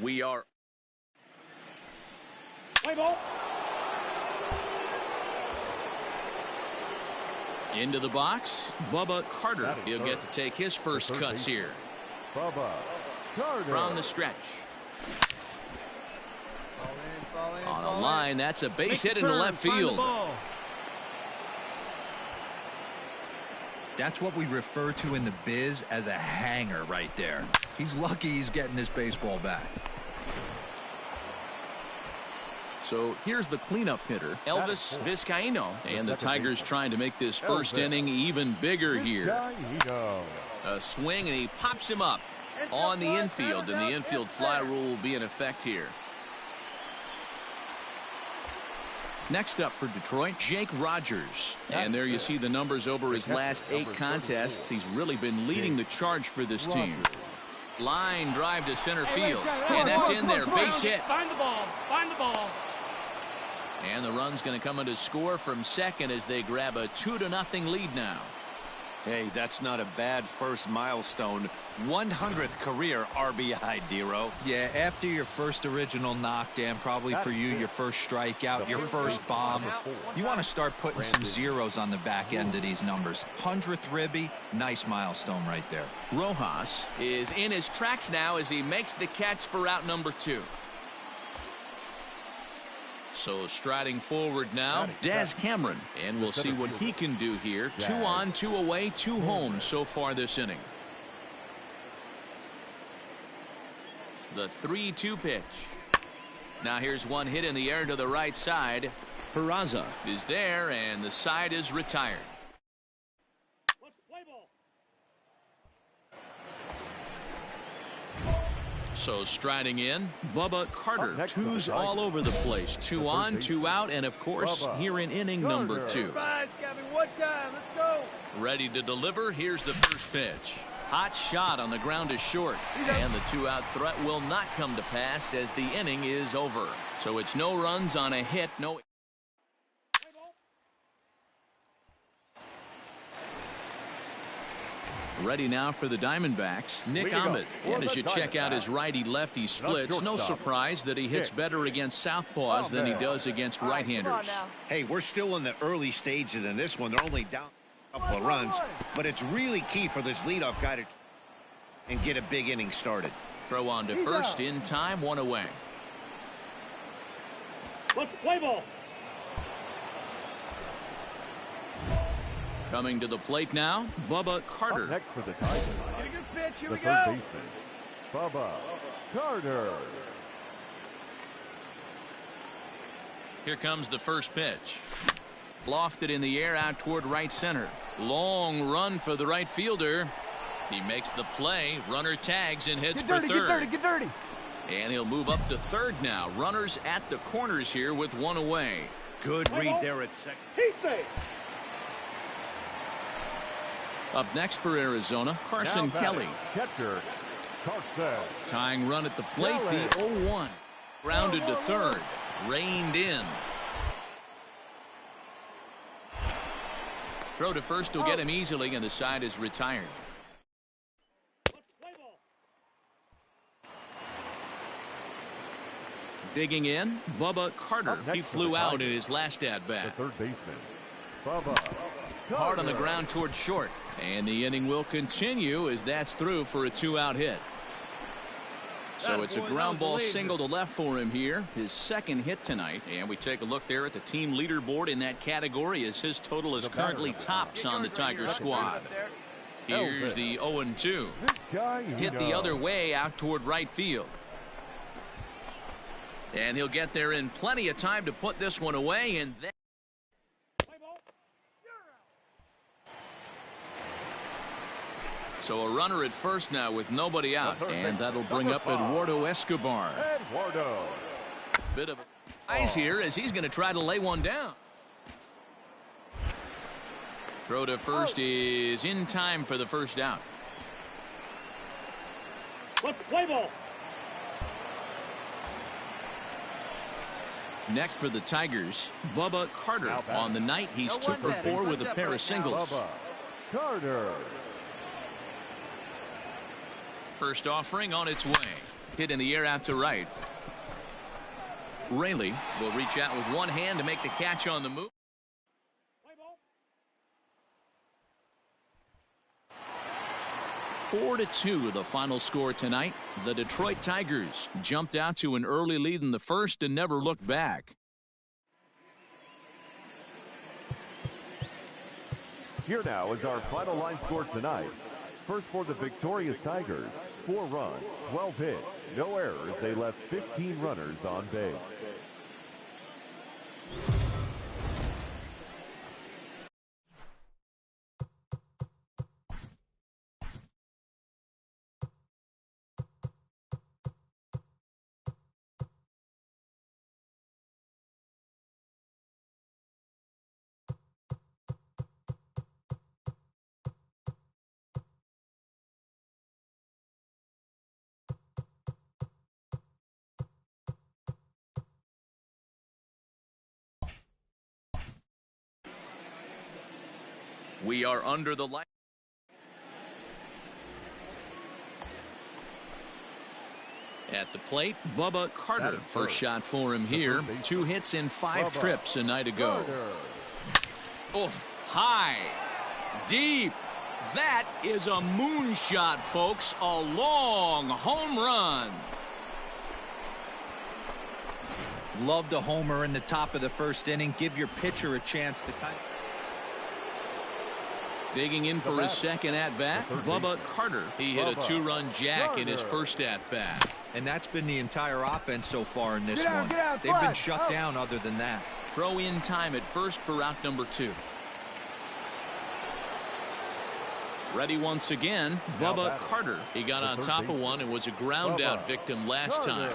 We are. Play ball. Into the box, Bubba Carter. He'll get to take his first cuts here. Bubba Carter. From the stretch. Fall in, On a line, that's a base hit into left field. That's what we refer to in the biz as a hanger right there. He's lucky he's getting this baseball back. So here's the cleanup hitter, Elvis Vizcaino. And the Tigers trying to make this first inning even bigger here. A swing, and he pops him up on the infield, and the infield fly rule will be in effect here. Next up for Detroit, Jake Rogers. And there you see the numbers over his last 8 contests. He's really been leading the charge for this team. Line drive to center field, and that's in there. Base hit. Find the ball. Find the ball. And the run's going to come in to score from second as they grab a 2-0 lead now. Hey, that's not a bad first milestone. 100th career RBI, Dero. Yeah, after your first original knockdown, probably for you, your first strikeout, your first bomb, you want to start putting some zeros on the back end of these numbers. 100th ribby, nice milestone right there. Rojas is in his tracks now as he makes the catch for out number 2. So striding forward now, Daz Cameron, and we'll see what he can do here. 2 on, 2 away, 2 home so far this inning. The 3-2 pitch. Now here's one hit in the air to the right side. Peraza is there, and the side is retired. So striding in, Bubba Carter. 2's all over the place. 2 on, 2 out, and of course here in inning number 2. What time? Let's go. Ready to deliver. Here's the first pitch. Hot shot on the ground is short, and the 2-out threat will not come to pass as the inning is over. So it's no runs on a hit. No. Ready now for the Diamondbacks, Nick Ahmed. And as you check out his righty-lefty splits, no surprise that he hits better against southpaws than he does against right-handers. Hey, we're still in the early stages in this one. They're only down a couple of runs, but it's really key for this leadoff guy to and get a big inning started. Throw on to first in time, 1 away. Let's play ball. Coming to the plate now, Bubba Carter. Next for the Tigers. Get a good pitch. Here The we third go. baseman, Bubba Carter. Here comes the first pitch. Lofted in the air out toward right center. Long run for the right fielder. He makes the play. Runner tags and hits for third. Get dirty. Get dirty. And he'll move up to third now. Runners at the corners here with 1 away. Good read there at second. He's safe. Up next for Arizona, Carson Kelly. Catcher, Carson. Tying run at the plate, the 0-1. Grounded to third. Reined in. Throw to first will get him easily, and the side is retired. Digging in, Bubba Carter. He flew out in his last at-bat. The third baseman, Bubba Carter. Hard on the ground toward short. And the inning will continue as that's through for a 2-out hit. So it's a ground ball single to left for him here. His second hit tonight. And we take a look there at the team leaderboard in that category as his total is currently tops on the Tiger squad. Here's the 0-2. Hit the other way out toward right field. And he'll get there in plenty of time to put this one away. And then so a runner at first now with nobody out, and that'll bring up Eduardo Escobar. Eduardo. Bit of ice here as he's going to try to lay one down. Throw to first is in time for the first out. Let's play ball. Next for the Tigers, Bubba Carter. On the night, he's 2 for 4 with a pair of singles. Bubba Carter. First offering on its way. Hit in the air out to right. Raley will reach out with one hand to make the catch on the move. 4-2 the final score tonight. The Detroit Tigers jumped out to an early lead in the first and never looked back. Here now is our final line score tonight. First for the victorious Tigers, 4 runs, 12 hits, no errors. They left 15 runners on base. We are under the light. At the plate, Bubba Carter. First shot for him here. 2 hits in 5 trips a night ago. Oh, high, deep. That is a moonshot, folks. A long home run. Love the homer in the top of the first inning. Give your pitcher a chance to kind of... Digging in for his second at-bat, Bubba Carter. He hit a 2-run jack in his first at-bat. And that's been the entire offense so far in this one. They've been shut down other than that. Throw in time at first for out number 2. Ready once again, Bubba Carter. He got on top of one and was a ground-out victim last time.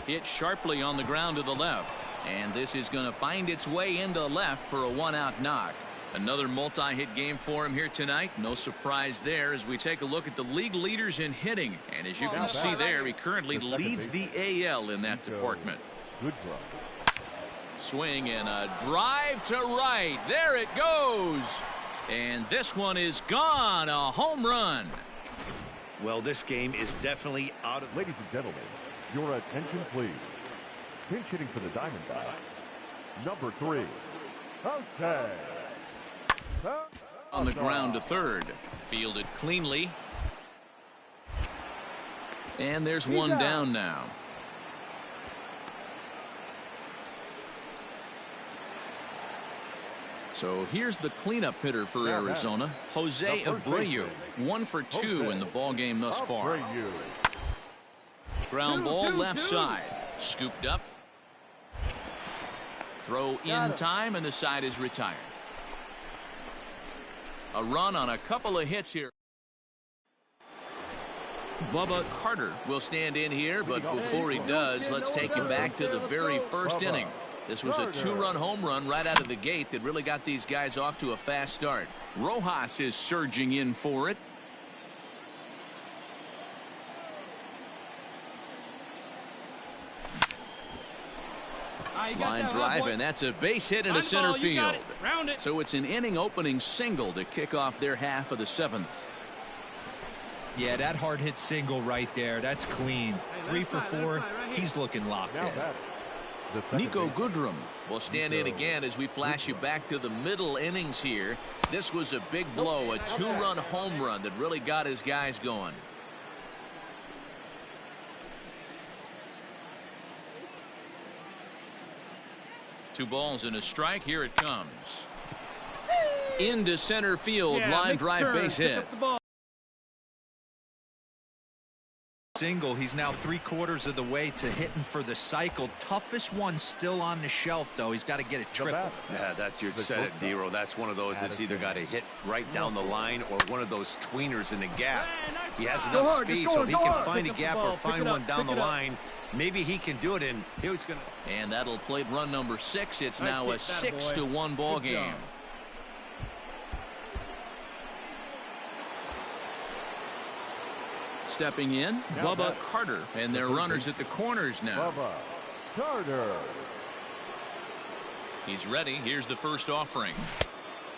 Hit sharply on the ground to the left. And this is going to find its way into left for a 1-out knock. Another multi-hit game for him here tonight. No surprise there as we take a look at the league leaders in hitting. And as you can see there, he currently leads the AL in that department. Good throw. Swing and a drive to right. There it goes. And this one is gone. A home run. Well, this game is definitely out of... Ladies and gentlemen, your attention please. Pinch hitting for the Diamondbacks, number 3, Jose. On the ground to third. Fielded cleanly. And there's one down now. So here's the cleanup hitter for Arizona, Jose Abreu. 1 for 2 in the ball game thus far. Ground ball left side. Scooped up. Throw in time, and the side is retired. A run on a couple of hits here. Bubba Carter will stand in here, but before he does, let's take you back to the very first inning. This was a 2-run home run right out of the gate that really got these guys off to a fast start. Rojas is surging in for it. Line drive, and that's a base hit into center field. So it's an inning opening single to kick off their half of the 7th. Yeah, that hard hit single right there. That's clean. 3 for 4. He's looking locked in. Niko Goodrum will stand in again as we flash you back to the middle innings here. This was a big blow, a 2-run home run that really got his guys going. Two balls and a strike. Here it comes. Into center field. Line drive, base hit. Single. He's now 3/4 of the way to hitting for the cycle. Toughest one still on the shelf, though. He's got to get it triple. Yeah, that's your said it, Dero. That's one of those that's either got to hit right down the line or one of those tweeners in the gap. He has enough speed, so if he can find a gap or find one down the line, maybe he can do it. And he was going to. And that'll plate run number 6. It's now a 6-1 ball game. Stepping in, Bubba Carter, and their runners at the corners now. Bubba Carter. He's ready. Here's the first offering.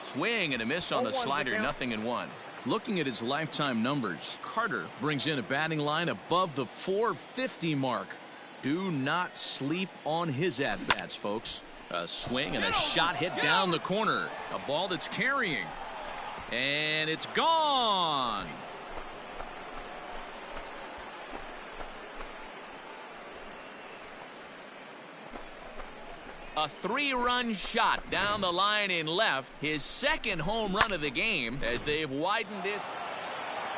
Swing and a miss on the slider. 0-1. Looking at his lifetime numbers, Carter brings in a batting line above the 450 mark. Do not sleep on his at-bats, folks. A swing and a shot hit down the corner. A ball that's carrying. And it's gone. A 3-run shot down the line in left. His second home run of the game as they've widened this.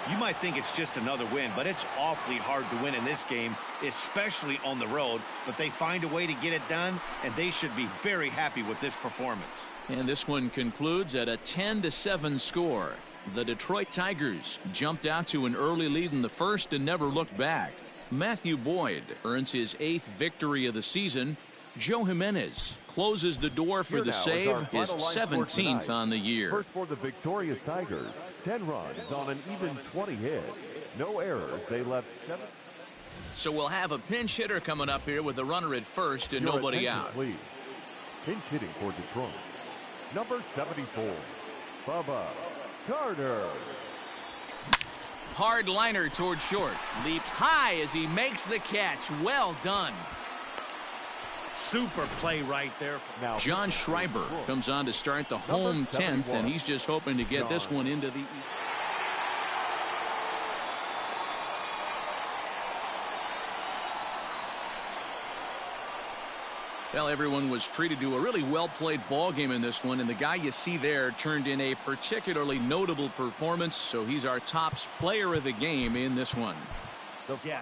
You might think it's just another win, but it's awfully hard to win in this game, especially on the road. But they find a way to get it done, and they should be very happy with this performance. And this one concludes at a 10-7 score. The Detroit Tigers jumped out to an early lead in the first and never looked back. Matthew Boyd earns his 8th victory of the season. Joe Jimenez closes the door for the save, his 17th on the year. First for the victorious Tigers, 10 runs on an even 20 hits. No errors. They left 7. So we'll have a pinch hitter coming up here with a runner at first and nobody out. Please. Pinch hitting for Detroit. Number 74, Bubba Carter. Hard liner toward short. Leaps high as he makes the catch. Well done. Super play right there. Now John Schreiber comes on to start the home 10th, and he's just hoping to get this one into the. Well, everyone was treated to a really well-played ball game in this one, and the guy you see there turned in a particularly notable performance, so he's our top player of the game in this one. Yeah.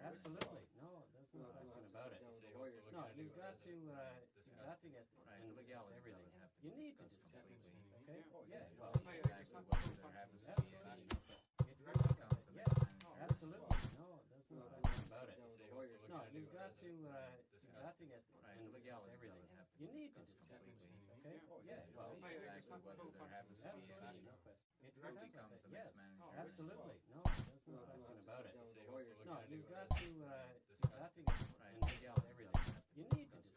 Absolutely. No, there's no question about it. No, you've got to get in the legality everything. You need to discuss it. Okay? Yeah. Well, absolutely. No, there's no question about it. No, you've got to get in the legality everything. You need to discuss it. Okay? Yeah. Well, Absolutely. No, there's no question about it. No, you've got to get and dig out everything. You need to just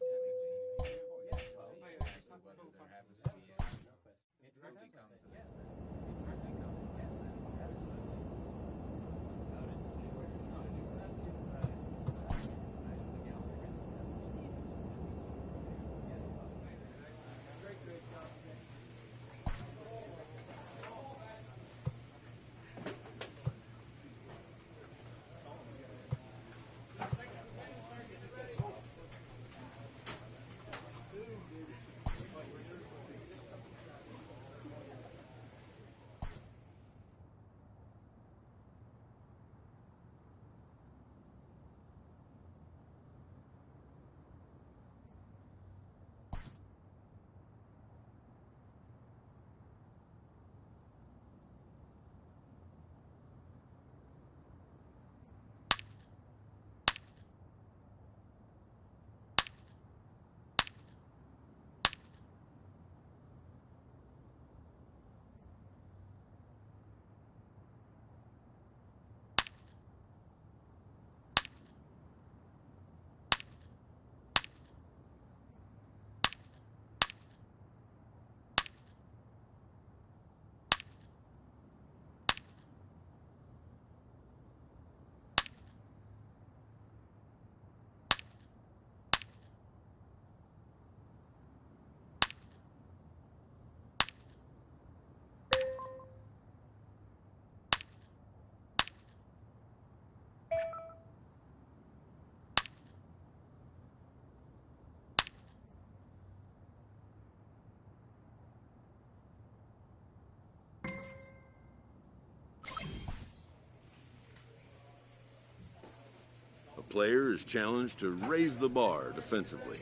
A player is challenged to raise the bar defensively.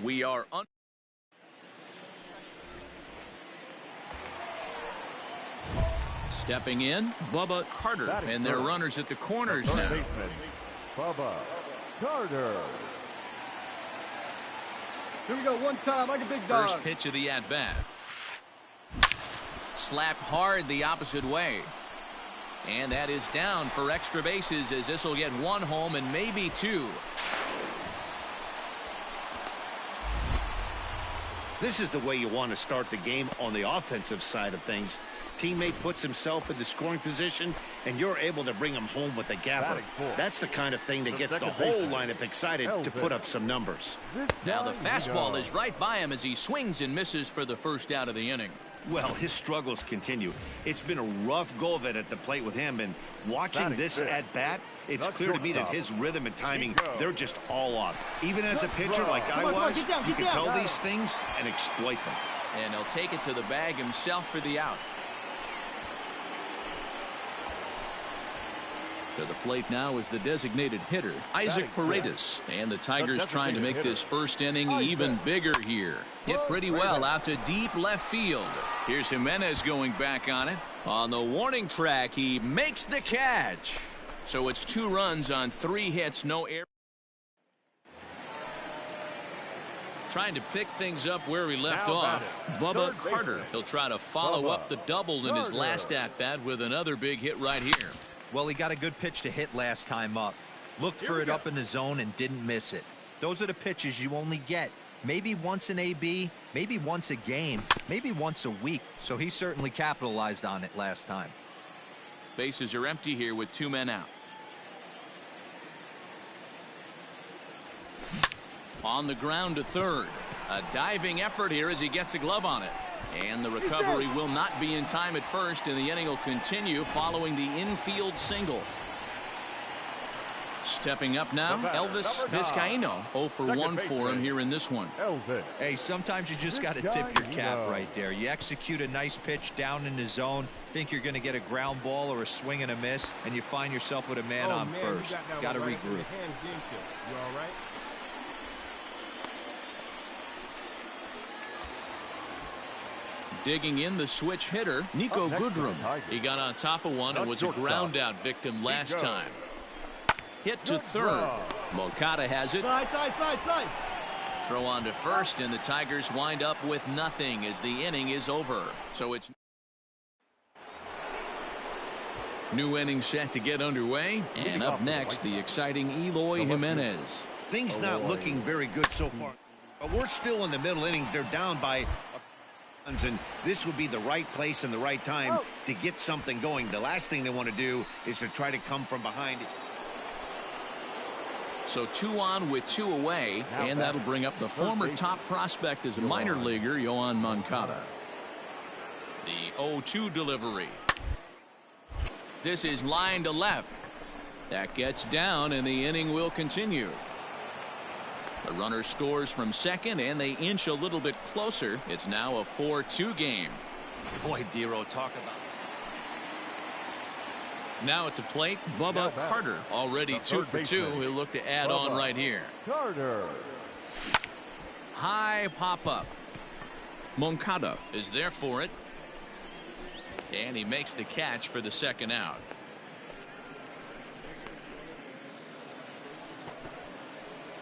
We are on. Stepping in, Bubba Carter, and their runners at the corners now. Baseman, Bubba Carter. Here we go, one time, like a big dog. First pitch of the at-bat. Slapped hard the opposite way. And that is down for extra bases, as this will get one home and maybe two. This is the way you want to start the game on the offensive side of things. Teammate puts himself in the scoring position, and you're able to bring him home with a gapper. That's the kind of thing that gets the whole lineup excited to put up some numbers. Now the fastball is right by him as he swings and misses for the first out of the inning. Well, his struggles continue. It's been a rough go of it at the plate with him, and watching this at-bat, it's clear to me that his rhythm and timing, they're just all off. Even as a pitcher like I was, you can tell these things and exploit them. And he'll take it to the bag himself for the out. To the plate now is the designated hitter, Isaac Paredes. And the Tigers trying to make this first inning even bigger here. Hit pretty well out to deep left field. Here's Jimenez going back on it. On the warning track, he makes the catch. So it's 2 runs on 3 hits, no error. Trying to pick things up where he left off. Bubba Carter. He'll try to follow up the double in his last at-bat with another big hit right here. Well, he got a good pitch to hit last time up. Looked for it up in the zone and didn't miss it. Those are the pitches you only get maybe once in AB, maybe once a game, maybe once a week. So he certainly capitalized on it last time. Bases are empty here with 2 men out. On the ground to third. A diving effort here as he gets a glove on it. And the recovery will not be in time at first, and the inning will continue following the infield single. Stepping up now, Elvis Vizcaino. 0 for 1 for him here in this one. Hey, sometimes you just got to tip your cap right there. You execute a nice pitch down in the zone, think you're going to get a ground ball or a swing and a miss, and you find yourself with a man on first. Got to regroup. You all right? Digging in the switch hitter, Nico Goodrum. He got on top of one and was a ground out victim last time. Hit to third. Moncada has it. Side. Throw on to first, and the Tigers wind up with nothing as the inning is over. So it's new inning set to get underway. And up next, the exciting Eloy Jimenez. Things not looking very good so far. But we're still in the middle innings. They're down by and this would be the right place and the right time to get something going. The last thing they want to do is to try to come from behind. So 2 on with 2 away, and that'll bring up the former top prospect as a minor leaguer, Yoan Moncada. The 0-2 delivery. This is line to left. That gets down, and the inning will continue. The runner scores from second, and they inch a little bit closer. It's now a 4-2 game. Boy, Dero, talk about. Now at the plate, Bubba Carter, already 2 for 2. He'll look to add on right here. Carter. High pop up. Moncada is there for it. And he makes the catch for the second out.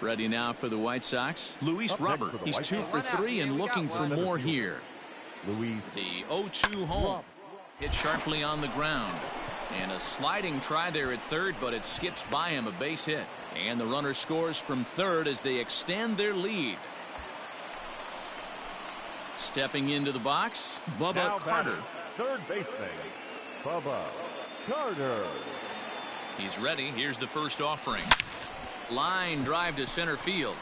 Ready now for the White Sox, Luis Robert. He's 2 for 3 and looking for more here. Luis. The 0-2 home. Hit sharply on the ground. And a sliding try there at third, but it skips by him, a base hit. And the runner scores from third as they extend their lead. Stepping into the box, Bubba Carter. Third baseman, Bubba Carter. He's ready. Here's the first offering. Line drive to center field.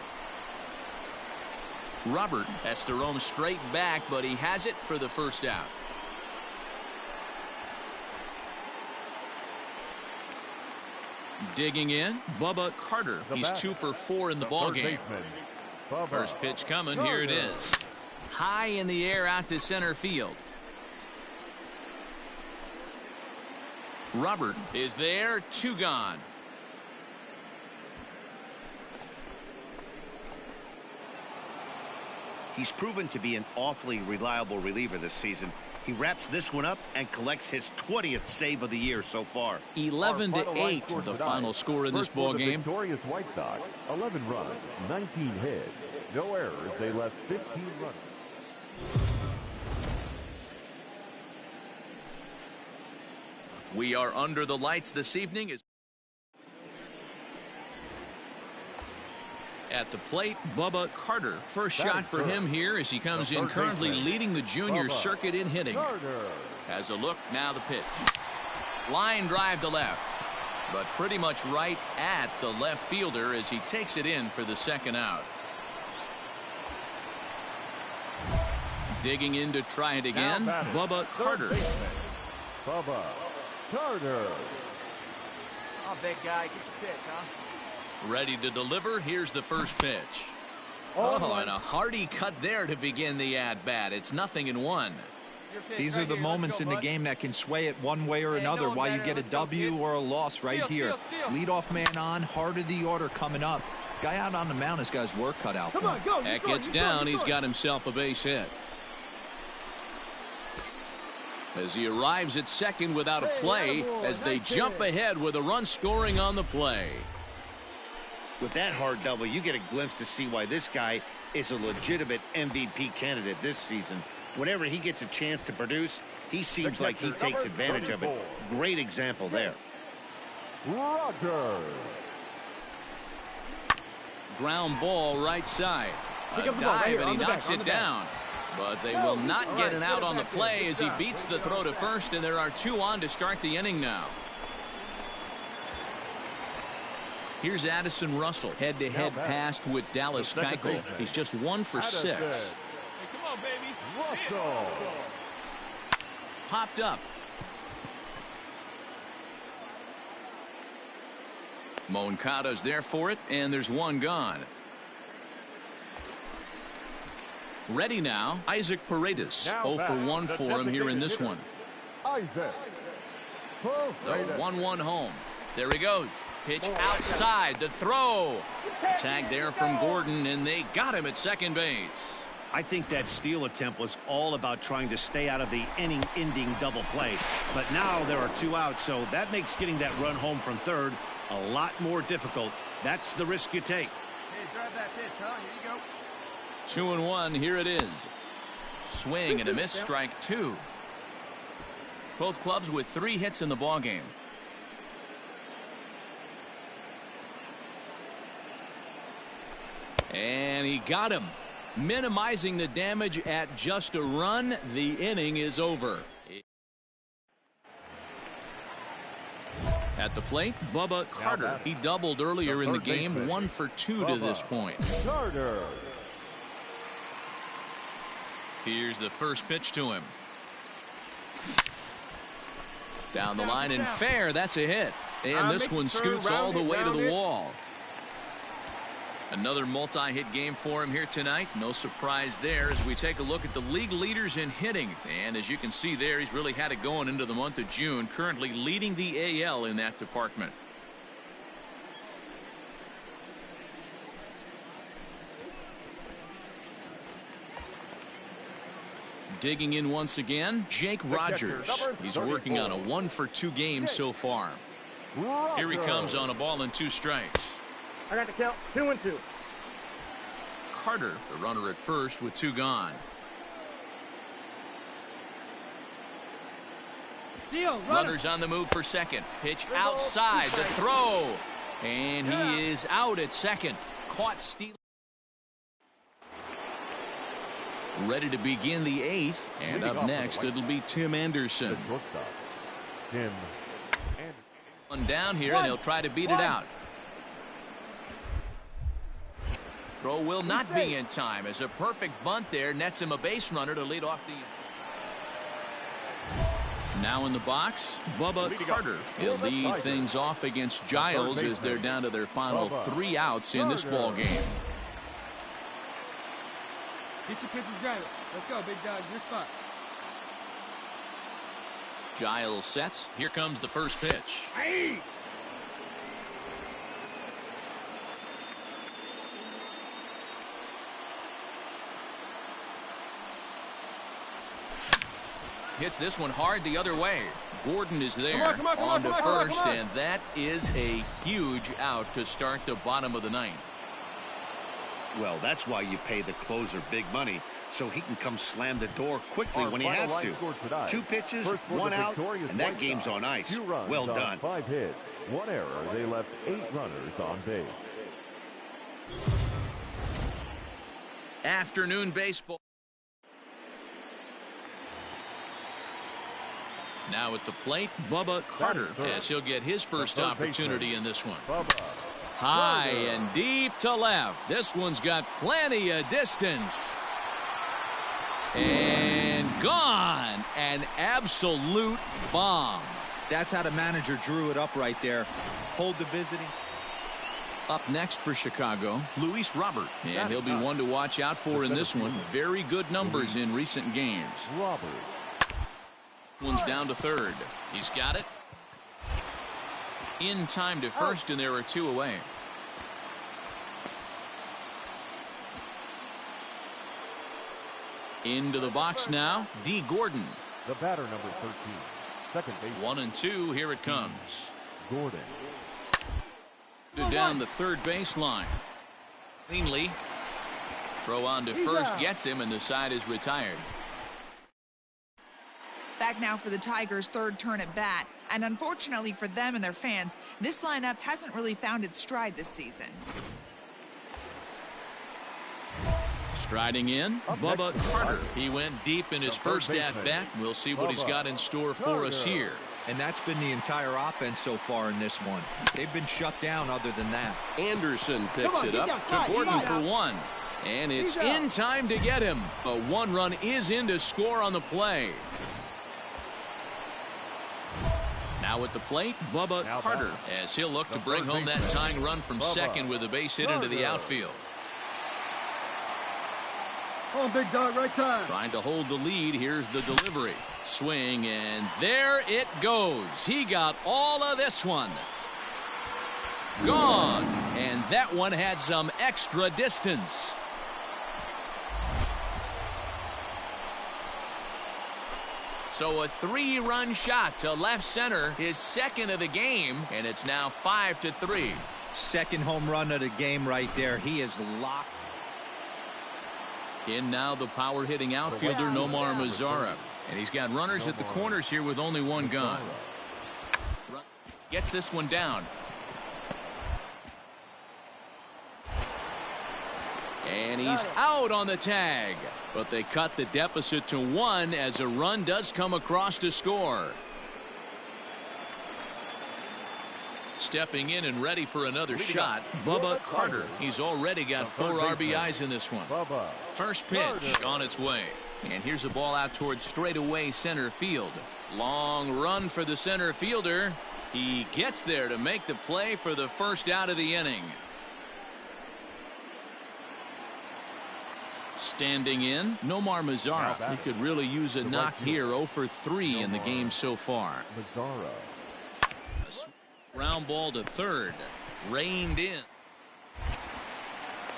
Robert has to roam straight back, but he has it for the first out. Digging in, Bubba Carter. He's 2 for 4 in the ball game. First pitch coming. Here it is. High in the air out to center field. Robert is there. 2 gone. He's proven to be an awfully reliable reliever this season. He wraps this one up and collects his 20th save of the year so far. 11-8, the final score in this ball game. Victorious White Sox, 11 runs, 19 hits, no errors. They left 15 runs. We are under the lights this evening. At the plate, Bubba Carter. First shot for him here as he comes in, currently leading the junior circuit in hitting. Has a look, now the pitch. Line drive to left, but pretty much right at the left fielder as he takes it in for the second out. Digging in to try it again, Bubba Carter. Bubba Carter. Oh, big guy, get your pitch, huh? Ready to deliver. Here's the first pitch. Oh, and a hearty cut there to begin the at-bat. It's 0-1. These are the moments in the game that can sway it one way or another, why you get a W or a loss right here. Leadoff man on, heart of the order coming up. Guy out on the mound has got his work cut out for him. That gets down. He's got himself a base hit. As he arrives at second without a play, as they jump ahead with a run scoring on the play. With that hard double, you get a glimpse to see why this guy is a legitimate MVP candidate this season. Whenever he gets a chance to produce, he seems like he takes advantage of it. Great example there. Rogers. Ground ball right side. A dive, and he knocks it down. But they will not get an out on the play as he beats the throw to first, and there are 2 on to start the inning now. Here's Addison Russell, head-to-head pass with Dallas Keuchel. He's just 1 for 6. Hey, come on, baby. Russell. Popped up. Moncada's there for it, and there's one gone. Ready now, Isaac Paredes. 0 for 1 for him here in this one. Isaac. The 1-1 home. There he goes. Pitch outside. The throw. Tag there from Gordon, and they got him at second base. I think that steal attempt was all about trying to stay out of the inning-ending double play. But now there are 2 outs, so that makes getting that run home from third a lot more difficult. That's the risk you take. Hey, drive that pitch, huh? Here you go. 2-1. Here it is. Swing and a miss. Strike 2. Both clubs with 3 hits in the ballgame. And he got him. Minimizing the damage at just a run. The inning is over. At the plate, Bubba Carter. He doubled earlier in the game. 1 for 2 to this point. Carter. Here's the first pitch to him. Down the line and fair. That's a hit. And this one scoots all the way to the wall. Another multi-hit game for him here tonight. No surprise there as we take a look at the league leaders in hitting. And as you can see there, he's really had it going into the month of June, currently leading the AL in that department. Digging in once again, Jake Rogers. He's working on a 1 for 2 game so far. Here he comes on a ball and 2 strikes. I got the count. 2-2. Carter, the runner at first with 2 gone. Steal. Runners on the move for second. Pitch outside. The throw. And he is out at second. Caught stealing. Ready to begin the 8th. And up next, it'll be Tim Anderson. Tim. One down here, and he'll try to beat it out. Throw will not be in time as a perfect bunt there nets him a base runner to lead off the. Now in the box, Bubba Carter. He'll lead things off against Giles as they're down to their final 3 outs in this ball game. Get your pitcher, drive it. Let's go, big dog. Your spot. Giles sets. Here comes the first pitch. Hey! Hits this one hard the other way. Gordon is there on to first, and that is a huge out to start the bottom of the 9th. Well, that's why you pay the closer big money, so he can come slam the door quickly when he has to. 2 pitches, 1 out, and that game's on ice. Well done. 5 hits, 1 error. They left 8 runners on base. Afternoon baseball. Now at the plate, Bubba Carter, as he'll get his first opportunity in this one. High and deep to left. This one's got plenty of distance. And gone. An absolute bomb. That's how the manager drew it up right there. Hold the visiting. Up next for Chicago, Luis Robert. And he'll be one to watch out for in this one. Very good numbers in recent games. Robert. One's down to third. He's got it. In time to first, and there are 2 away. Into the box now, D. Gordon. The batter, number 13. Second base. 1-2. Here it comes. Gordon. Down the third baseline. Cleanly. Throw on to first gets him, and the side is retired. Back now for the Tigers' 3rd turn at bat, and unfortunately for them and their fans, this lineup hasn't really found its stride this season. Striding in, Bubba Carter. He went deep in his first at-bat. We'll see what he's got in store for us here. And that's been the entire offense so far in this one. They've been shut down other than that. Anderson picks it up to Gordon for 1. And it's in time to get him. A 1 run is in to score on the play. Now at the plate, Bubba Carter, as he'll look to bring home that tying run from second with a base hit into the outfield. Come on, big dog, right time. Trying to hold the lead. Here's the delivery. Swing, and there it goes. He got all of this one. Gone. And that one had some extra distance. So a 3-run shot to left center, his second of the game, and it's now 5-3. Second home run of the game right there. He is locked. In now the power hitting outfielder Nomar Mazara. And he's got runners at the corners here with only one gone. Gets this one down. And he's out on the tag. But they cut the deficit to 1 as a run does come across to score. Stepping in and ready for another shot, Bubba Carter. He's already got 4 RBIs in this one. First pitch on its way. And here's a ball out towards straightaway center field. Long run for the center fielder. He gets there to make the play for the first out of the inning. Standing in, Nomar Mazara. He could really use a knock here. 0 for 3 in the game so far. Ground ball to third. Reined in.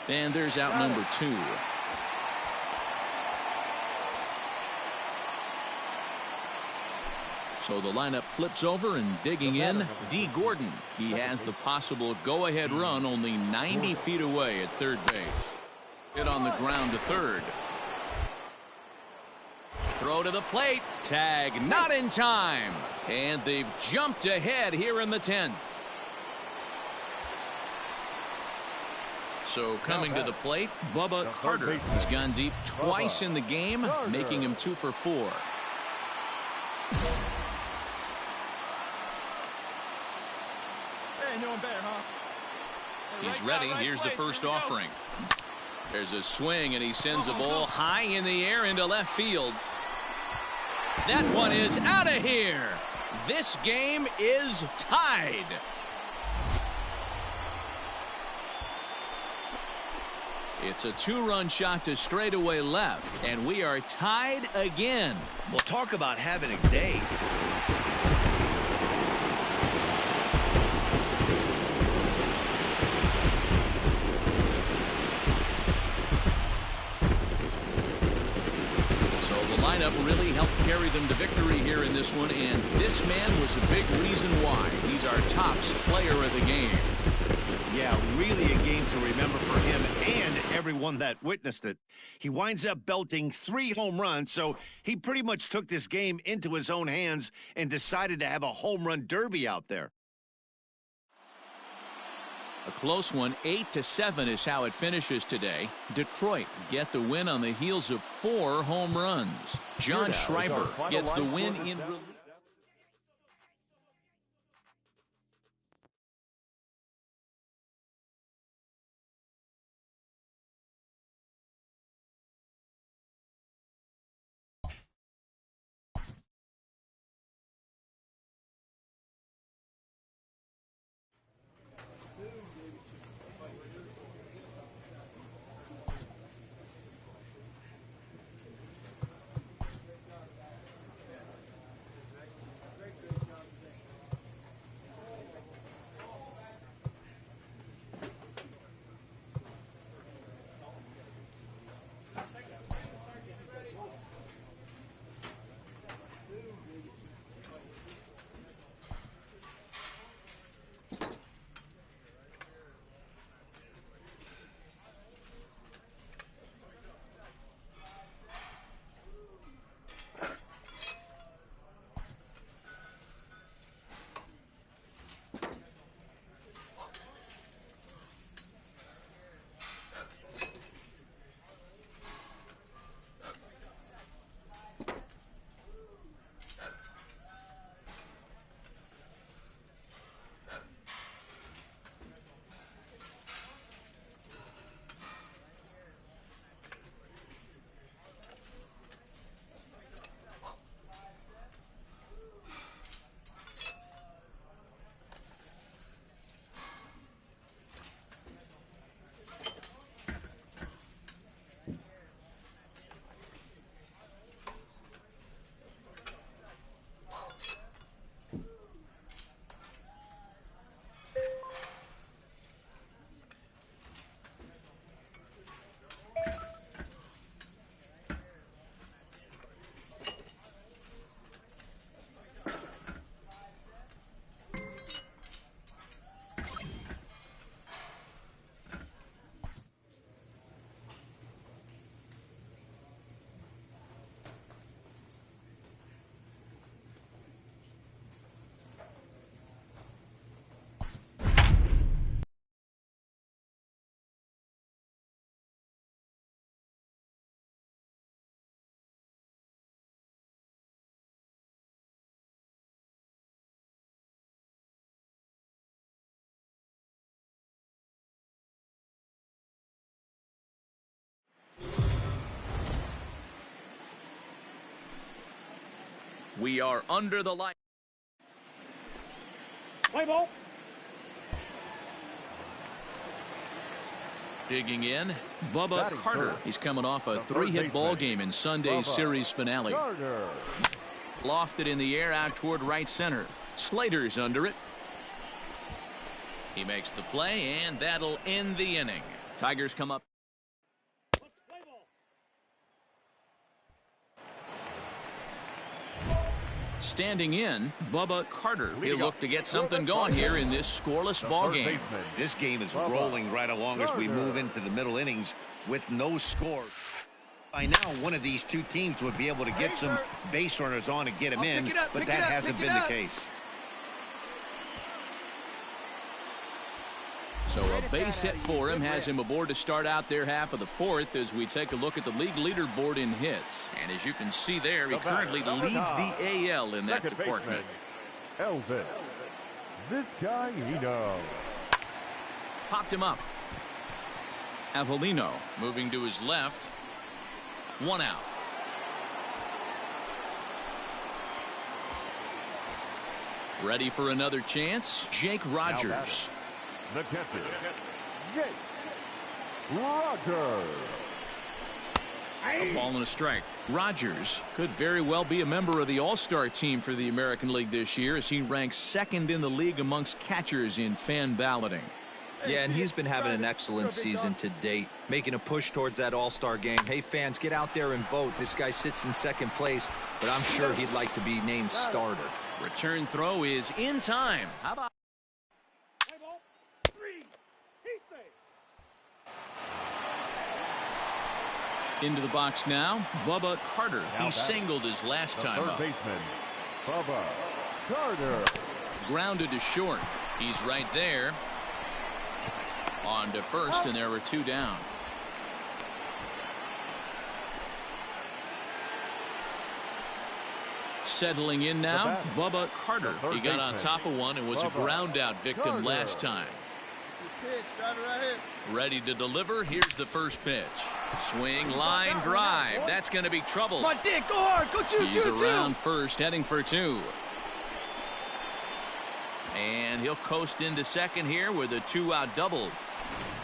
And there's out number 2. So the lineup flips over, and digging in, D. Gordon. He has the possible go-ahead run only 90 feet away at third base. Hit on the ground to third. Throw to the plate. Tag not in time. And they've jumped ahead here in the 10th. So coming to the plate, Bubba Carter. He's gone deep twice in the game, making him 2 for 4. Hey, no one better, huh? He's ready. Here's the first offering. There's a swing, and he sends a ball high in the air into left field. That one is out of here. This game is tied. It's a 2-run shot to straightaway left, and we are tied again. We'll talk about having a day. Lineup really helped carry them to victory here in this one, and this man was a big reason why. He's our top player of the game. Yeah, really a game to remember for him and everyone that witnessed it. He winds up belting 3 home runs, so he pretty much took this game into his own hands and decided to have a home run derby out there. A close one. 8-7 is how it finishes today. Detroit get the win on the heels of 4 home runs. John Schreiber gets the win in relief. We are under the light. Play ball. Digging in, Bubba Carter. He's coming off a 3-hit ball game in Sunday's series finale. Lofted in the air out toward right center. Slater's under it. He makes the play, and that'll end the inning. Tigers come up. Standing in, Bubba Carter. He'll look to get something going here in this scoreless ball game. This game is rolling right along as we move into the middle innings with no score. By now, one of these two teams would be able to get some base runners on and get them in, but that hasn't been the case. So a base hit for him has him aboard to start out their half of the fourth as we take a look at the league leaderboard in hits. And as you can see there, he currently leads the AL in that department. Elvis Vizcaíno. Popped him up. Avellino moving to his left. 1 out. Ready for another chance? Jake Rogers. The catcher, Jake Rogers. A ball and a strike. Rogers could very well be a member of the All-Star team for the American League this year as he ranks second in the league amongst catchers in fan balloting. Yeah, and he's been having an excellent season to date, making a push towards that All-Star game. Hey, fans, get out there and vote. This guy sits in second place, but I'm sure he'd like to be named starter. Return throw is in time. How about into the box now, Bubba Carter. He singled his last time up. Third baseman, Bubba Carter. Grounded to short. He's right there. On to first, and there were 2 down. Settling in now, Bubba Carter. He got on top of one and was a ground out victim last time. Ready to deliver. Here's the first pitch. Swing, line, drive. That's going to be trouble. Come on, Dick, go hard. Go 2, He's around first, heading for 2. And he'll coast into second here with a 2-out double.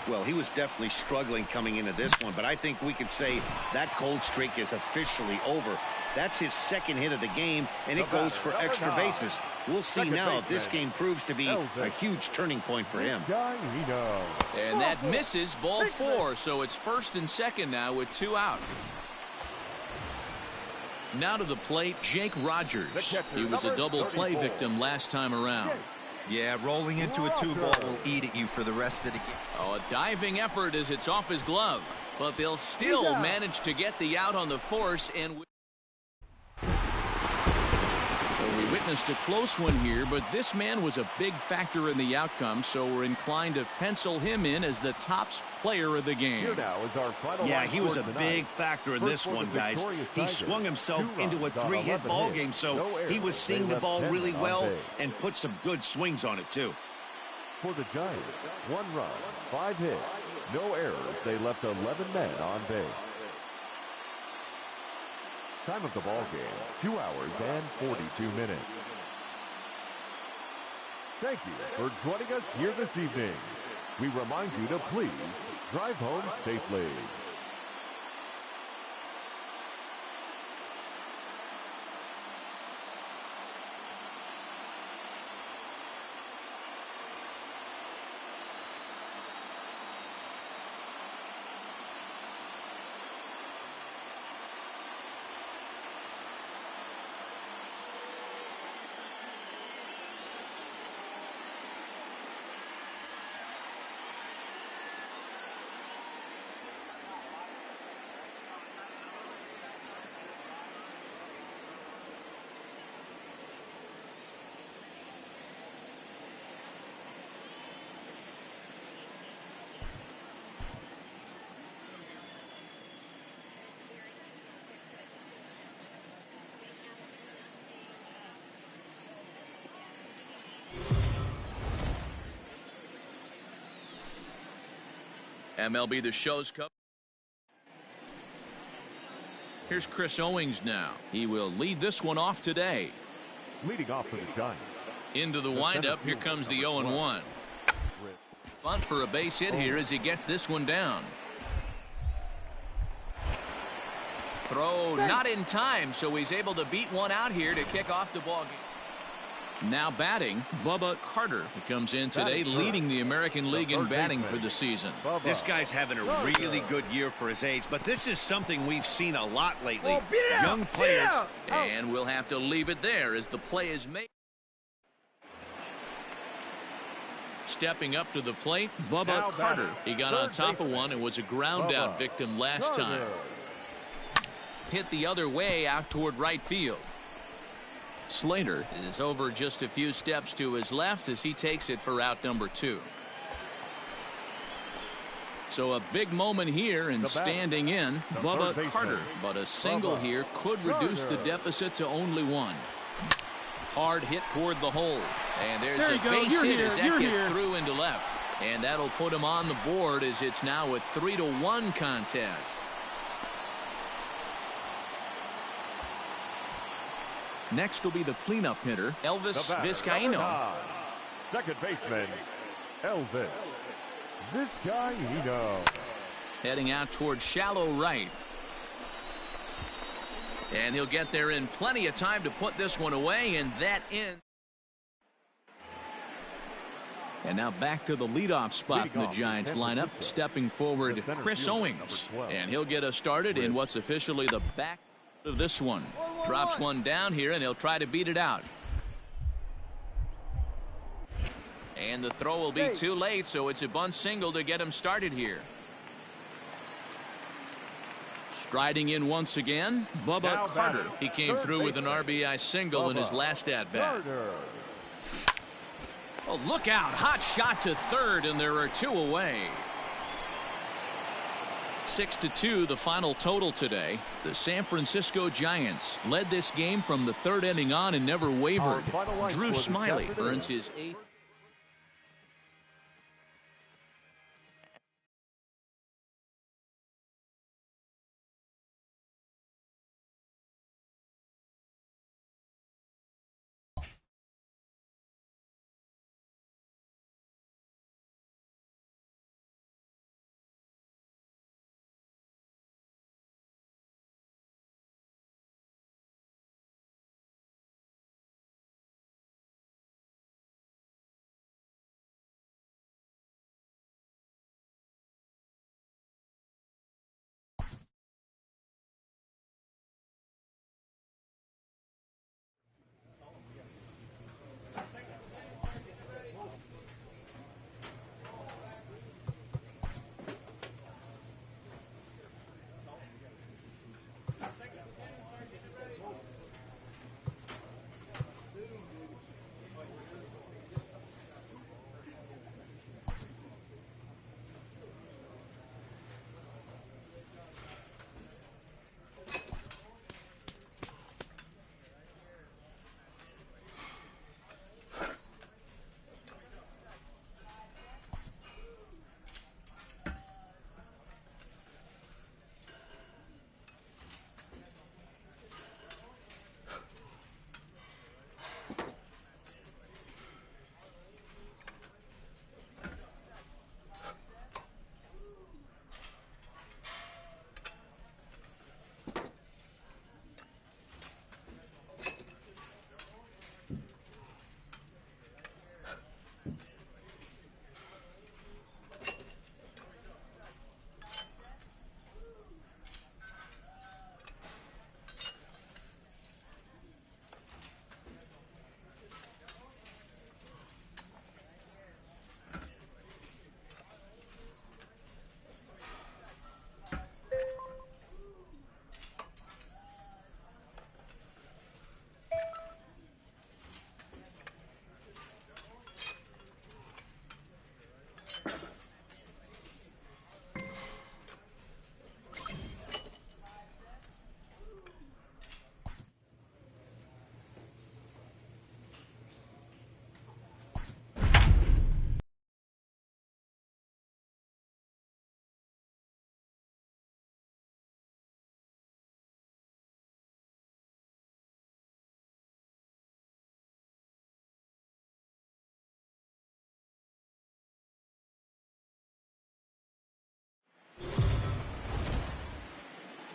Well, he was definitely struggling coming into this one, but I think we could say that cold streak is officially over. That's his second hit of the game, and it goes for extra bases. We'll see now if this game proves to be a huge turning point for him. And that misses, ball 4, so it's first and second now with 2 out. Now to the plate, Jake Rogers. He was a double play victim last time around. Yeah, rolling into a 2-ball will eat at you for the rest of the game. Oh, a diving effort as it's off his glove, but they'll still manage to get the out on the force, and so we witnessed a close one here, but this man was a big factor in the outcome, so we're inclined to pencil him in as the top player of the game. Yeah, he was a big factor in this one, guys. He swung himself into a 3-hit ball game, so he was seeing the ball really well and put some good swings on it, too. For the Giants, 1 run, 5 hits, no errors. They left 11 men on base. Time of the ball game, 2 hours and 42 minutes. Thank you for joining us here this evening. We remind you to please drive home safely. MLB The Show's coverage. Here's Chris Owings now. He will lead this one off today. Leading off for the Giants. Into the windup. Here comes the 0-1. Bunt for a base hit here as he gets this one down. Throw not in time, so he's able to beat one out here to kick off the ball game. Now batting, Bubba Carter. He comes in today leading the American League in batting for the season. This guy's having a really good year for his age, but this is something we've seen a lot lately. Young players. And we'll have to leave it there as the play is made. Stepping up to the plate, Bubba Carter. He got on top of one and was a ground out victim last time. Hit the other way out toward right field. Slater is over just a few steps to his left as he takes it for out number 2. So a big moment here and standing in Bubba Carter, but a single here could reduce the deficit to only 1. Hard hit toward the hole, and there's a base hit as that gets through into left, and that'll put him on the board as it's now a 3-1 contest. Next will be the cleanup hitter, Elvis Vizcaino. Second baseman, Elvis Vizcaino. Heading out towards shallow right. And he'll get there in plenty of time to put this one away, and that ends. And now back to the leadoff spot in the Giants lineup. Stepping forward, Chris Owings. And he'll get us started in what's officially the back of this one. Drops one down here, and he'll try to beat it out. And the throw will be too late, so it's a bunt single to get him started here. Striding in once again, Bubba Carter. He came through with an RBI single in his last at-bat. Oh, look out. Hot shot to third, and there are 2 away. 6-2 the final total today. The San Francisco Giants led this game from the 3rd inning on and never wavered. Drew Smyly earns his 8th.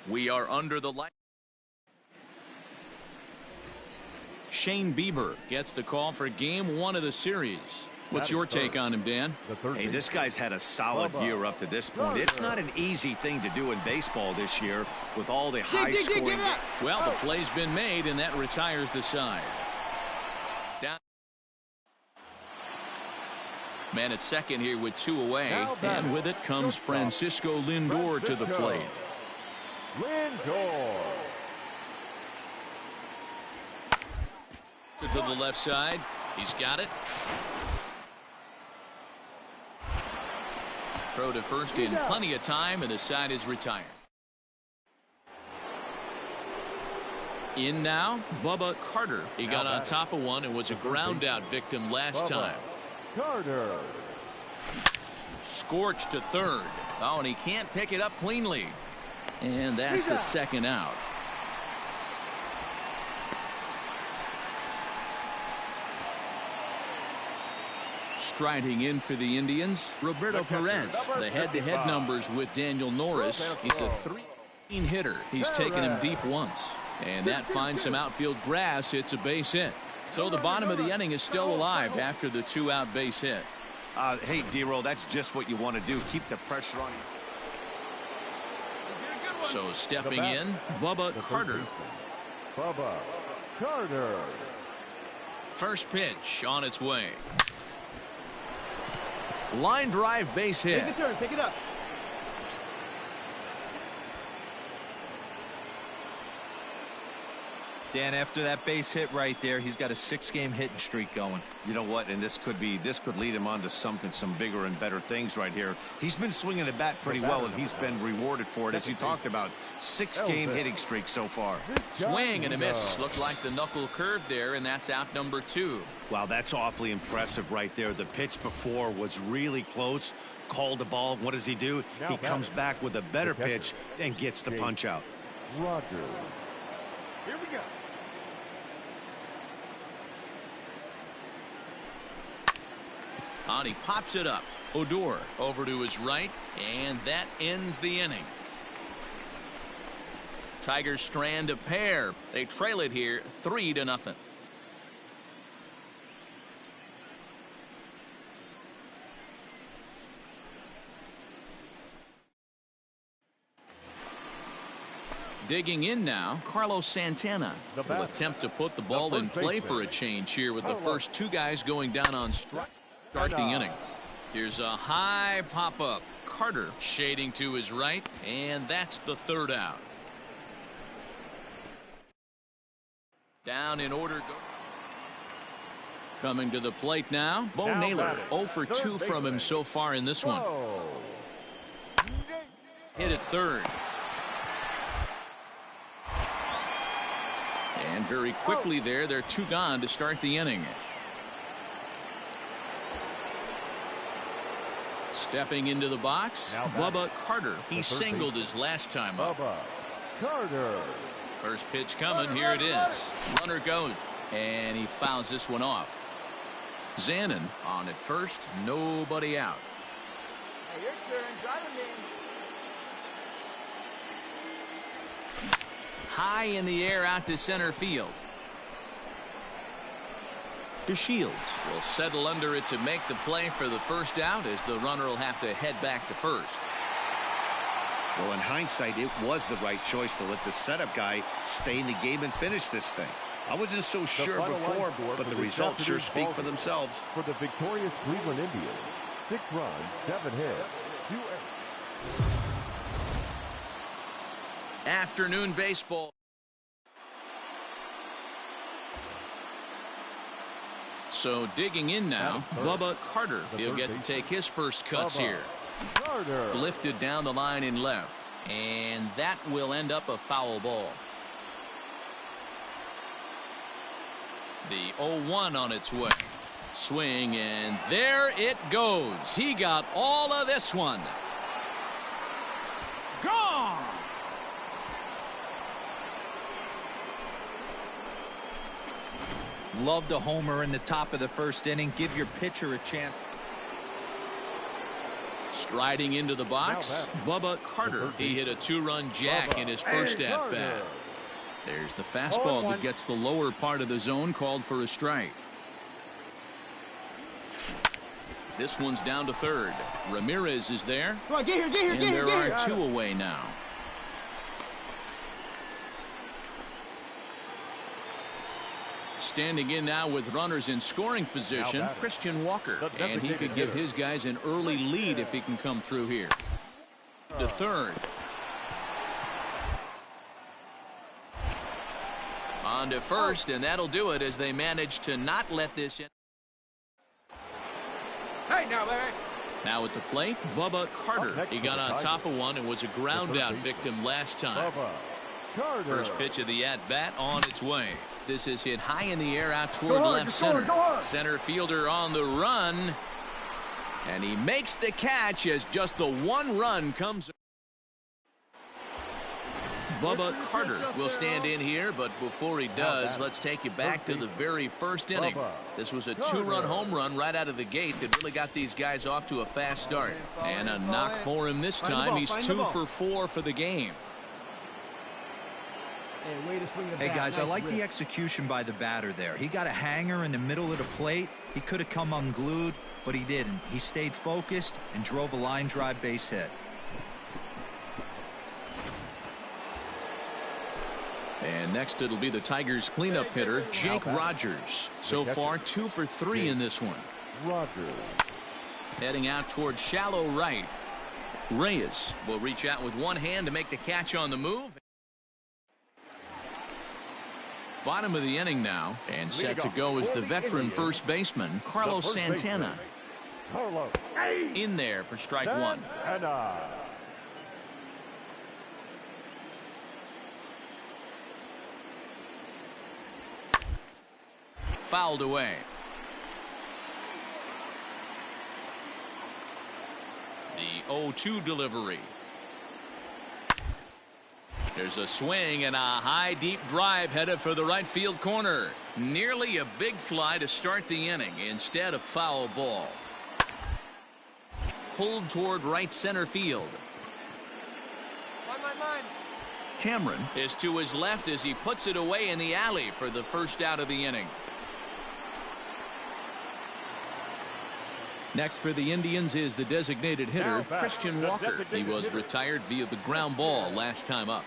We are under the light. Shane Bieber gets the call for game 1 of the series. What's your take on him, Dan? Hey, this guy's had a solid year up to this point. It's not an easy thing to do in baseball this year with all the high-scoring. Well, the play's been made, and that retires the side. Down. Man at second here with 2 away, and with it comes Francisco Lindor to the plate. Lindor. To the left side. He's got it. Throw to first in plenty of time, and the side is retired. In now, Bubba Carter. He got on top of one and was a ground out victim last time. Carter. Scorched to third. Oh, and he can't pick it up cleanly. And that's the second out. Striding in for the Indians, Roberto Perez. The head-to-head numbers with Daniel Norris. He's a 3 hitter. He's taken him deep once. And that finds some outfield grass. It's a base hit. So the bottom of the inning is still alive after the 2-out base hit. Hey, D-Roll, that's just what you want to do. Keep the pressure on you. So stepping in, Bubba Carter. Bubba Carter. First pitch on its way. Line drive base hit. Take a turn, pick it up. Dan, after that base hit right there, he's got a 6-game hitting streak going. You know what? And this could lead him on to some bigger and better things right here. He's been swinging the bat pretty well, and he's been rewarded for it, as you talked about. 6-game hitting streak so far. Swing and a miss. Looked like the knuckle curve there, and that's out number 2. Wow, that's awfully impressive right there. The pitch before was really close. Called the ball. What does he do? He comes back with a better pitch and gets the punch out. Rogers. Here we go. On he pops it up. Odor over to his right, and that ends the inning. Tigers strand a pair. They trail it here 3-0. Digging in now, Carlos Santana will attempt to put the ball in play for a change here with the first 2 guys going down on strike. Start the inning. Here's a high pop-up. Carter shading to his right, and that's the 3rd out. Down in order. Coming to the plate now, Bo Naylor. 0 for 2 from him so far in this one. Hit at third. And very quickly there, they're 2 gone to start the inning. Stepping into the box, Bubba Carter. He singled his last time up. Bubba Carter. First pitch coming. Here it is. Runner goes, and he fouls this one off. Zanin on at first. Nobody out. Hey, your turn. Drive him in. High in the air out to center field. DeShields will settle under it to make the play for the first out, as the runner will have to head back to first. Well, in hindsight, it was the right choice to let the setup guy stay in the game and finish this thing. I wasn't so sure before, but the results sure speak for themselves. For the victorious Cleveland Indians, 6 runs, 7 hits, 2 Afternoon baseball. So digging in now, Bubba Carter. He'll get to take his first cuts here. Carter. Lifted down the line in left, and that will end up a foul ball. The 0-1 on its way. Swing, and there it goes. He got all of this one. Gone. Loved a homer in the top of the first inning. Give your pitcher a chance. Riding into the box, Bubba Carter. He hit a two-run jack in his first at-bat. There's the fastball that gets the lower part of the zone, called for a strike. This one's down to third. Ramirez is there. Come on, get here, get here, and get here, there are two away now. Standing in now with runners in scoring position, Christian Walker. And he could give his guys an early lead if he can come through here. To third. On to first, and that'll do it as they manage to not let this in. Hey, now, baby. Now at the plate, Bubba Carter. He got on top of one and was a ground out victim last time. First pitch of the at-bat on its way. This is hit high in the air out toward left center. Center fielder on the run. And he makes the catch as just the one run comes. Bubba Carter will stand in here, but before he does, let's take you back to the very first inning. This was a two-run home run right out of the gate that really got these guys off to a fast start. And a knock for him this time. He's 2 for 4 for the game. Hey, guys, I like the execution by the batter there. He got a hanger in the middle of the plate. He could have come unglued, but he didn't. He stayed focused and drove a line drive base hit. And next it'll be the Tigers cleanup hitter, Jake Rogers. So far 2 for 3 in this one. Rogers. Heading out towards shallow right. Reyes will reach out with one hand to make the catch on the move. Bottom of the inning now, and set to go is the veteran first baseman, Carlos Santana. In there for strike one. Fouled away. The 0-2 delivery. There's a swing and a high deep drive headed for the right field corner. Nearly a big fly to start the inning instead of foul ball. Pulled toward right center field. Cameron is to his left as he puts it away in the alley for the first out of the inning. Next for the Indians is the designated hitter, Christian Walker. He was retired via the ground ball last time up.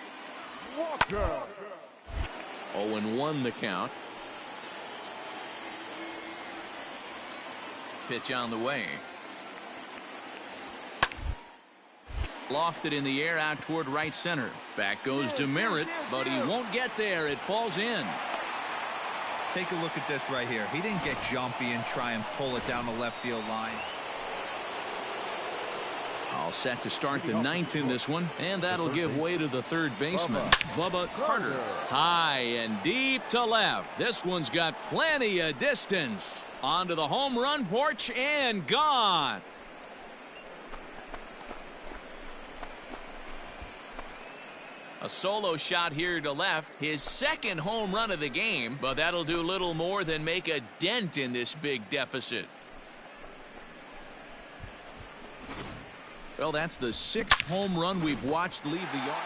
0-1 the count. Pitch on the way. Lofted in the air out toward right center. Back goes DeMerit, but he won't get there. It falls in. Take a look at this right here. He didn't get jumpy and try and pull it down the left field line. All set to start the ninth in this one, and that'll give way to the third baseman, Bubba Carter. High and deep to left. This one's got plenty of distance. Onto the home run porch and gone. A solo shot here to left, his second home run of the game, but that'll do little more than make a dent in this big deficit. Well, that's the 6th home run we've watched leave the yard.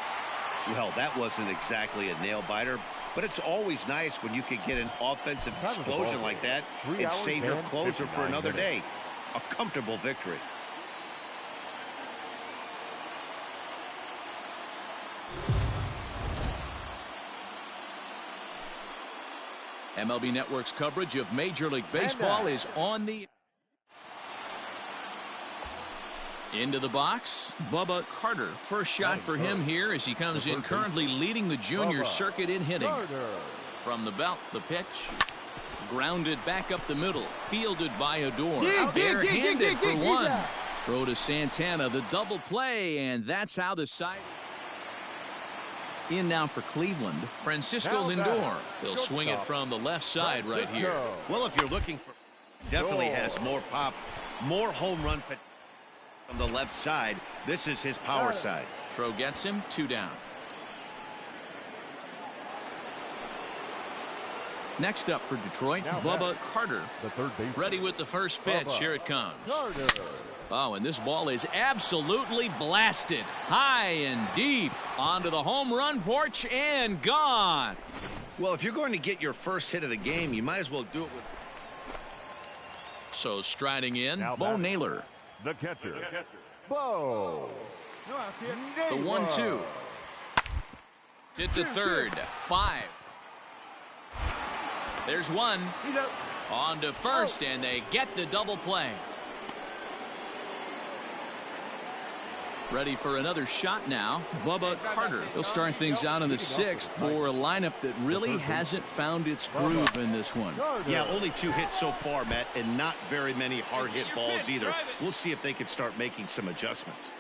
Well, that wasn't exactly a nail-biter, but it's always nice when you can get an offensive explosion like that and save your closer for another day. A comfortable victory. MLB Network's coverage of Major League Baseball is on the... Into the box, Bubba Carter. First shot for him here as he comes in currently leading the junior circuit in hitting. From the belt, the pitch. Grounded back up the middle. Fielded by Odor. Barehanded for one. Throw to Santana, the double play, and that's how the side... In now for Cleveland, Francisco Lindor. He'll swing it from the left side right here. Well, if you're looking for... Definitely has more pop, more home run potential. From the left side, this is his power side. Throw gets him, 2 down. Next up for Detroit, Bubba Carter. The third baseman. Ready with the first pitch. Bubba Here it comes. Carter. Oh, and this ball is absolutely blasted. High and deep onto the home run porch and gone. Well, if you're going to get your first hit of the game, you might as well do it with. So striding in, Now Bo back. Naylor. The catcher. Bo. The 1-2. Hit to third. 5. There's one. On to first, and they get the double play. Ready for another shot now, Bubba Carter. He'll start things out in the 6th for a lineup that really hasn't found its groove in this one. Yeah, only 2 hits so far, Matt, and not very many hard hit balls either. We'll see if they can start making some adjustments.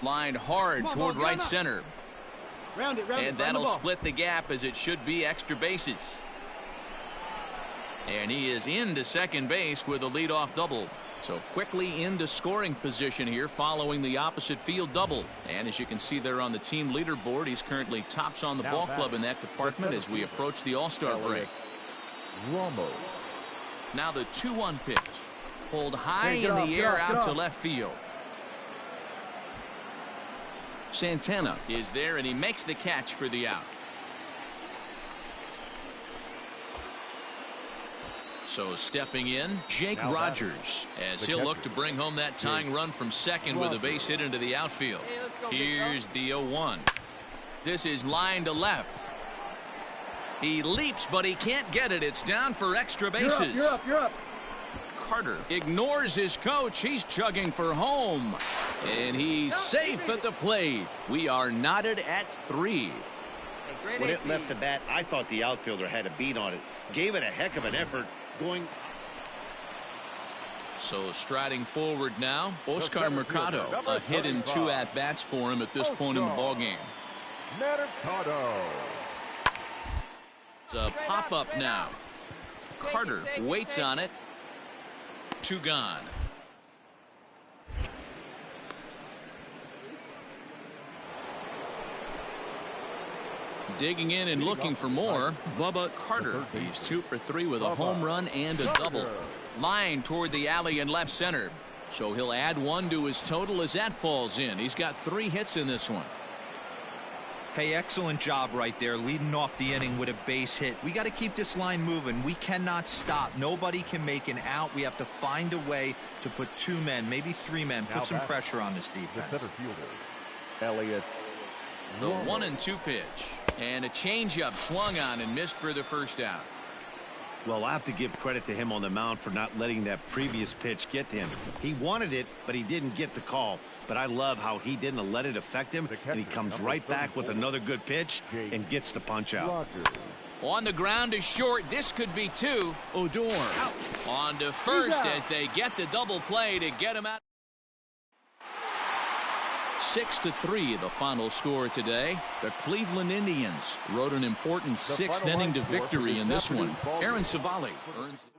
Lined hard toward right center. Round it, And that'll split the gap as it should be extra bases. And he is into second base with a leadoff double. So quickly into scoring position here following the opposite field double. And as you can see there on the team leaderboard, he's currently tops on the ball club in that department as we approach the All-Star break. Ramos. Now the 2-1 pitch. Pulled high in the air out to left field. Santana is there, and he makes the catch for the out. So stepping in, Jake Rogers, as he'll look to bring home that tying run from second with a base hit into the outfield. Here's the 0-1. This is line to left. He leaps, but he can't get it. It's down for extra bases. You're up. Carter ignores his coach. He's chugging for home. And he's safe at the plate. We are knotted at 3. When it left the bat, I thought the outfielder had a beat on it. Gave it a heck of an effort going. So striding forward now, Oscar Mercado. A hit and 2 at-bats for him at this point in the ballgame. Mercado. It's a pop-up now. Carter waits on it. 2 gone. Digging in and looking for more, Bubba Carter. He's 2 for 3 with a home run and a double. Line toward the alley in left center. So he'll add 1 to his total as that falls in. He's got 3 hits in this one. Hey, excellent job right there, leading off the inning with a base hit. We got to keep this line moving. We cannot stop. Nobody can make an out. We have to find a way to put 2 men, maybe 3 men, put some pressure on this defense. The center fielder, Elliott. The 1-2 pitch. And a changeup swung on and missed for the first out. Well, I have to give credit to him on the mound for not letting that previous pitch get to him. He wanted it, but he didn't get the call. But I love how he didn't let it affect him, and he comes right back with another good pitch and gets the punch out. On the ground is short. This could be 2. Odor on to first as they get the double play to get him out. 6-3 the final score today. The Cleveland Indians rode an important 6th inning to victory in this one. Aaron Savali earns it.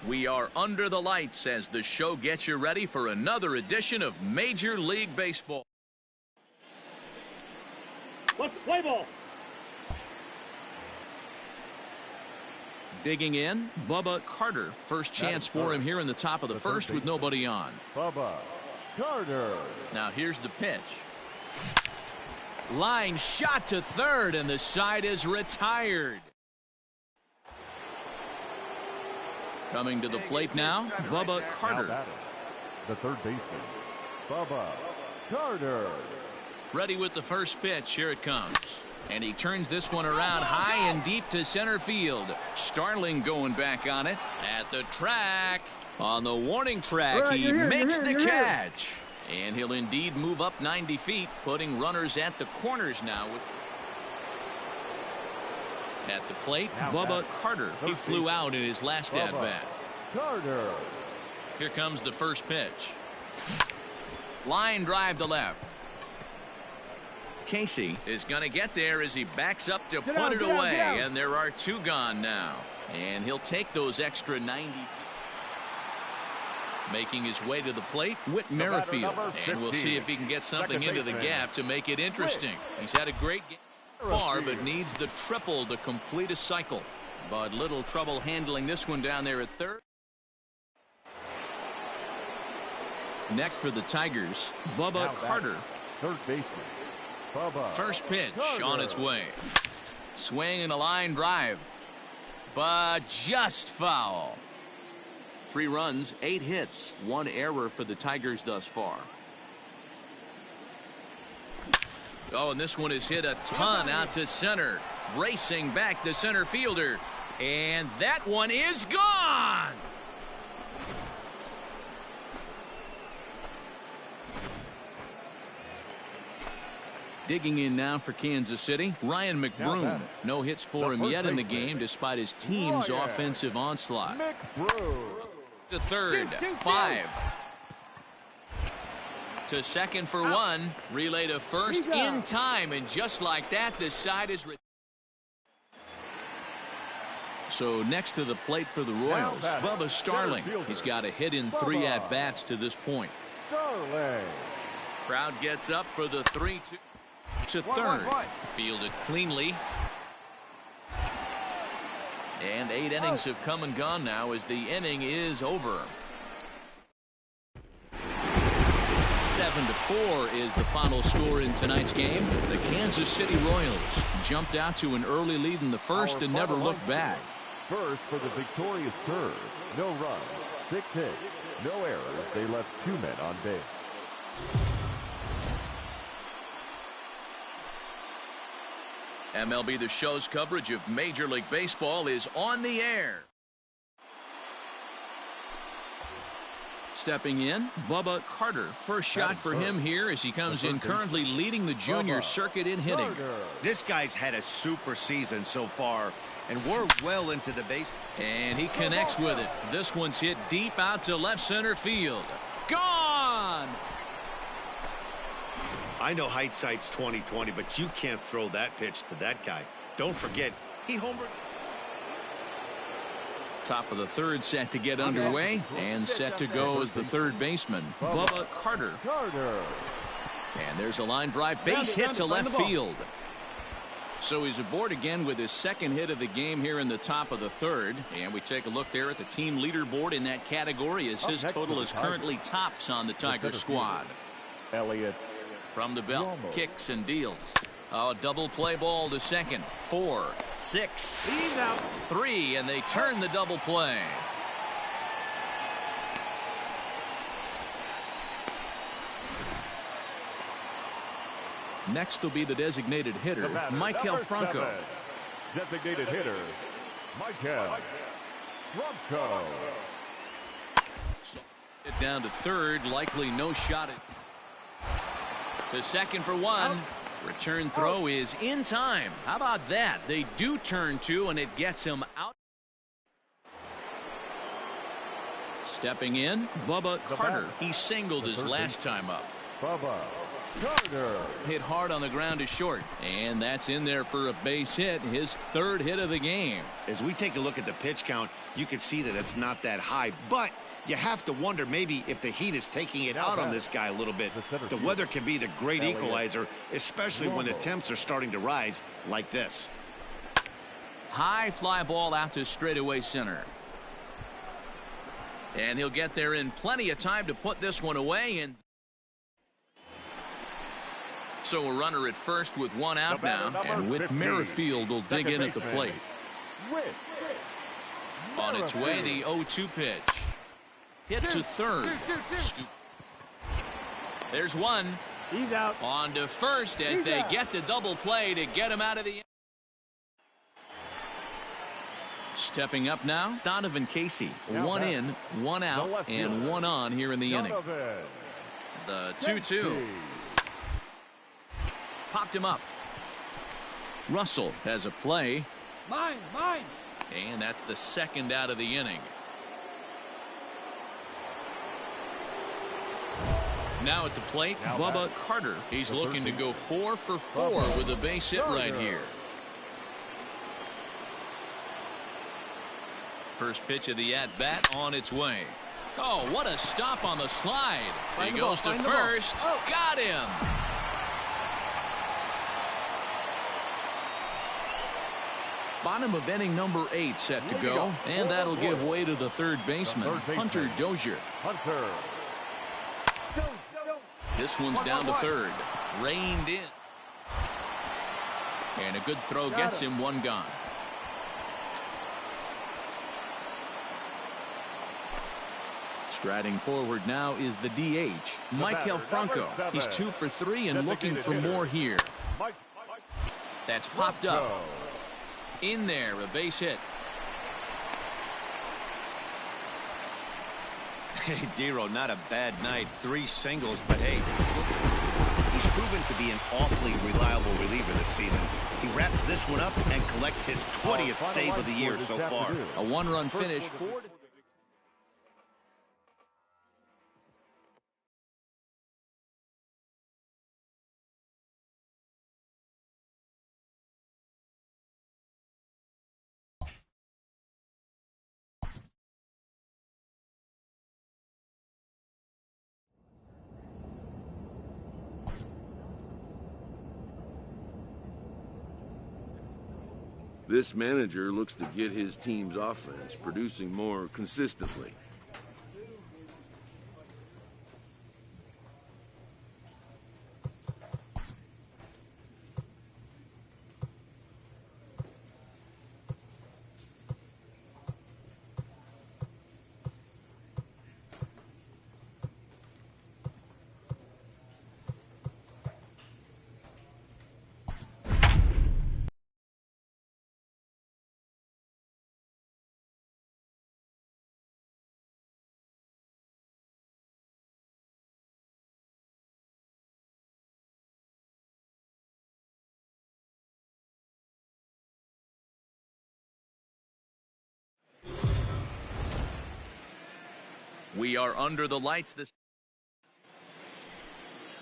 We are under the lights as the show gets you ready for another edition of Major League Baseball. What's the play ball? Digging in, Bubba Carter. First chance for him here in the top of the first with nobody on. Bubba Carter. Now here's the pitch. Line shot to third, and the side is retired. Coming to the plate now, Bubba Carter. The third baseman, Bubba Carter. Ready with the first pitch. Here it comes. And he turns this one around high and deep to center field. Starling going back on it at the track. On the warning track, he makes the catch. And he'll indeed move up 90 feet, putting runners at the corners now. At the plate, Bubba Carter. He flew out in his last at-bat. Carter. Here comes the first pitch. Line drive to left. Casey is going to get there as he backs up to put it away. And there are two gone now. And he'll take those extra 90. Making his way to the plate, Whit Merrifield. And we'll see if he can get something into the gap to make it interesting. He's had a great game far, but needs the triple to complete a cycle. But little trouble handling this one down there at third. Next for the Tigers, Bubba Carter. Third baseman, Bubba First pitch Carter. on its way. Swing and a line drive. But just foul. 3 runs, 8 hits, 1 error for the Tigers thus far. Oh, and this one is hit a ton out to center. Racing back the center fielder. And that one is gone. Digging in now for Kansas City, Ryan McBroom. No hits for him yet in the game despite his team's offensive onslaught. To third, 5. To second for 1. Relay to first in time, and just like that, the side is. So next to the plate for the Royals, Bubba Starling. He's got a hit in 3 at-bats to this point. Crowd gets up for the 3-2. To third. Fielded cleanly. And 8 innings have come and gone now as the inning is over. 7-4 is the final score in tonight's game. The Kansas City Royals jumped out to an early lead in the first and never looked back. First for the victorious Curve. No runs, 6 hits, no errors. They left 2 men on base. MLB The Show's coverage of Major League Baseball is on the air. Stepping in, Bubba Carter. First shot for him here as he comes in currently leading the junior circuit in hitting. This guy's had a super season so far, and we're well into the base. And he connects with it. This one's hit deep out to left center field. Gone! I know hindsight's 20/20, but you can't throw that pitch to that guy. Don't forget, he homered. Top of the third set to get underway, and set to go as the third baseman, Bubba Carter. And there's a line drive base hit to left field. So he's aboard again with his second hit of the game here in the top of the third. And we take a look there at the team leaderboard in that category as his total is currently tops on the Tiger squad. Elliott. From the belt, kicks and deals. Oh, double play ball to second. 4, 6, 3, and they turn the double play. Next will be the designated hitter, Maikel Franco. Designated hitter, Maikel Franco. It down to third, likely no shot at. To second for 1. Return throw is in time. How about that? They do turn 2, and it gets him out. Stepping in, Bubba Carter. He singled his last time up. Bubba Carter. Hit hard on the ground to short, and that's in there for a base hit, his third hit of the game. As we take a look at the pitch count, you can see that it's not that high, but you have to wonder maybe if the heat is taking it out on this guy a little bit. The weather can be the great equalizer, especially when the temps are starting to rise like this. High fly ball out to straightaway center. And he'll get there in plenty of time to put this one away. And so a runner at first with 1 out now, and Whit Merrifield will dig in at the plate. Whit On its way, the 0-2 pitch. Hit to third. Scoop. There's one. He's out. On to first as they get the double play to get him out of the. Stepping up now, Donovan Casey. One in, one out, and one on here in the inning. The 2-2. Popped him up. Russell has a play. Mine. And that's the second out of the inning. Now at the plate, Bubba Carter. He's looking to go 4 for 4 with a base hit right here. First pitch of the at-bat on its way. Oh, what a stop on the slide. He goes to first. Got him. Bottom of inning number 8 set to go. And that'll give way to the third baseman, Hunter Dozier. This one's down to third. Reined in. And a good throw gets him one gone. Striding forward now is the DH, Maikel Franco. He's 2 for 3 and looking for more here. That's popped up. In there, a base hit. Hey, Dero, not a bad night. 3 singles, but hey, he's proven to be an awfully reliable reliever this season. He wraps this one up and collects his 20th save of the year so far. A 1-run finish. This manager looks to get his team's offense producing more consistently. We are under the lights this.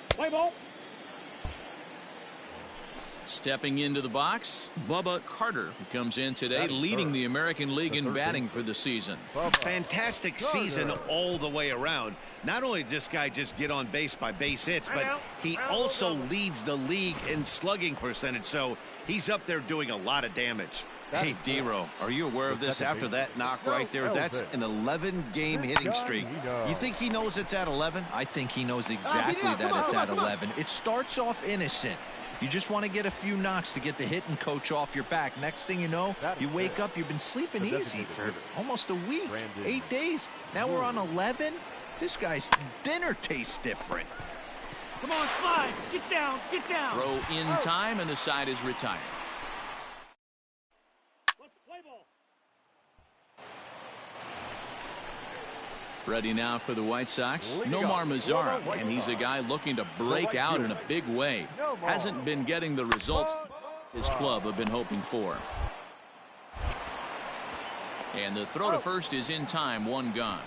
Play ball. Stepping into the box, Bubba Carter comes in today, leading the American League in batting for the season. Fantastic season all the way around. Not only did this guy just get on base by base hits, but he also leads the league in slugging percentage, so he's up there doing a lot of damage. Hey, Dero, are you aware of this? After that knock right there, that's an 11-game hitting streak. You think he knows it's at 11? I think he knows exactly that it's at 11. It starts off innocent. You just want to get a few knocks to get the hitting coach off your back. Next thing you know, you wake up, you've been sleeping easy for almost a week, 8 days. Now we're on 11. This guy's dinner tastes different. Come on, slide. Get down, get down. Throw in time, and the side is retired. Ready now for the White Sox, Nomar Mazara, and he's a guy looking to break out in a big way. Hasn't been getting the results his club have been hoping for. And the throw to first is in time, one gone.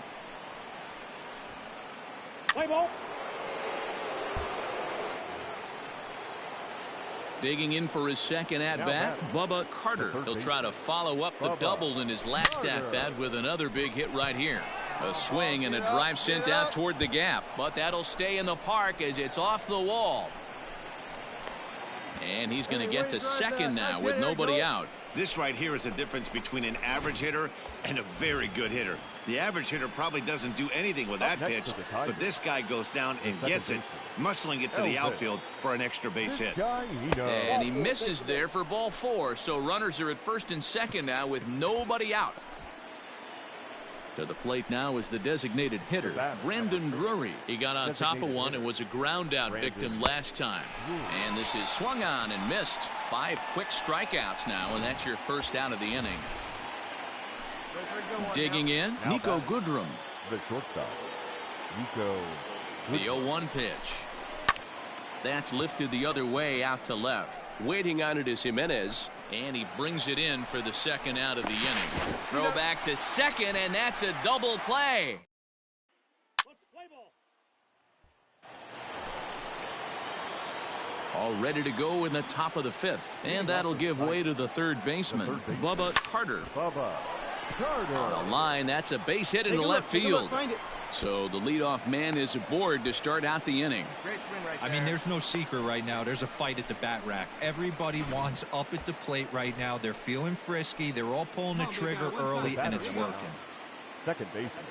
Play ball. Digging in for his second at-bat, Bubba Carter. He'll try to follow up the double in his last at-bat with another big hit right here. A swing and a drive sent out toward the gap, but that'll stay in the park as it's off the wall. And he's going to get to second now with nobody out. This right here is a difference between an average hitter and a very good hitter. The average hitter probably doesn't do anything with that pitch, but this guy goes down and gets it, muscling it to the outfield for an extra base hit. And he misses there for ball 4, so runners are at first and second now with nobody out. To the plate now is the designated hitter, Brandon Drury. He got on top of one and was a ground out victim last time. And this is swung on and missed. 5 quick strikeouts now, and that's your first out of the inning. Digging in, Niko Goodrum. The shortstop, Niko. The 0-1 pitch. That's lifted the other way out to left. Waiting on it is Jimenez. And he brings it in for the second out of the inning. Throw back to second, and that's a double play. All ready to go in the top of the 5th. And that'll give way to the third baseman, Bubba Carter. On the line, that's a base hit into left field. So the leadoff man is aboard to start out the inning. I mean, there's no secret right now. There's a fight at the bat rack. Everybody wants up at the plate right now. They're feeling frisky. They're all pulling the trigger early, and it's working. Second baseman.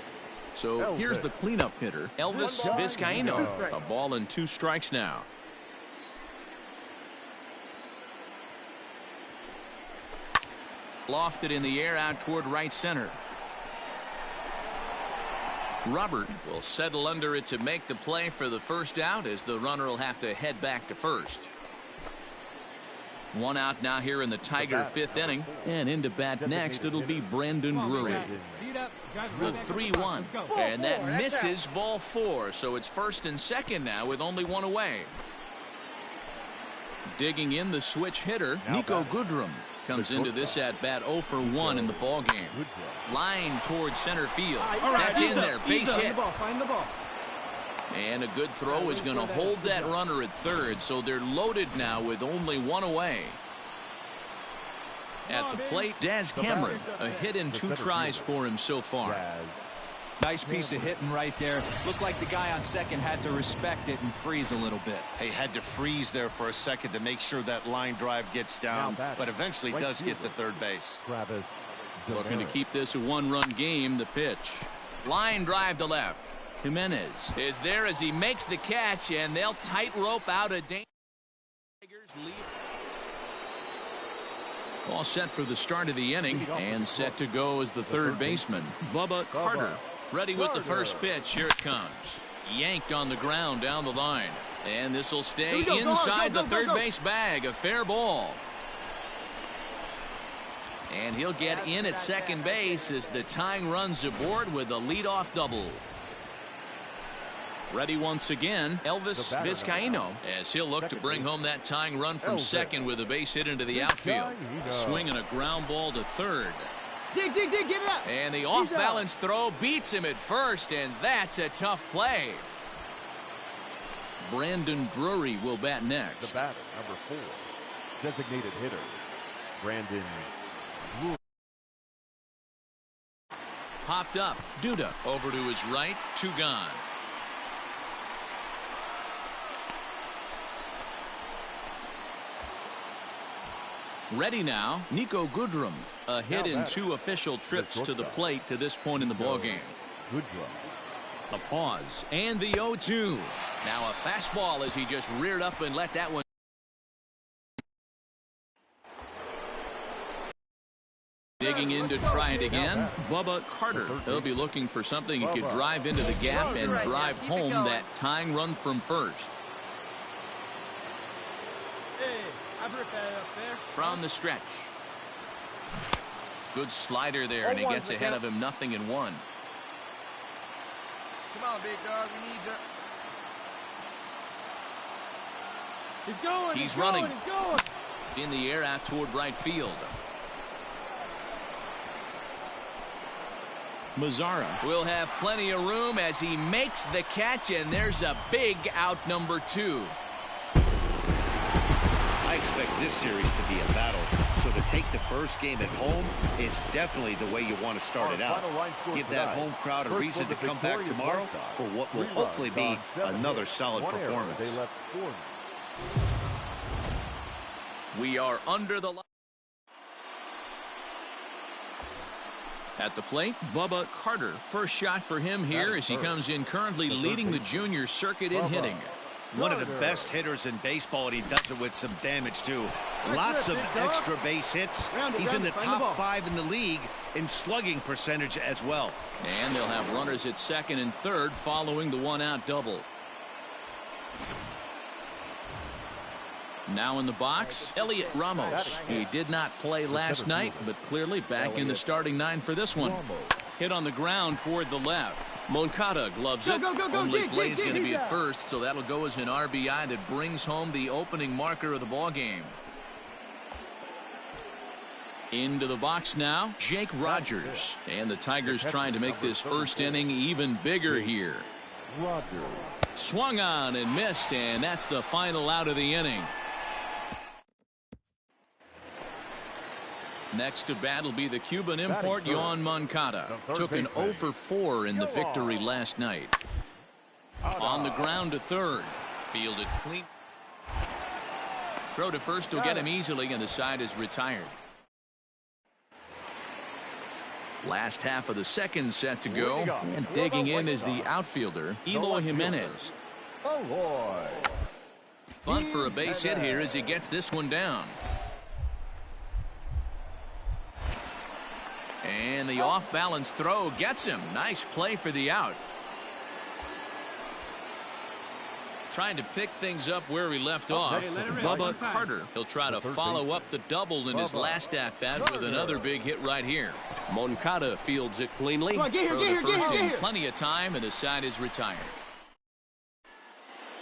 So here's the cleanup hitter, Elvis Vizcaino. A ball and 2 strikes now. Lofted in the air out toward right center. Robert will settle under it to make the play for the first out, as the runner will have to head back to first. 1 out now here in the Tiger 5th inning. And into bat next, it'll be Brandon Drury. The 3-1. And that misses ball 4. So it's first and second now with only 1 away. Digging in the switch hitter, Niko Goodrum. Comes into this at bat 0 for 1 in the ball game. Line towards center field. That's in there. Base hit. Find the ball. And a good throw is going to hold that runner at third. So they're loaded now with only 1 away. At the plate, Daz Cameron. A hit and 2 tries for him so far. Nice piece of hitting right there. Looked like the guy on second had to respect it and freeze a little bit. He had to freeze there for a second to make sure that line drive gets down, but eventually does get to third base. Looking to keep this a 1-run game. The pitch. Line drive to left. Jimenez is there as he makes the catch, and they'll tightrope out a danger. All set for the start of the inning, and set to go as the third baseman, Bubba Carter. Ready with the first pitch. Here it comes. Yanked on the ground down the line. And this will stay inside the third base bag. A fair ball. And he'll get in at second base as the tying run's aboard with a leadoff double. Ready once again, Elvis Vizcaino, as he'll look to bring home that tying run from second with a base hit into the outfield. Swinging a ground ball to third. Dig, get it up. And the off-balance throw beats him at first, and that's a tough play. Brandon Drury will bat next. The batter, number 4, designated hitter, Brandon Drury. Popped up. Duda over to his right. 2 gone. Ready now, Niko Goodrum. A hit in 2 official trips to the plate to this point in the ballgame. A pause, and the 0-2. Now a fastball as he just reared up and let that one. Digging in to try it again, Bubba Carter. He'll be looking for something he could drive into the gap and drive home that tying run from first. From the stretch. Good slider there, and he gets ahead of him. 0-1. Come on, big dog. We need you. He's going. He's running. In the air out toward right field. Mazzara will have plenty of room as he makes the catch, and there's a big out, number 2. I expect this series to be a battle, so to take the first game at home is definitely the way you want to start it out. Give that home crowd a reason to come back tomorrow for what will hopefully be another solid performance. We are under the line. At the plate, Bubba Carter. First shot for him here as he comes in currently leading the junior circuit in hitting. one of the best hitters in baseball, and he does it with some damage, too. Lots of extra base hits. He's in the top 5 in the league in slugging percentage as well. And they'll have runners at second and third following the one-out double. Now in the box, Elliot Ramos. He did not play last night, but clearly back in the starting 9 for this one. Hit on the ground toward the left. Moncada gloves it. Only Blay's going to be at first, so that'll go as an RBI that brings home the opening marker of the ball game. Into the box now, Jake Rogers. And the Tigers trying to make this first inning even bigger here. Swung on and missed, and that's the final out of the inning. Next to bat will be the Cuban import, Yoan Moncada. Took an 0 for 4 in the victory last night. On the ground to third. Fielded clean. Throw to first will get him easily, and the side is retired. Last half of the second set to go. And digging in is the outfielder, Eloy Jimenez. Bunt for a base hit here as he gets this one down. And the off-balance throw gets him. Nice play for the out. Trying to pick things up where he left off. Bubba Carter. He'll try to follow up the double in his last at-bat with another big hit right here. Moncada fields it cleanly. Throw to first in plenty of time, and the side is retired.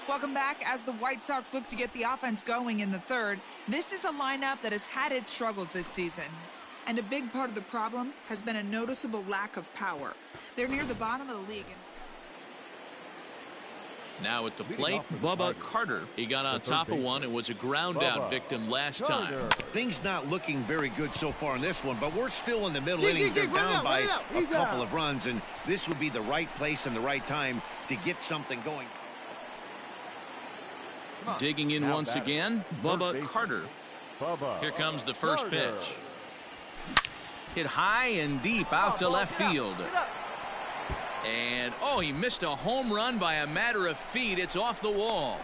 Welcome back. As the White Sox look to get the offense going in the third, this is a lineup that has had its struggles this season. And a big part of the problem has been a noticeable lack of power. They're near the bottom of the league. Now at the plate, Bubba Carter. He got on top of one and was a ground-out victim last time. Things not looking very good so far in this one, but we're still in the middle innings. They're down by a couple of runs, and this would be the right place and the right time to get something going. Digging in once again, Bubba Carter. Here comes the first pitch. Hit high and deep out to left field. And, oh, he missed a home run by a matter of feet. It's off the wall.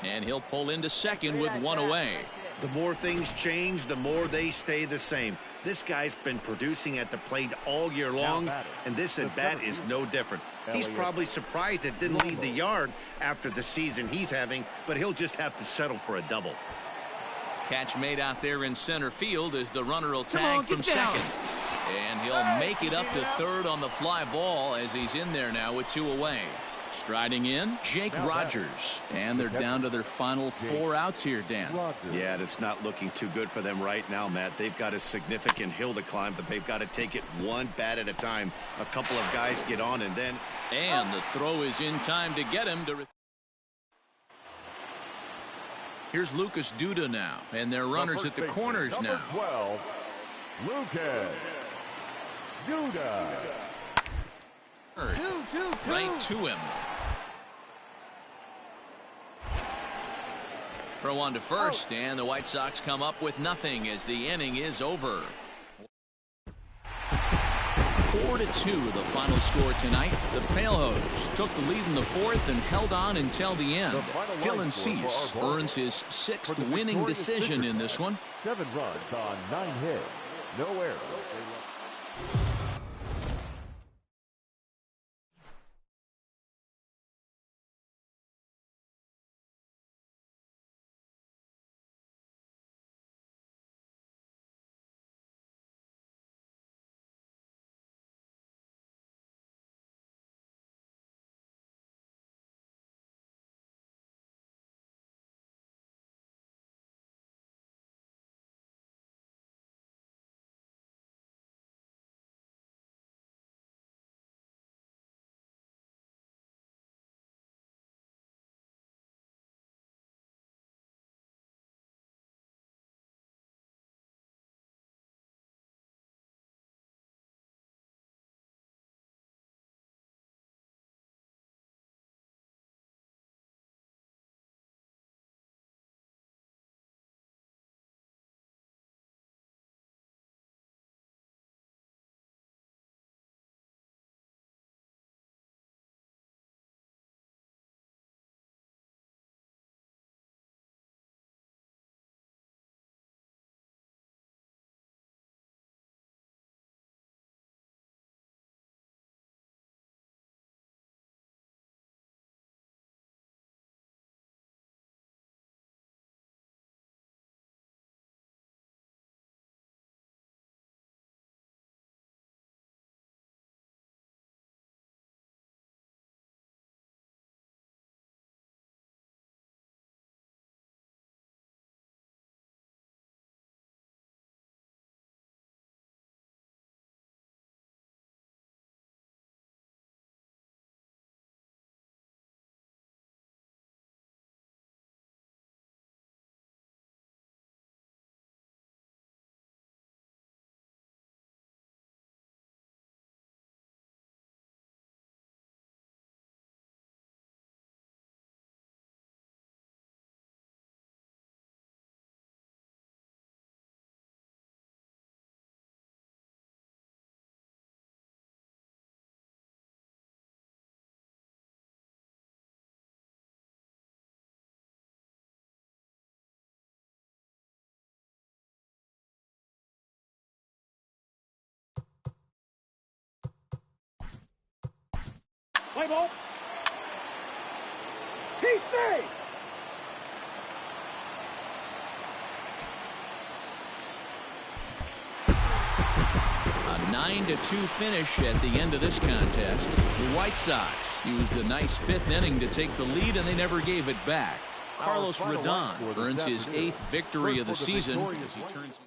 And he'll pull into second with one away. The more things change, the more they stay the same. This guy's been producing at the plate all year long, and this at-bat is no different. He's probably surprised it didn't leave the yard after the season he's having, but he'll just have to settle for a double. Catch made out there in center field as the runner will tag from second. And he'll make it up to third on the fly ball as he's in there now with 2 away. Striding in, Jake Rogers. And they're down to their final 4 outs here, Dan. Yeah, it's not looking too good for them right now, Matt. They've got a significant hill to climb, but they've got to take it one bat at a time. A couple of guys get on, and then... And the throw is in time to get him to... Here's Lucas Duda now, and their runners at the corners now. 12, Lucas Duda. Right to him. Throw on to first, and the White Sox come up with nothing as the inning is over. 4-2 the final score tonight. The Palehose took the lead in the fourth and held on until the end. Dylan Cease earns his 6th winning decision in this one. 7 runs on 9 hits. No errors. Play ball. Keep stay. A 9-2 finish at the end of this contest. The White Sox used a nice fifth inning to take the lead, and they never gave it back. Carlos Rodon earns his 8th victory of the season as he turns.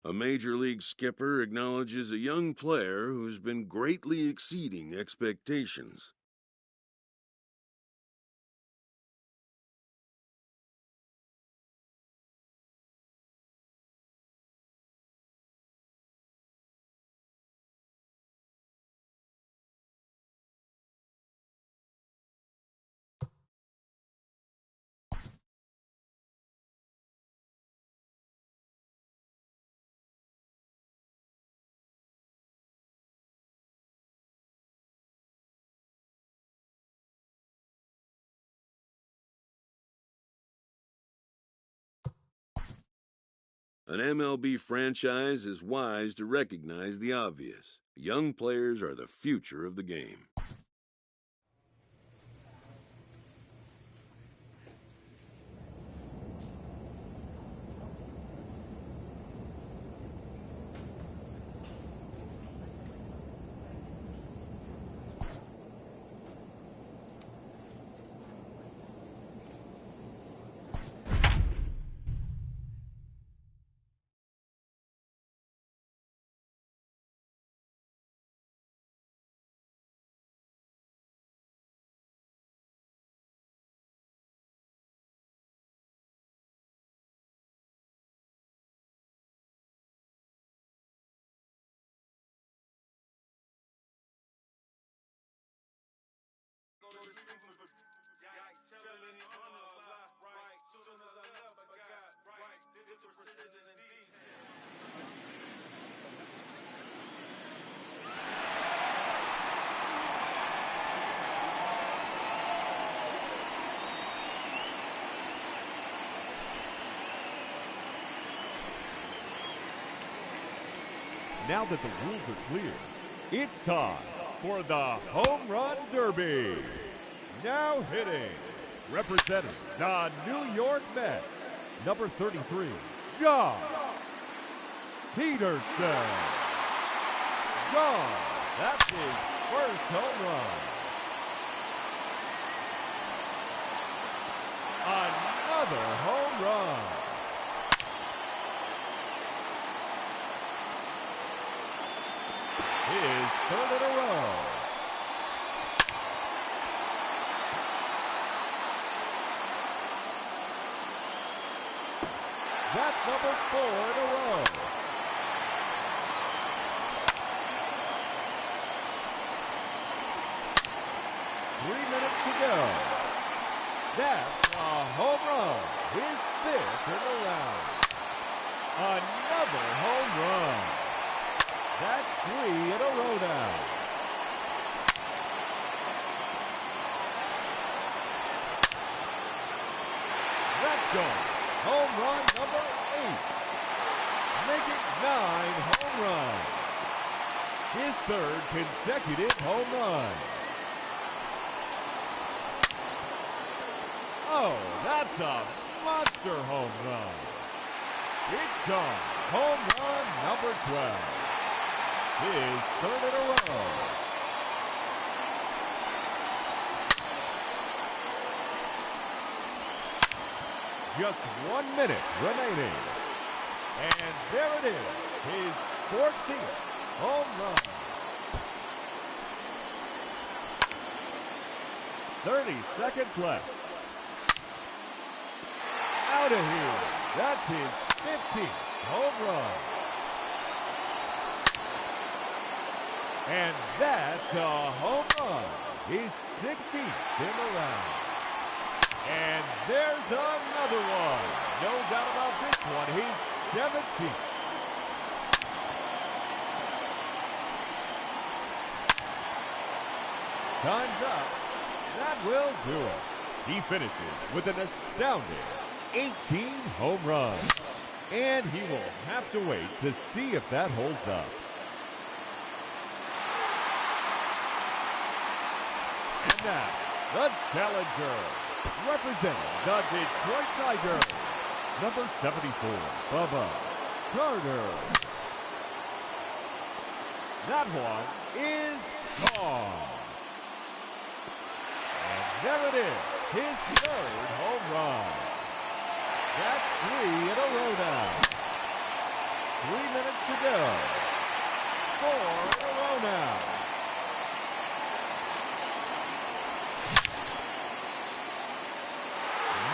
A Major League skipper acknowledges a young player who's been greatly exceeding expectations. An MLB franchise is wise to recognize the obvious. Young players are the future of the game. Now that the rules are clear, it's time for the Home Run Derby. Now hitting, representing the New York Mets, number 33, Josh Peterson. Josh, that's his first home run. Another home run. His third in a row. That's number 4 in a row. minutes to go. That's a home run, his 5th in the round. Another home run. That's 3 in a row now. That's gone. Home run number 8. Make it 9 home runs. His 3rd consecutive home run. Oh, that's a monster home run. It's gone. Home run number 12. His 3rd in a row. Just 1 minute remaining. And there it is, his 14th home run. 30 seconds left. Out of here. That's his 15th home run. And that's a home run. His 16th in the round. And there's another one. No doubt about this one. He's 17th. Time's up. That will do it. He finishes with an astounding 18 home runs. And he will have to wait to see if that holds up. And now, the challenger, representing the Detroit Tigers, number 74, Bubba Carter. That one is gone. And there it is, his 3rd home run. That's 3 in a row now. 3 minutes to go. 4 in a row now.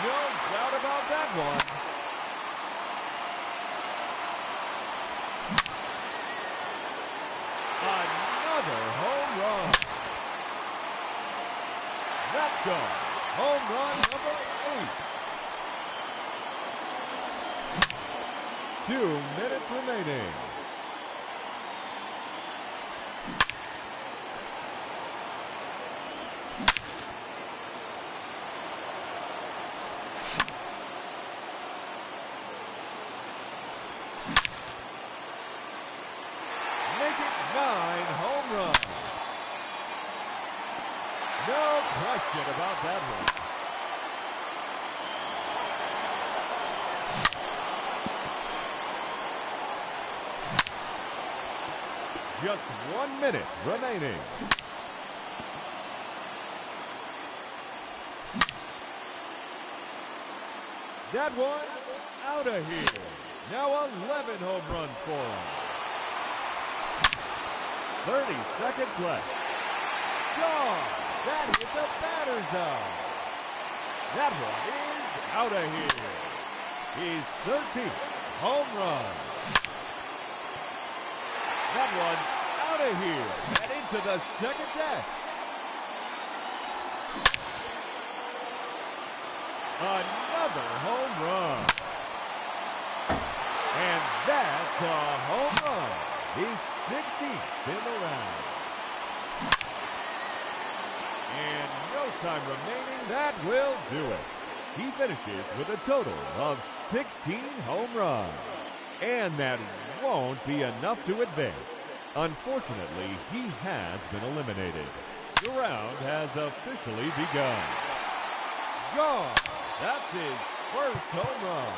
No doubt about that one. Another home run. That's gone. Home run number 8. 2 minutes remaining. Make it 9 home runs. No question about that one. Just 1 minute remaining. That one's out of here. Now 11 home runs for him. 30 seconds left. Gone. That hit the batter's eye. That one is out of here. His 13th home run. That one's out of here and into the second deck. Another home run. And that's a home run. He's 16th in the round. And no time remaining, that will do it. He finishes with a total of 16 home runs. And that won't be enough to advance. Unfortunately, he has been eliminated. The round has officially begun. Gone. That's his first home run.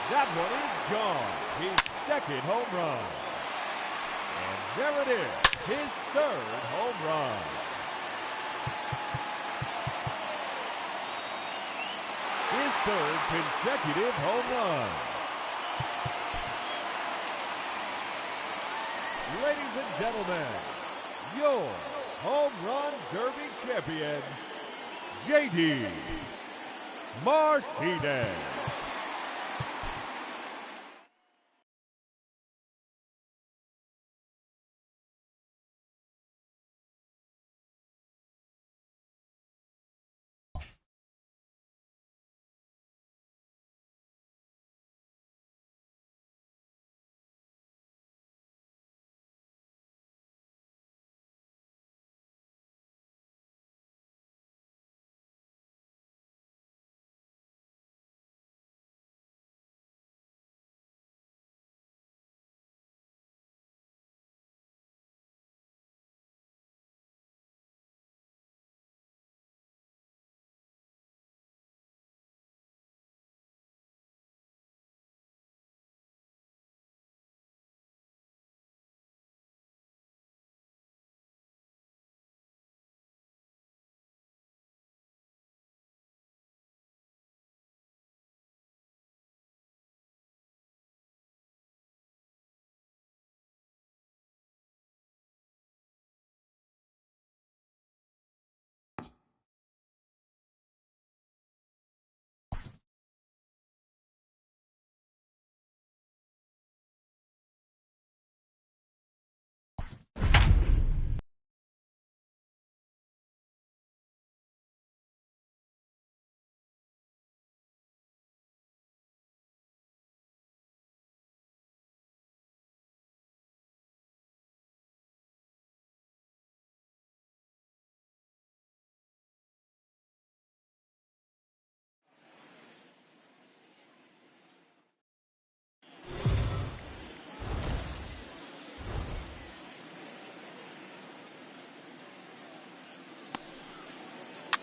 That one is gone. His second home run. And there it is, his 3rd home run. His 3rd consecutive home run. Ladies and gentlemen, your Home Run Derby champion, J.D. Martinez.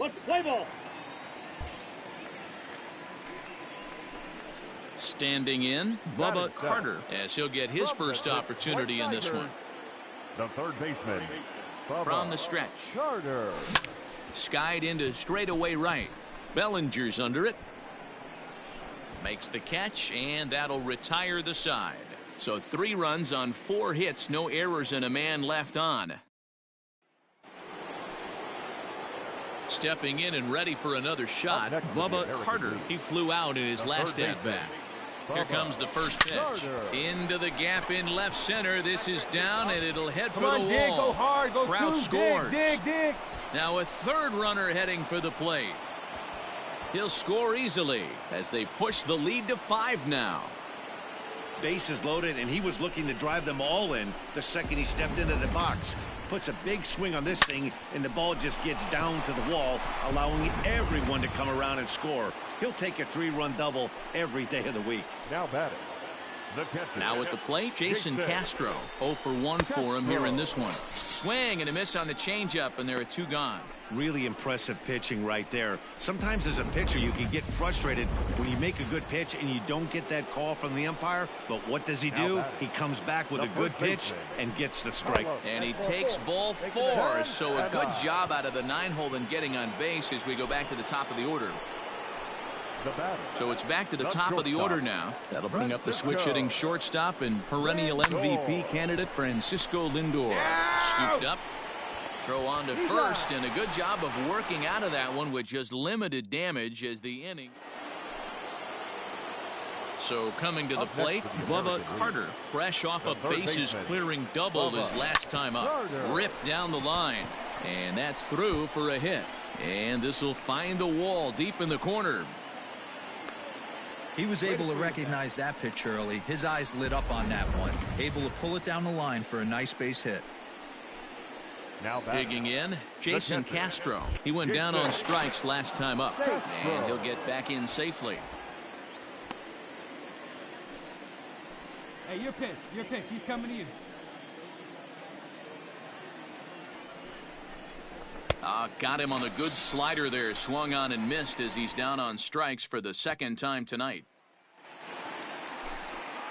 Play ball. Standing in, Bubba Carter, as he'll get his first opportunity in this one. The third baseman, Bubba From the stretch. Carter. Skied into straightaway right. Bellinger's under it. Makes the catch, and that'll retire the side. So 3 runs on 4 hits, no errors, and a man left on. Stepping in and ready for another shot, Bubba Carter. He flew out in his last at-bat. Here comes the first pitch. Into the gap in left center. This is down, and it'll head for the wall. Dig, go hard, go Trout scores. Dig. Now a third runner heading for the plate. He'll score easily as they push the lead to 5 now. Bases loaded, and he was looking to drive them all in the second he stepped into the box. Puts a big swing on this thing, and the ball just gets down to the wall, allowing everyone to come around and score. He'll take a 3-run double every day of the week. Now batting. The catcher. Now at the plate, Jason Castro. 0 for 1 for him here in this one. Swing and a miss on the changeup, and there are 2 gone. Really impressive pitching right there. Sometimes as a pitcher you can get frustrated when you make a good pitch and you don't get that call from the umpire, but what does he do? He comes back with a good pitch and gets the strike. And he takes ball 4, so a good job out of the 9-hole in getting on base as we go back to the top of the order. So it's back to the top of the order now. That'll bring up the switch-hitting shortstop and perennial MVP candidate Francisco Lindor. Scooped up. Throw on to first, and a good job of working out of that one with just limited damage as the inning. So coming to the plate, Bubba Carter, fresh off a bases-clearing double his last time up. Ripped down the line, and that's through for a hit. And this will find the wall deep in the corner. He was able to recognize that pitch early. His eyes lit up on that one. Able to pull it down the line for a nice base hit. Now digging in, Jason Castro. He went down on strikes last time up, and he'll get back in safely. Hey, your pitch. He's coming to you. Got him on the good slider there. Swung on and missed as he's down on strikes for the 2nd time tonight.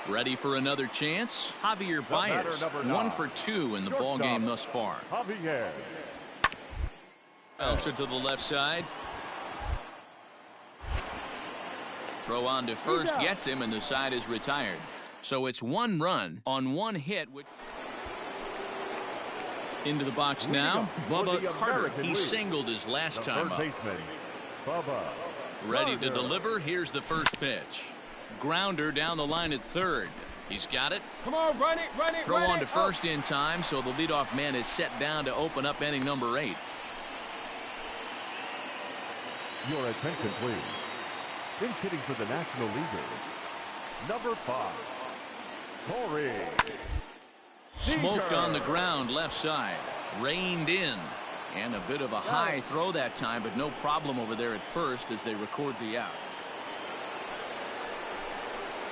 Ready for another chance? Javier Baez, 1 for 2 in the ball game thus far. Javier. Bouncer to the left side. Throw on to first, gets him, and the side is retired. So it's 1 run on 1 hit. Into the box now, Bubba Carter. He singled his last time up. Ready to deliver. Here's the first pitch. Grounder down the line at third. He's got it. Come on, run it. Throw on to first in time, so the leadoff man is set down to open up inning number 8. Your attention, please. In hitting for the National Leaguers, number 5, Corey. Smoked on the ground left side. Reined in. And a bit of a high throw that time, but no problem over there at first as they record the out.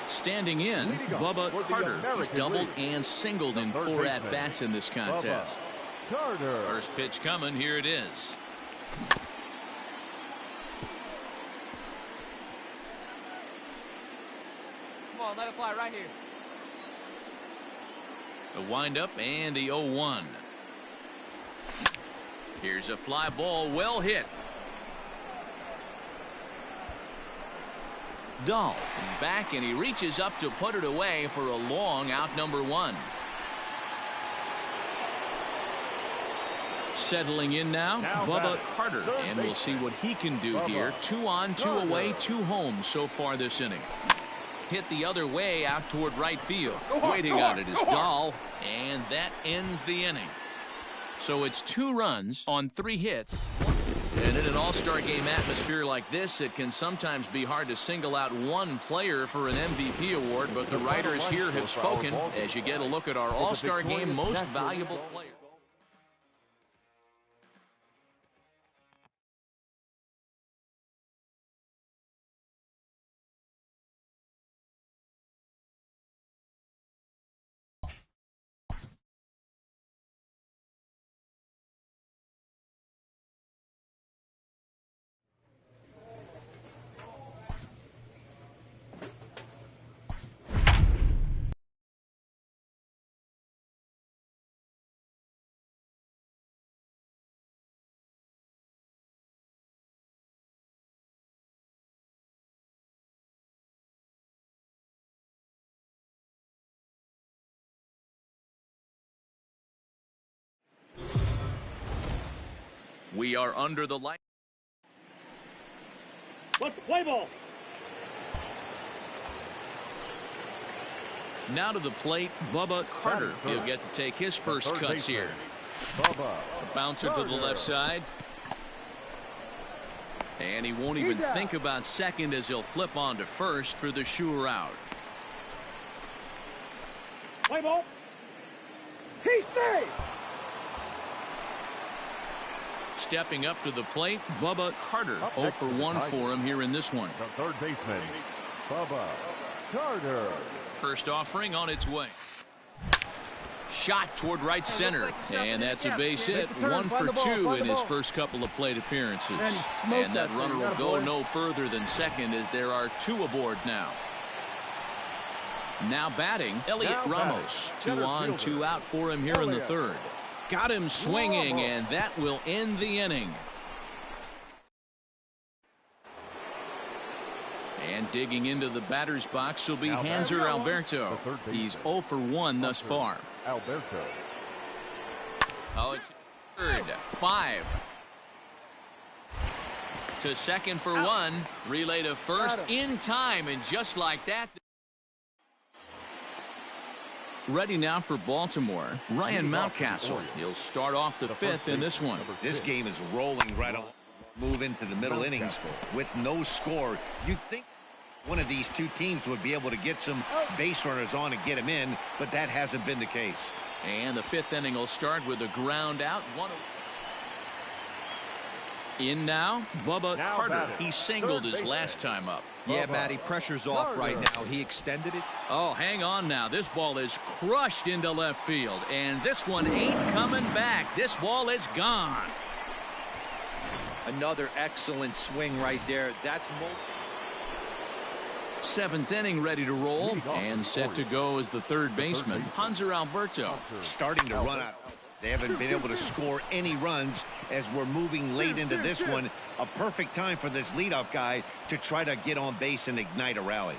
Standing in, Bubba Carter. He's doubled and singled in 4 at-bats in this contest. First pitch coming. Here it is. Come on, let it fly right here. The windup and the 0-1. Here's a fly ball, well hit. Dahl is back, and he reaches up to put it away for a long out number 1. Settling in now, Bubba Carter, and we'll see what he can do here. 2 on, 2 away, 2 home so far this inning. Hit the other way out toward right field. Waiting on it is Dahl, and that ends the inning. So it's 2 runs on 3 hits. And in an all-star game atmosphere like this, it can sometimes be hard to single out one player for an MVP award, but the writers here have spoken as you get a look at our all-star game most valuable player. We are under the light. What's the play ball? Now to the plate, Bubba Carter. He'll get to take his first cuts here. A bouncer to the left side. And he won't even think about second as he'll flip on to first for the sure out. Play ball. He stays. Stepping up to the plate, Bubba Carter. 0 for 1 for him here in this one. The third baseman, Bubba Carter. First offering on its way. Shot toward right center, and that's a base hit. 1 for 2 in his first couple of plate appearances. And that runner will go no further than second as there are 2 aboard now. Now batting, Elliot Ramos. 2 on, 2 out for him here in the third. Got him swinging, and that will end the inning. And digging into the batter's box will be Hanser Alberto. He's 0 for 1 thus far. Alberto. Oh, it's third. 5. To second for 1. Relay to first in time, and just like that. Ready now for Baltimore, Ryan Mountcastle. He'll start off the 5th in this one. This game is rolling right along. Move into the middle innings with no score. You'd think one of these 2 teams would be able to get some base runners on and get him in, but that hasn't been the case. And the 5th inning will start with a ground out. In now, Bubba Carter. He singled his last time up. Yeah, Matty, pressure's off right now. He extended it. Oh, hang on now. This ball is crushed into left field, and this one ain't coming back. This ball is gone. Another excellent swing right there. That's 7th inning ready to roll, and set to go as the third baseman, Hanser Alberto. Starting to run out. They haven't been able to score any runs as we're moving late into this one. A perfect time for this leadoff guy to try to get on base and ignite a rally.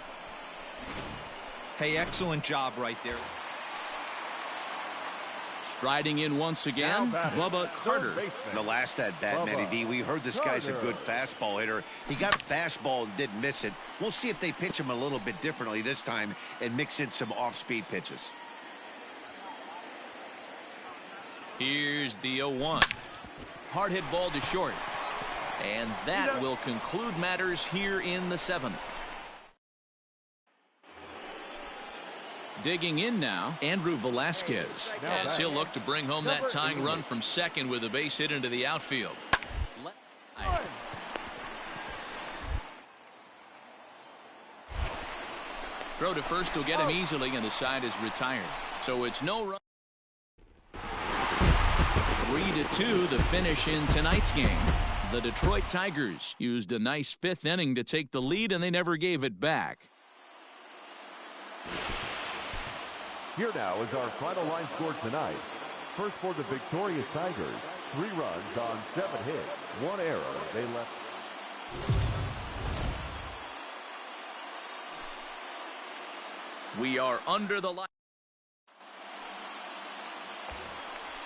Hey, excellent job right there. Striding in once again, Bubba Carter. The last at bat, Matty V, we heard this guy's a good fastball hitter. He got a fastball and didn't miss it. We'll see if they pitch him a little bit differently this time and mix in some off-speed pitches. Here's the 0-1. Hard hit ball to short. And that will conclude matters here in the 7th. Digging in now, Andrew Velasquez, as he'll look to bring home that tying run from second with a base hit into the outfield. Throw to first will get him easily, and the side is retired. So it's no run. 3-2 the finish in tonight's game. The Detroit Tigers used a nice 5th inning to take the lead, and they never gave it back. Here now is our final line score tonight. First for the victorious Tigers, 3 runs on 7 hits, 1 error. They left. We are under the light.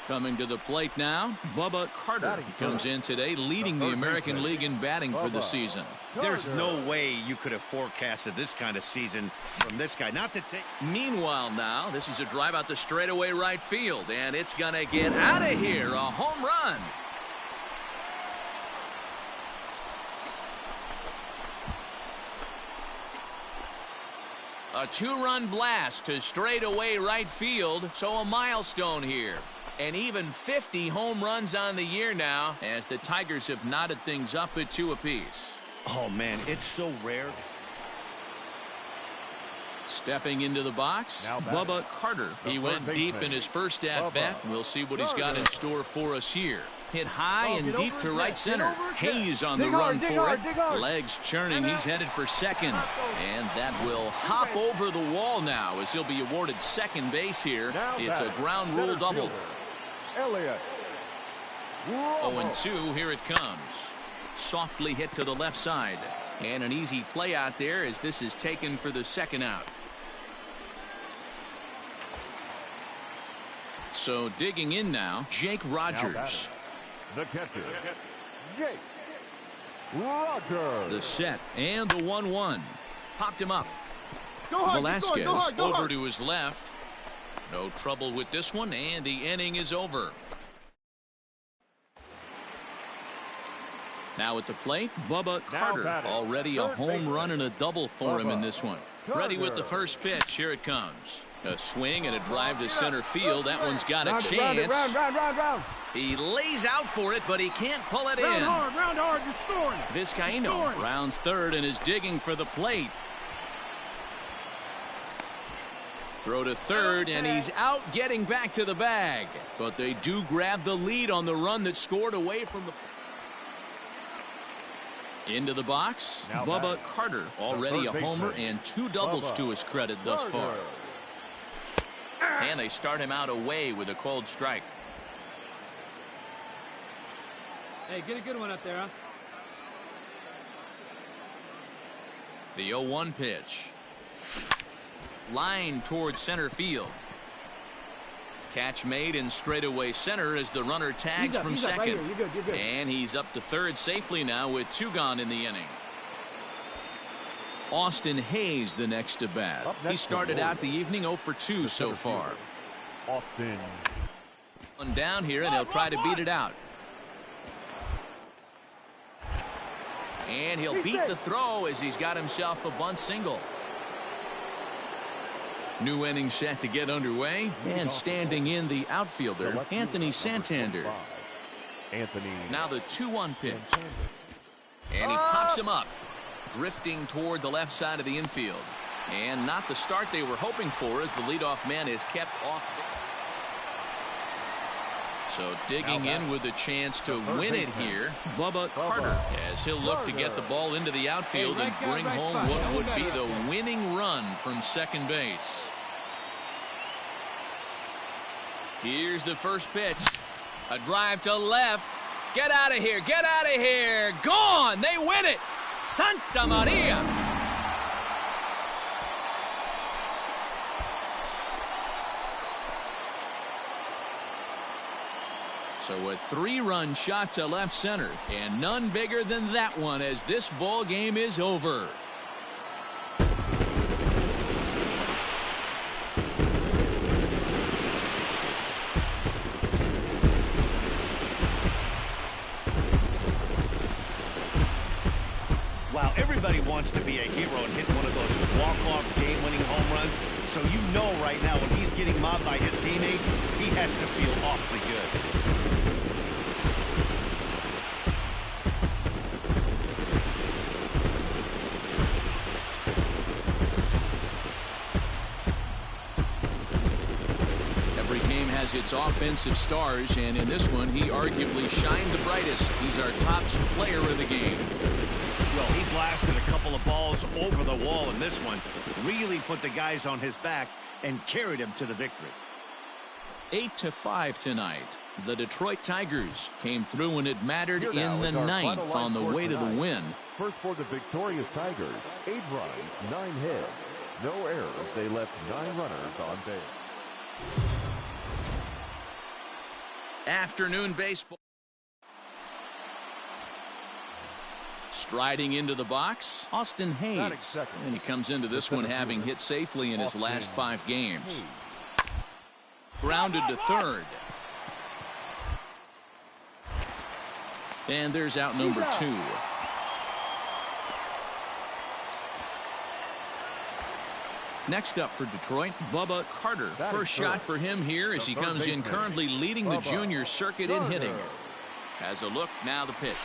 Coming to the plate now, Bubba Carter comes in today leading the American League in batting for the season. There's no way you could have forecasted this kind of season from this guy. Not to take. Meanwhile now, this is a drive out to straightaway right field, and it's going to get out of here. A home run. A 2-run blast to straightaway right field, so a milestone here. And even 50 home runs on the year now as the Tigers have knotted things up at 2 apiece. Oh, man, it's so rare. Stepping into the box, Bubba Carter. He went deep in his first at-bat. We'll see what he's got in store for us here. Hit high and deep to right center. Hayes on the run for it. Legs churning. He's headed for second. And that will hop over the wall now as he'll be awarded second base here. It's a ground rule double. Elliot. 0-2, here it comes. Softly hit to the left side. And an easy play out there as this is taken for the second out. So digging in now, Jake Rogers. The catcher, Jake Rogers. The set and the 1-1. Popped him up. Go hard, Velasquez go hard, over to his left. No trouble with this one, and the inning is over. Now at the plate, Bubba Carter. Already a home run and a double for him in this one. Ready with the first pitch. Here it comes. A swing and a drive to center field. That one's got a chance. Round. He lays out for it, but he can't pull it in. Round hard, you're scoring. Vizcaino rounds third and is digging for the plate. Throw to third, and he's out getting back to the bag. But they do grab the lead on the run that scored away from the... Into the box, Now Bubba Carter, already a homer and 2 doubles to his credit thus far. And they start him out away with a cold strike. Hey, get a good one up there, huh? The 0-1 pitch. Line towards center field. Catch made in straightaway center as the runner tags from second. Right here. You're good. And he's up to third safely now with 2 gone in the inning. Austin Hayes the next to bat. He started out the evening 0 for 2 so far. Austin. One down here, and he'll try to beat it out. And he'll beat the throw as he's got himself a bunt single. New inning set to get underway, and standing in the outfielder, Anthony Santander. Now the 2-1 pitch. And he pops him up, drifting toward the left side of the infield. And not the start they were hoping for as the leadoff man is kept off. So digging in with a chance to win it here, Bubba Carter, as he'll look to get the ball into the outfield and bring home what would be the winning run from second base. Here's the first pitch. A drive to left. Get out of here. Get out of here. Gone. They win it. Santa Maria. So a 3-run shot to left center, and none bigger than that one as this ball game is over. Wow, everybody wants to be a hero and hit one of those walk-off game-winning home runs. So you know right now when he's getting mobbed by his teammates, he has to feel awfully good. Has its offensive stars, and in this one he arguably shined the brightest. He's our top player of the game. Well, he blasted a couple of balls over the wall in this one, really put the guys on his back and carried him to the victory. 8-5 tonight. The Detroit Tigers came through when it mattered in the 9th on the way to the win. First for the victorious Tigers, 8 runs, 9 hits, no errors. They left 9 runners on base. Afternoon baseball. Striding into the box, Austin Hayes. And he comes into this one having hit safely in his last 5 games. Grounded to third. And there's out number 2. Next up for Detroit, Bubba Carter. First shot for him here as he comes in currently leading the junior circuit in hitting. Has a look, now the pitch.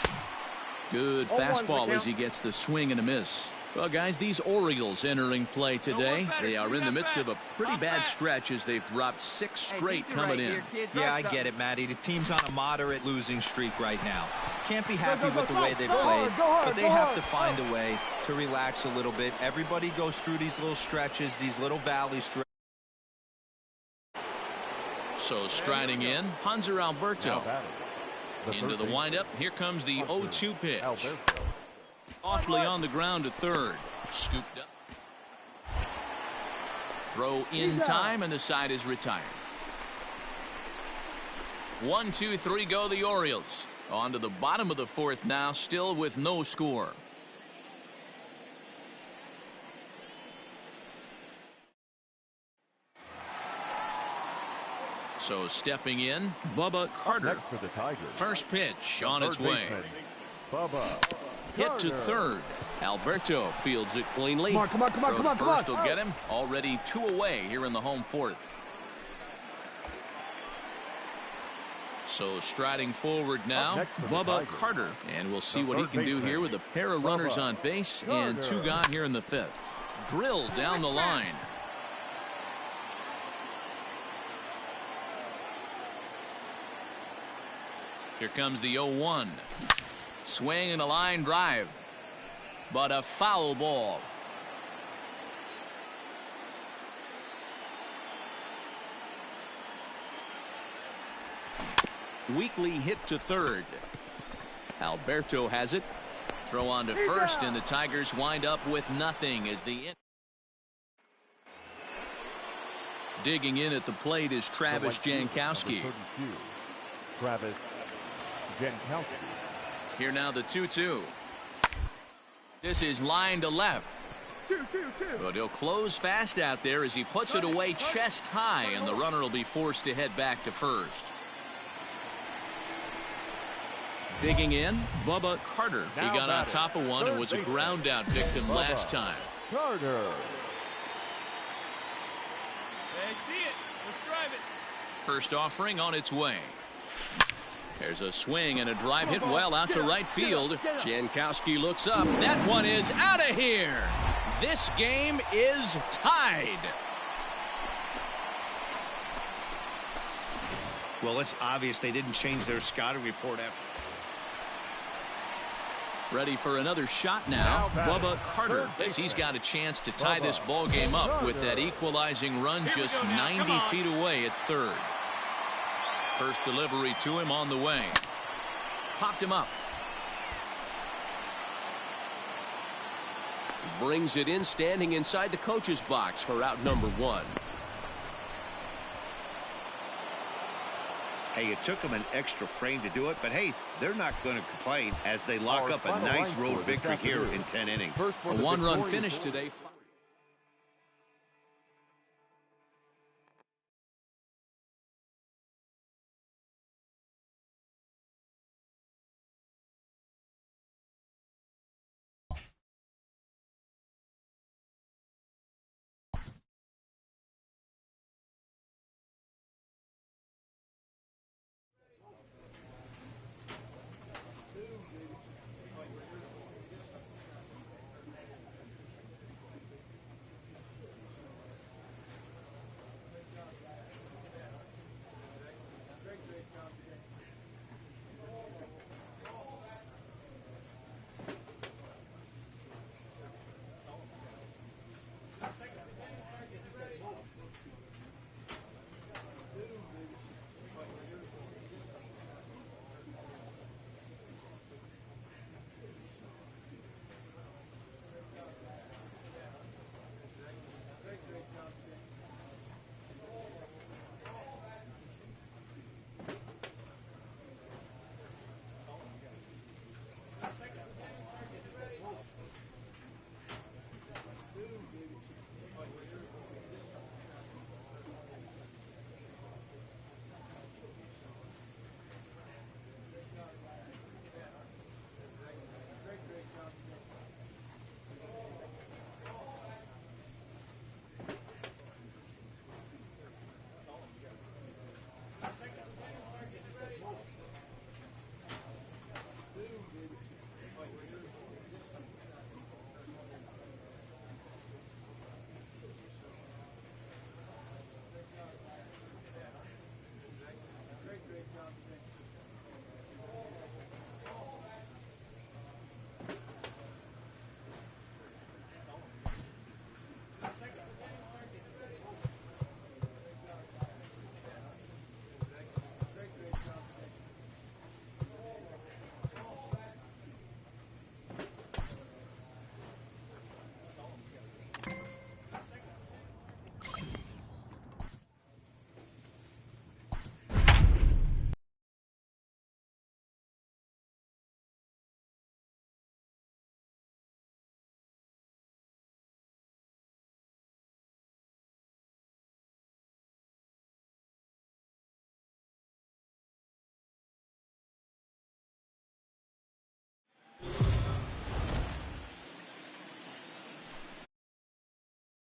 Good fastball as he gets the swing and a miss. Well, guys, these Orioles entering play today. They are in the midst of a pretty bad stretch as they've dropped 6 straight coming in. Yeah, I get it, Matty. The team's on a moderate losing streak right now. Can't be happy with the way they've played, but they have to find a way to relax a little bit. Everybody goes through these little stretches, these little valleys. So striding in, Hanser Alberto. Into the windup. Here comes the 0-2 pitch. Awfully on the ground to third. Scooped up. Throw in time, and the side is retired. 1, 2, 3 go the Orioles. On to the bottom of the fourth now, still with no score. So stepping in, Bubba Carter. Next for the Tigers. First pitch on its way. Bubba Hit to third. Alberto fields it cleanly. Come on, come on, come on, come on, come on. First will get him. Already 2 away here in the home fourth. So striding forward now, Bubba Carter. And we'll see what he can do here with a pair of runners on base and 2 gone here in the fifth. Drilled down the line. Here comes the 0-1. Swing and a line drive. But a foul ball. Weakly hit to third. Alberto has it. Throw on to first, and the Tigers wind up with nothing as the digging in at the plate is Travis Jankowski. Travis Jankowski. Here now the 2-2. This is line to left. 2-2-2. But he'll close fast out there as he puts it away chest high, and the runner will be forced to head back to first. Digging in, Bubba Carter. He got on top of one and was a ground out victim last time. Carter. I see it. Let's drive it. First offering on its way. There's a swing and a drive hit well out to right field. Jankowski looks up. That one is out of here. This game is tied. Well, it's obvious they didn't change their scouting report after. Ready for another shot now, Bubba Carter, as he's got a chance to tie this ball game up with that equalizing run just 90 feet away at third. First delivery to him on the way. Popped him up. Brings it in, standing inside the coach's box for out number 1. Hey, it took them an extra frame to do it, but hey, they're not going to complain as they lock up a nice road victory here in 10 innings. A 1-run finish today.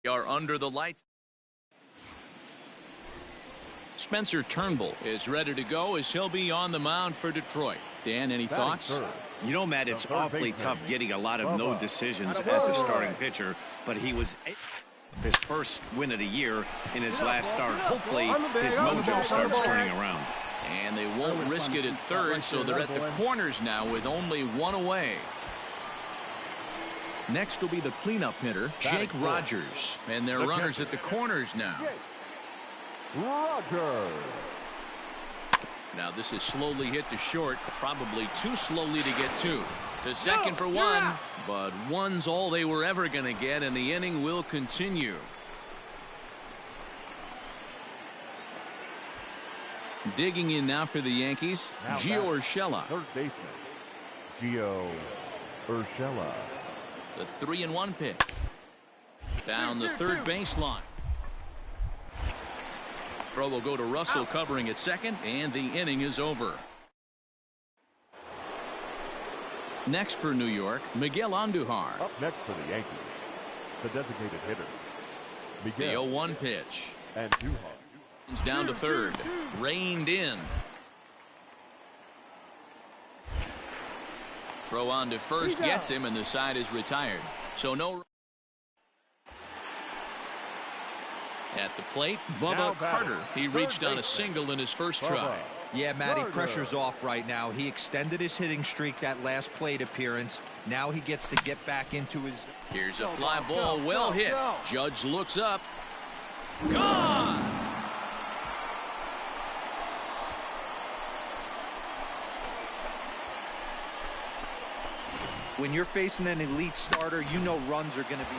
Are under the lights. Spencer Turnbull is ready to go as he'll be on the mound for Detroit. Dan, any thoughts? You know, Matt, it's awfully tough getting a lot of no decisions as a starting pitcher, but he was his first win of the year in his last start. Hopefully, his mojo starts turning around. And they won't risk it at third, so they're at the corners now with only one away. Next will be the cleanup hitter, Jake Rogers. And their runners at the corners now. Rogers. Now this is slowly hit to short, probably too slowly to get two. To second for one, but one's all they were ever going to get, and the inning will continue. Digging in now for the Yankees, Gio Urshela. Third baseman, Gio Urshela. The 3-1 pitch. Down the third baseline. Throw will go to Russell covering at second, and the inning is over. Next for New York, Miguel Andujar. Up next for the Yankees, the designated hitter, Miguel. The 0-1 pitch. Andujar. Down to third. Reined in. Throw on to first gets him, and the side is retired. So no. At the plate, Bubba Carter. He reached on a single in his first try. Yeah, Matty, pressure's off right now. He extended his hitting streak that last plate appearance. Now he gets to get back into his. Here's a fly ball, well hit. Judge looks up. Gone! When you're facing an elite starter, you know runs are going to be.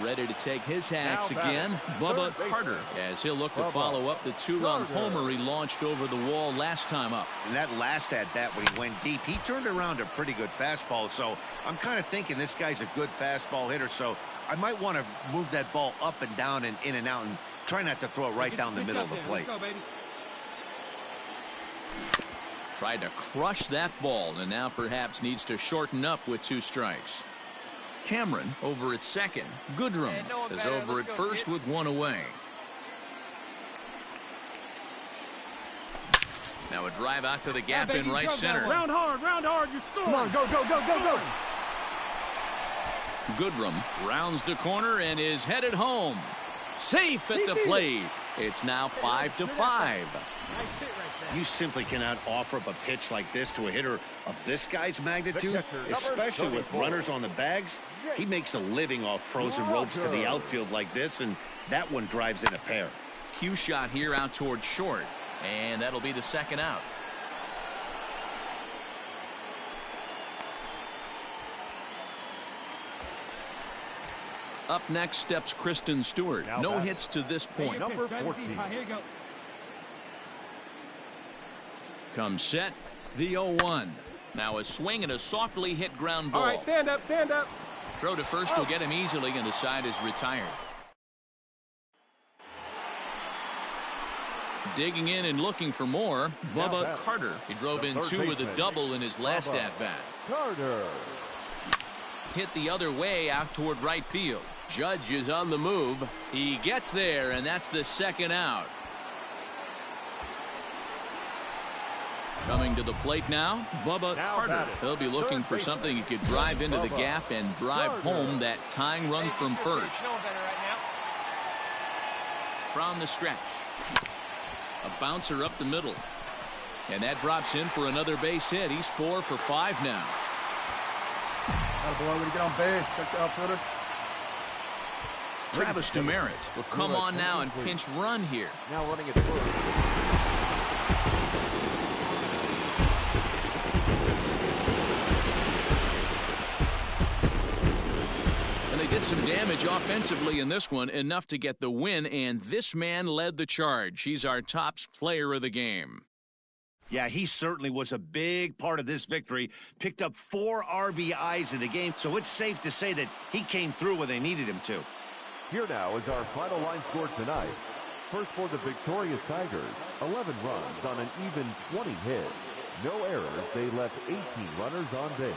Ready to take his hacks again, Bubba Carter, as he'll look to follow up the two-run homer he launched over the wall last time up. And that last at-bat when he went deep, he turned around a pretty good fastball. So I'm kind of thinking this guy's a good fastball hitter. So I might want to move that ball up and down and in and out and try not to throw it right down the middle of the plate. Let's go, baby. Tried to crush that ball, and now perhaps needs to shorten up with 2 strikes. Cameron over at second. Goodrum is over at first with 1 away. Now a drive out to the gap in right center. Round hard, you score. Come on, go. Goodrum rounds the corner and is headed home. Safe at the plate. It's now 5-5. You simply cannot offer up a pitch like this to a hitter of this guy's magnitude, especially with runners on the bags. He makes a living off frozen ropes to the outfield like this, and that one drives in a pair. Cue shot here out towards short, and that'll be the second out. Up next steps Kristen Stewart. No hits to this point. Number 14. Here you go. Comes set, the 0-1. Now a swing and a softly hit ground ball. All right, stand up. Throw to first will get him easily, and the side is retired. Digging in and looking for more, Bubba Carter. He drove in 2 with a double in his last at-bat. Carter. Hit the other way out toward right field. Judge is on the move. He gets there, and that's the second out. Coming to the plate now, Bubba Carter. He'll be looking for something he could drive into the gap and drive home that tying run from first. From the stretch. A bouncer up the middle. And that drops in for another base hit. He's 4 for 5 now. Boy, when you get on base, check the outfielder. Travis Demeritte will come on now and pinch run here. Now running it first. Did some damage offensively in this one, enough to get the win, and this man led the charge. He's our top player of the game. Yeah, he certainly was a big part of this victory. Picked up 4 RBIs in the game, so it's safe to say that he came through when they needed him to. Here now is our final line score tonight. First for the victorious Tigers, 11 runs on an even 20 hits. No errors. They left 18 runners on base.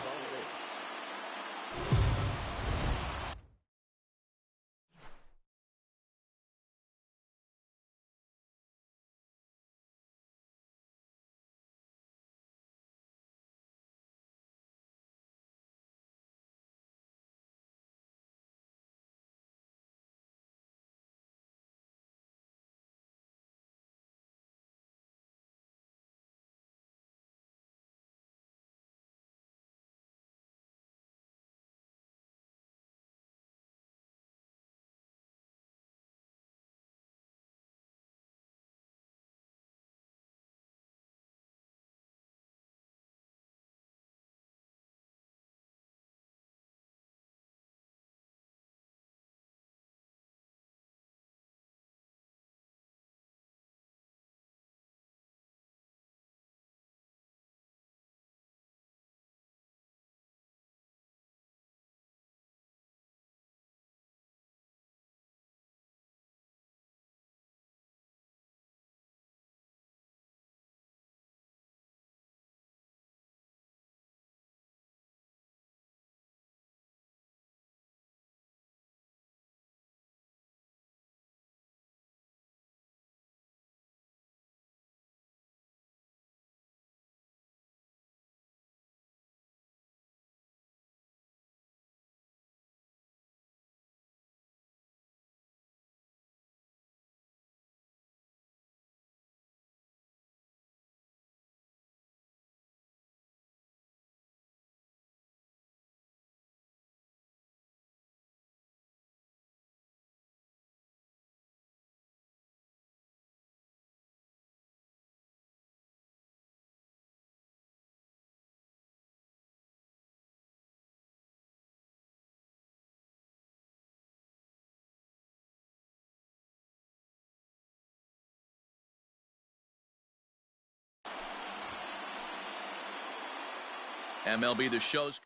MLB The Show's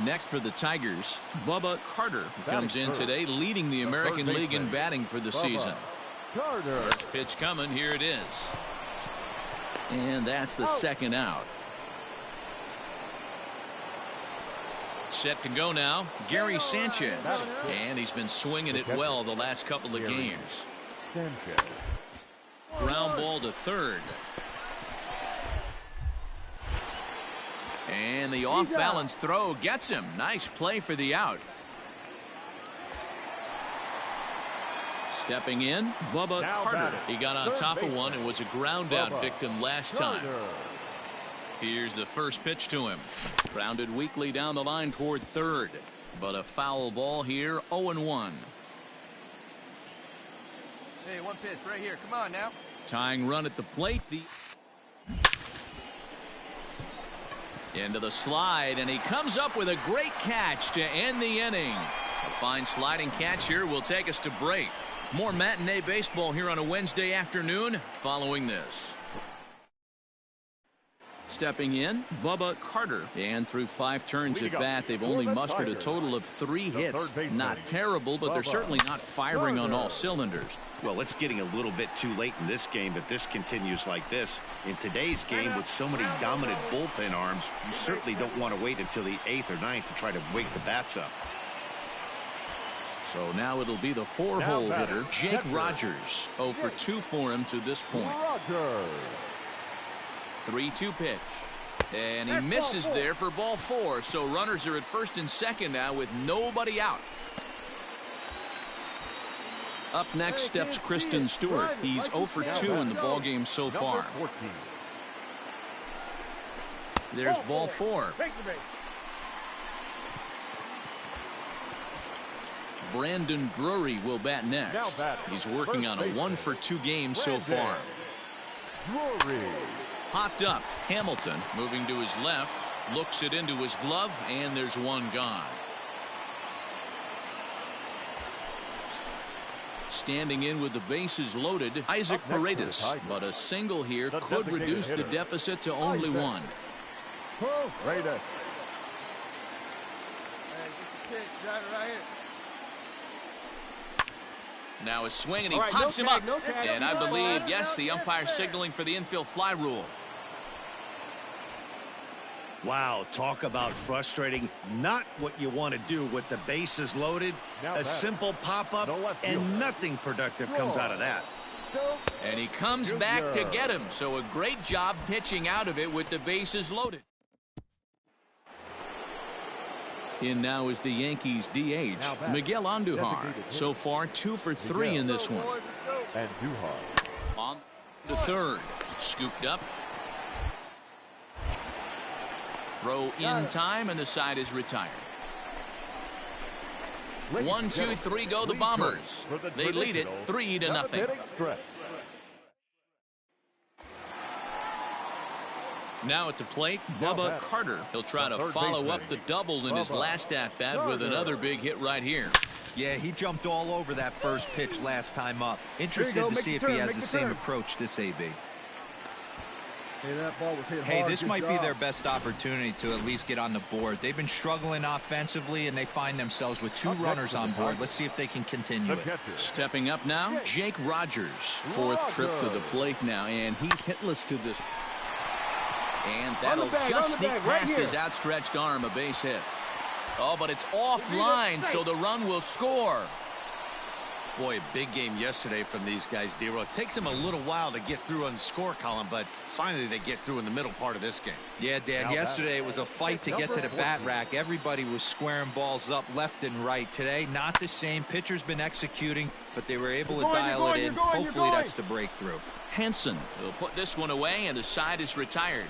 next for the Tigers, Bubba Carter comes in today, leading the American League in batting for the season. First pitch coming, here it is. And that's the second out. Set to go now, Gary Sanchez. And he's been swinging it well the last couple of games. Ground ball to third. And the off-balance throw gets him. Nice play for the out. Stepping in, Bubba Carter. He got on top of one and was a ground out victim last time. Here's the first pitch to him. Grounded weakly down the line toward third. But a foul ball here, 0-1. Hey, one pitch right here. Come on now. Tying run at the plate. Into the slide, and he comes up with a great catch to end the inning. A fine sliding catch here will take us to break. More matinee baseball here on a Wednesday afternoon following this. Stepping in, Bubba Carter. And through 5 turns at bat, they've only mustered a total of 3 hits. Not terrible, but they're certainly not firing on all cylinders. Well, it's getting a little bit too late in this game if this continues like this. In today's game, with so many dominant bullpen arms, you certainly don't want to wait until the 8th or 9th to try to wake the bats up. So now it'll be the 4-hole hitter, Jake Rogers. 0 for 2 for him to this point. 3-2 pitch. And he misses there for ball 4. So runners are at first and second now with nobody out. Up next steps Kristen Stewart. He's 0 for 2 in the ballgame so far. There's ball 4. Brandon Drury will bat next. He's working on a 1 for 2 game so far. Popped up. Hamilton moving to his left. Looks it into his glove, and there's one gone. Standing in with the bases loaded, Isaac Paredes. But a single here could reduce the deficit to only 1. Paredes. Now a swing, and he pops him up. And I believe, yes, the umpire signaling for the infield fly rule. Wow, talk about frustrating. Not what you want to do with the bases loaded. A simple pop-up, and nothing productive comes out of that. And he comes back to get him. So a great job pitching out of it with the bases loaded. In now is the Yankees DH, Miguel Andujar. So far, 2 for 3 in this one. Andujar. On to third. Scooped up. Throw in time, and the side is retired. 1, 2, 3 go the Bombers. They lead it 3-0. Now at the plate, Bubba Carter. He'll try to follow up the double in his last at-bat with another big hit right here. Yeah, he jumped all over that first pitch last time up. Interested to see if he has the same approach this AB. Hey, that ball was hit hey, hard. this might be their best opportunity to at least get on the board. They've been struggling offensively, and they find themselves with 2 runners on board. Let's see if they can continue it. Stepping up now, Jake Rogers. 4th trip to the plate now, and he's hitless to this. And that'll just sneak past his outstretched arm, a base hit. Oh, but it's offline, so the run will score. Boy, a big game yesterday from these guys, D-Row. It takes them a little while to get through on the score column, but finally they get through in the middle part of this game. Yeah, Dan, yesterday it was a fight to get to the bat rack. Everybody was squaring balls up left and right. Today, not the same. Pitcher's been executing, but they were able to dial it in. Hopefully that's the breakthrough. Henson will put this one away, and the side is retired.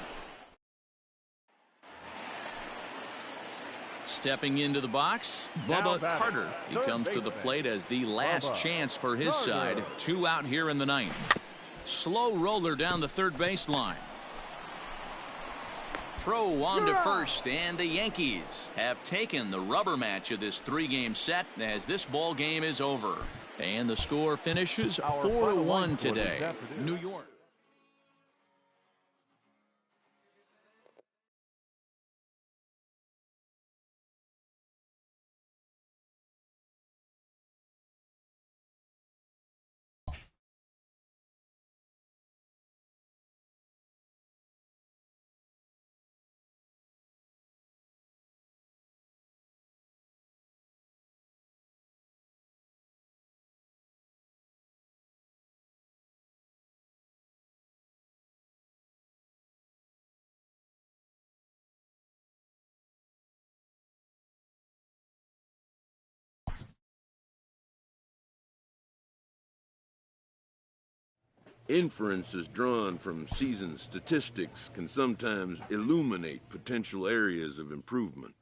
Stepping into the box, Bubba Carter. He comes to the plate as the last chance for his side. 2 out here in the 9th. Slow roller down the third baseline. Throw on to first, and the Yankees have taken the rubber match of this 3-game set as this ball game is over. And the score finishes 4-1 today. New York. Inferences drawn from season statistics can sometimes illuminate potential areas of improvement.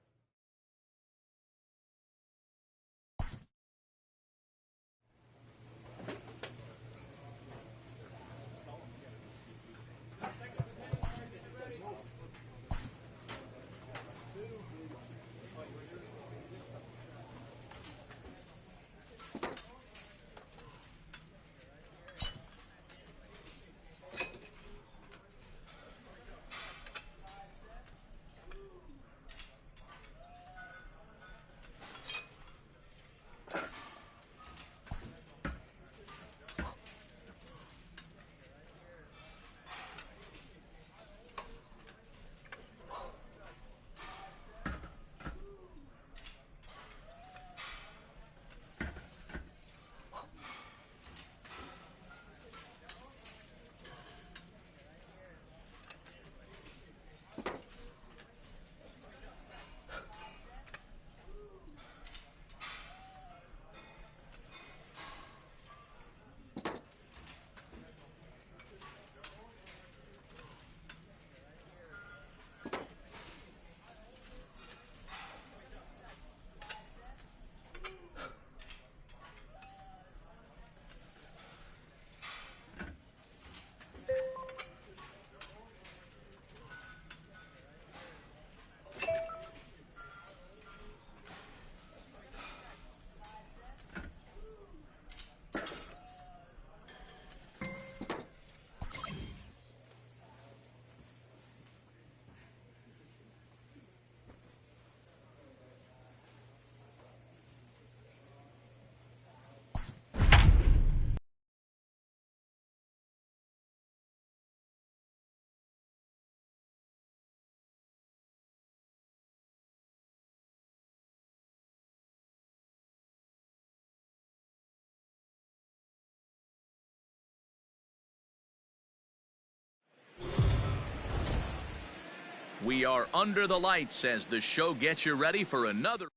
We are under the lights as the show gets you ready for another.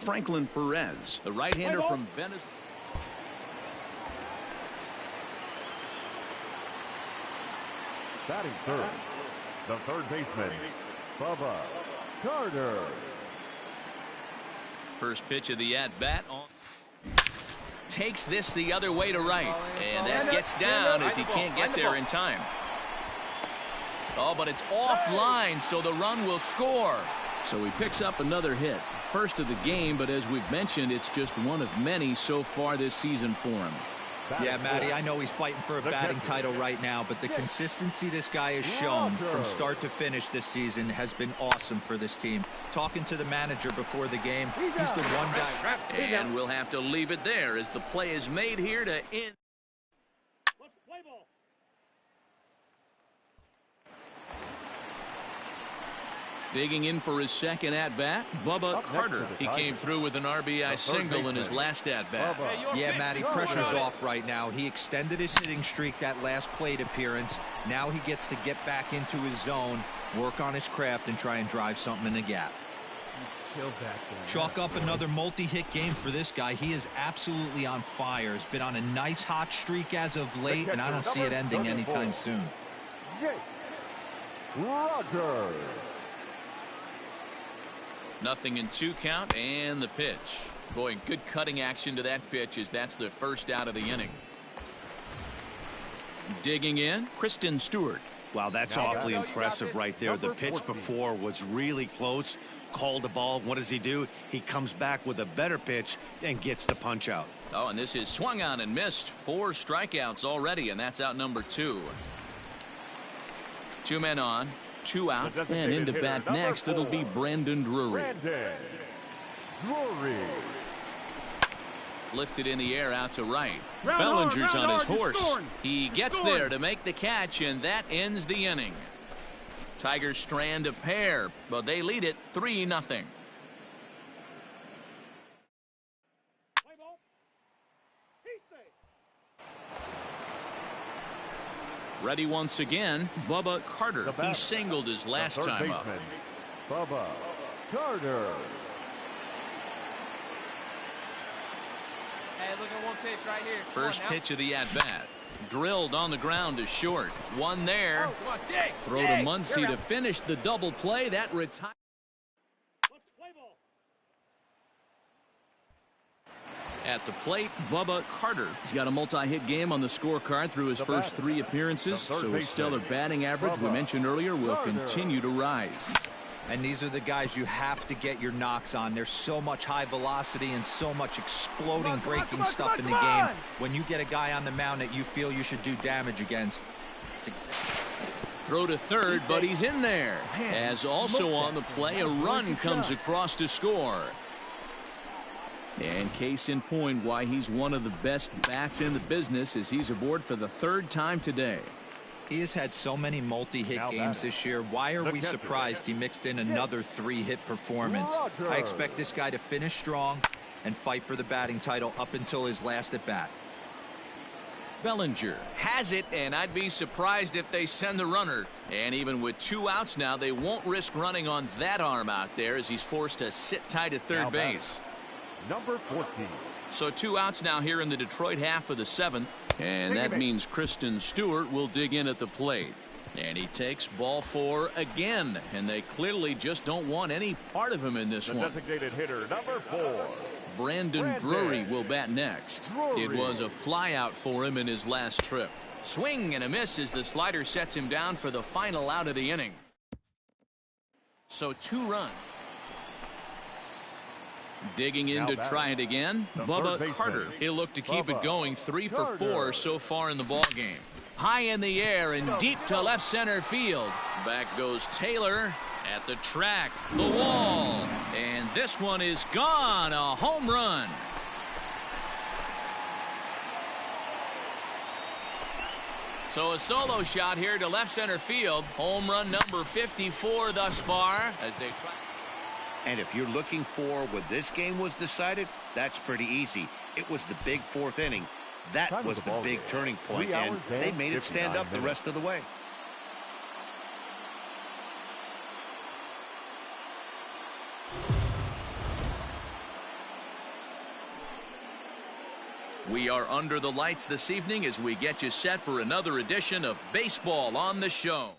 Franklin Perez, the right-hander from Venezuela. Batting third, the third baseman, Bubba Carter. First pitch of the at-bat on. Takes this the other way to right, and that gets down as he can't get there in time. Oh, but it's offline, so the run will score. So he picks up another hit. First of the game, but as we've mentioned, it's just one of many so far this season for him. Yeah, Matty, I know he's fighting for a batting title right now, but the consistency this guy has shown from start to finish this season has been awesome for this team. Talking to the manager before the game, he's the one guy. And we'll have to leave it there as the play is made here to end. Digging in for his second at-bat, Bubba Carter. He came through with an RBI single in his last at-bat. Yeah, Matty, pressure's off right now. He extended his hitting streak that last plate appearance. Now he gets to get back into his zone, work on his craft, and try and drive something in the gap. Chalk up another multi-hit game for this guy. He is absolutely on fire. He's been on a nice hot streak as of late, and I don't see it ending anytime soon. Rogers. Nothing in 2 count, and the pitch. Boy, good cutting action to that pitch as that's the first out of the inning. Digging in, Kristen Stewart. Wow, that's awfully impressive right there. The pitch before was really close. Called the ball. What does he do? He comes back with a better pitch and gets the punch out. Oh, and this is swung on and missed. 4 strikeouts already, and that's out number 2. 2 men on. 2 out, and into bat next, it'll be Brandon Drury. Lifted in the air out to right. Bellinger's on his horse. He gets there to make the catch, and that ends the inning. Tigers strand a pair, but they lead it 3-0. Ready once again, Bubba Carter. He singled his last time up. Bubba Carter. Hey, look at one pitch right here. First pitch of the at-bat. Drilled on the ground to short. One there. Oh, come on, dig, Throw to Muncy to finish the double play. That retires. At the plate, Bubba Carter. He's got a multi-hit game on the scorecard through his first 3 appearances, so his stellar batting average we mentioned earlier will continue to rise. And these are the guys you have to get your knocks on. There's so much high velocity and so much exploding, breaking stuff in the game. When you get a guy on the mound that you feel you should do damage against, it's Throw to third, but he's in there. As also on the play, a run comes across to score. And case in point why he's one of the best bats in the business as he's aboard for the 3rd time today. He has had so many multi-hit games this year. Why are we surprised he mixed in another 3-hit performance? I expect this guy to finish strong and fight for the batting title up until his last at bat. Bellinger has it, and I'd be surprised if they send the runner. And even with 2 outs now, they won't risk running on that arm out there as he's forced to sit tight at third base. Number 14. So 2 outs now here in the Detroit half of the 7th, and that means Kristen Stewart will dig in at the plate. And he takes ball 4 again, and they clearly just don't want any part of him in this one. Designated hitter number 4. Brandon Drury will bat next. It was a flyout for him in his last trip. Swing and a miss as the slider sets him down for the final out of the inning. So 2 runs. Digging in to try it again, Bubba Carter. He'll look to keep it going. 3 for 4 so far in the ball game. High in the air and deep to left center field. Back goes Taylor at the track, the wall, and this one is gone. A home run. So a solo shot here to left center field. Home run number 54 thus far as they try. And if you're looking for when this game was decided, that's pretty easy. It was the big 4th inning. That was the big turning point, and they made it stand up the rest of the way. We are under the lights this evening as we get you set for another edition of Baseball on the Show.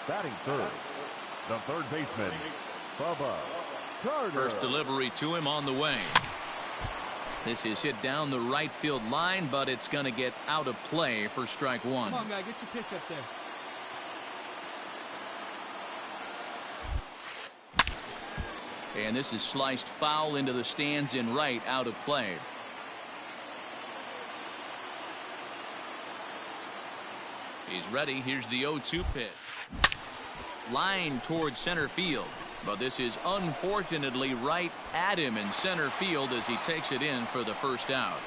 Batting third, the third baseman, Bubba Carter. First delivery to him on the way. This is hit down the right field line, but it's going to get out of play for strike 1. Come on, guy, get your pitch up there. And this is sliced foul into the stands in right, out of play. He's ready. Here's the 0-2 pitch. Line towards center field, but this is unfortunately right at him in center field as he takes it in for the first out.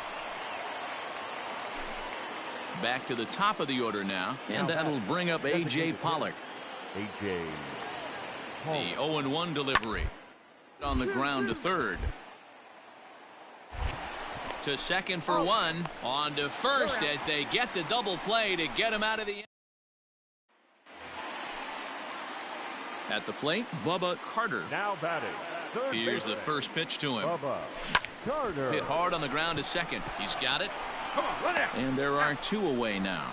Back to the top of the order now, and that'll bring up A.J. Pollock. A.J. The 0-1 delivery. On the ground to third. To second for 1. On to first as they get the double play to get him out of the inning. At the plate, Bubba Carter. Now batting. Here's the first pitch to him. Bubba Carter. Hit hard on the ground to second. He's got it. Come on, run out. And there are 2 away now.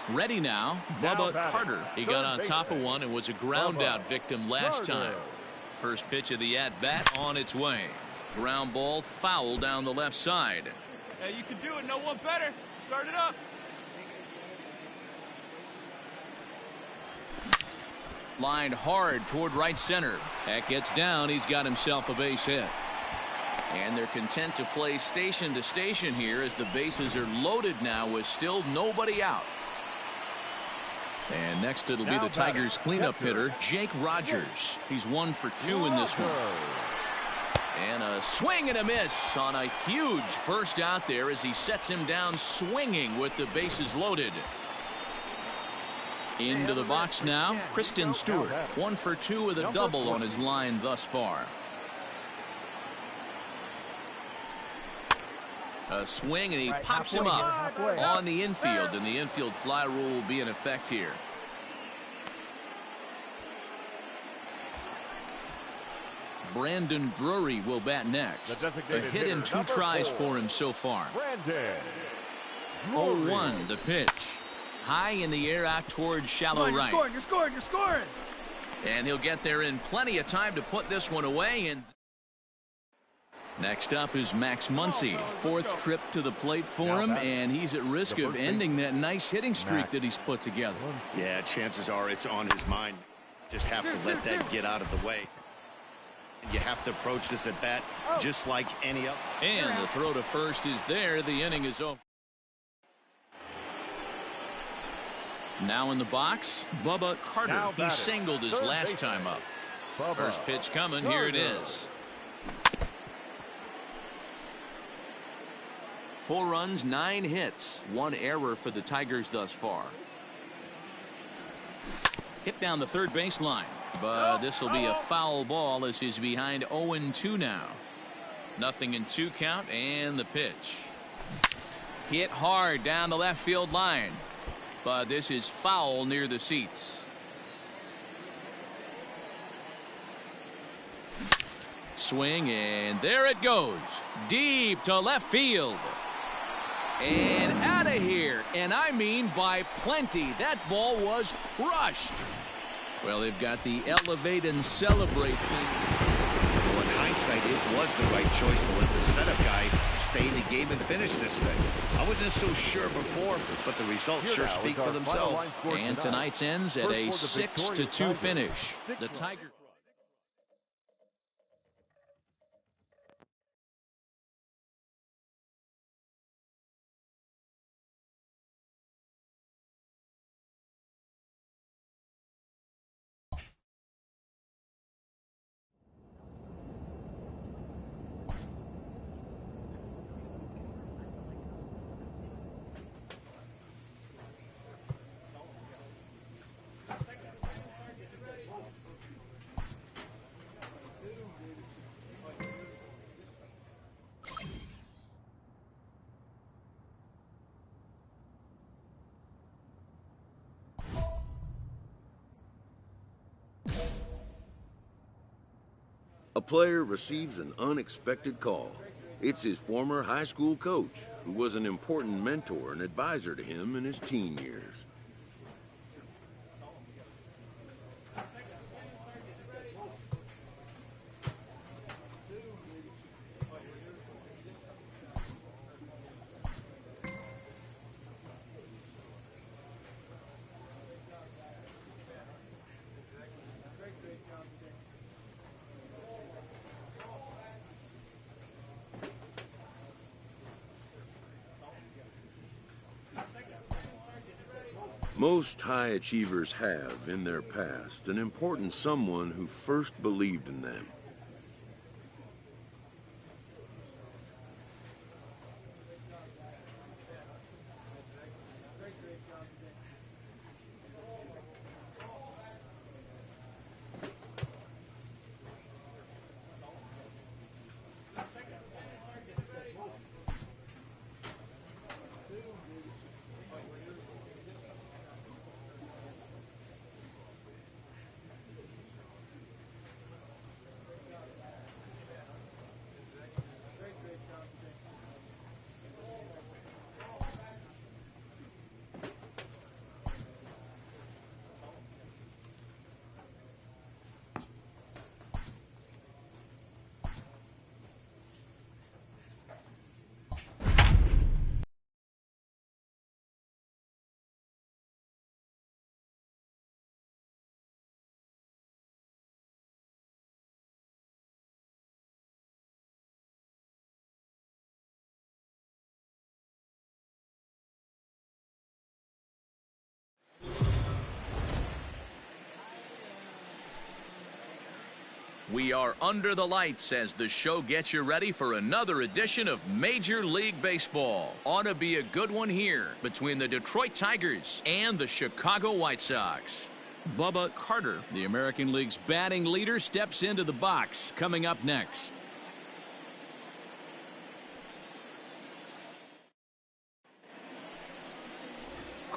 Ready now, Bubba Carter. He got on top of one and was a ground out victim last time. First pitch of the at-bat on its way. Ground ball foul down the left side. Hey, you can do it. No one better. Start it up. Lined hard toward right center. That gets down. He's got himself a base hit. And they're content to play station to station here as the bases are loaded now with still nobody out. And next it'll be the Tigers cleanup hitter, Jake Rogers. He's 1 for 2 in this one. And a swing and a miss on a huge first out there as he sets him down swinging with the bases loaded. Into the box now, Kristen Stewart. 1 for 2 with a double on his line thus far. A swing, and he pops him up on the infield, and the infield fly rule will be in effect here. Brandon Drury will bat next. A hit and 2 tries for him so far. 0-1 the pitch. High in the air out towards shallow right. You're scoring. And he'll get there in plenty of time to put this one away. And next up is Max Muncy. 4th trip to the plate for him, and he's at risk of ending that nice hitting streak that he's put together. Yeah, chances are it's on his mind. Just have to let that get out of the way. You have to approach this at bat just like any other. And the throw to first is there. The inning is over. Now in the box, Bubba Carter. He singled his last time up. First pitch coming. Here it is. 4 runs, 9 hits, 1 error for the Tigers thus far. Hit down the third baseline, but this will be a foul ball as he's behind 0-2 now. 0-2 count, and the pitch. Hit hard down the left field line, but this is foul near the seats. Swing, and there it goes. Deep to left field. And out of here, and I mean by plenty. That ball was crushed. Well, they've got the elevate and celebrate thing. Well, in hindsight, it was the right choice to let the setup guy stay in the game and finish this thing. I wasn't so sure before, but the results sure speak for themselves. And tonight's ends at a 6-2 finish. The Tigers. A player receives an unexpected call. It's his former high school coach, who was an important mentor and advisor to him in his teen years. Most high achievers have, in their past, an important someone who first believed in them. We are under the lights as the show gets you ready for another edition of Major League Baseball. Ought to be a good one here between the Detroit Tigers and the Chicago White Sox. Bubba Carter, the American League's batting leader, steps into the box coming up next.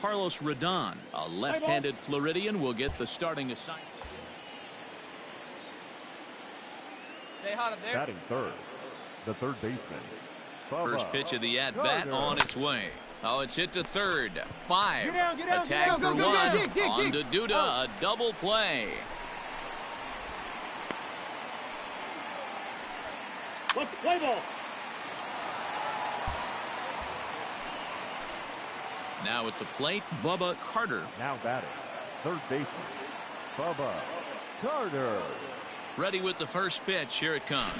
Carlos Rodon. A left-handed Floridian will get the starting assignment. Stay hot up there. Batting third, the third baseman. First pitch of the at-bat on its way. Oh, it's hit to third. 5. Get down, a tag for 1. On to Duda, a double play. Play ball. Now at the plate, Bubba Carter. Now batting, third baseman, Bubba Carter. Ready with the first pitch. Here it comes.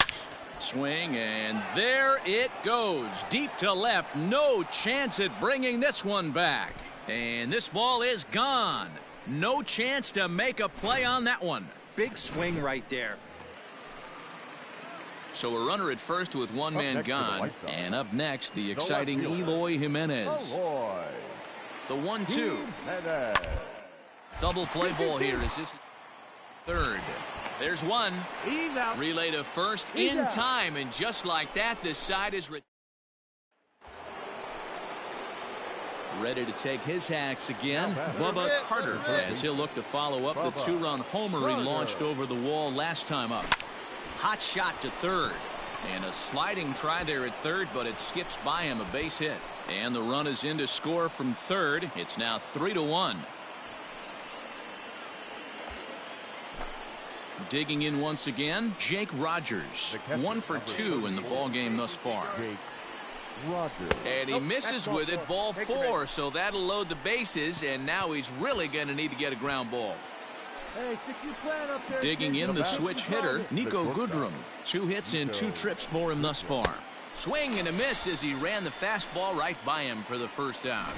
Swing, and there it goes. Deep to left. No chance at bringing this one back. And this ball is gone. No chance to make a play on that one. Big swing right there. So a runner at first with one man gone. And up next, the exciting Eloy Jimenez. The 1-2. Double play ball here as this third. There's one. He's out. Relay to first in time, and just like that, this side is ready to take his hacks again. Bubba Carter, as he'll look to follow up the 2-run homer he launched over the wall last time up. Hot shot to third, and a sliding try there at third, but it skips by him, a base hit. And the run is in to score from third. It's now 3-1. Digging in once again, Jake Rogers. 1 for 2 in the ball game thus far. And he misses with it, ball 4, so that'll load the bases, and now he's really going to need to get a ground ball. Hey, stick your plan up there. Digging in, the switch hitter, Nico Goodrum. 2 hits in 2 trips for him thus far. Swing and a miss as he ran the fastball right by him for the first out.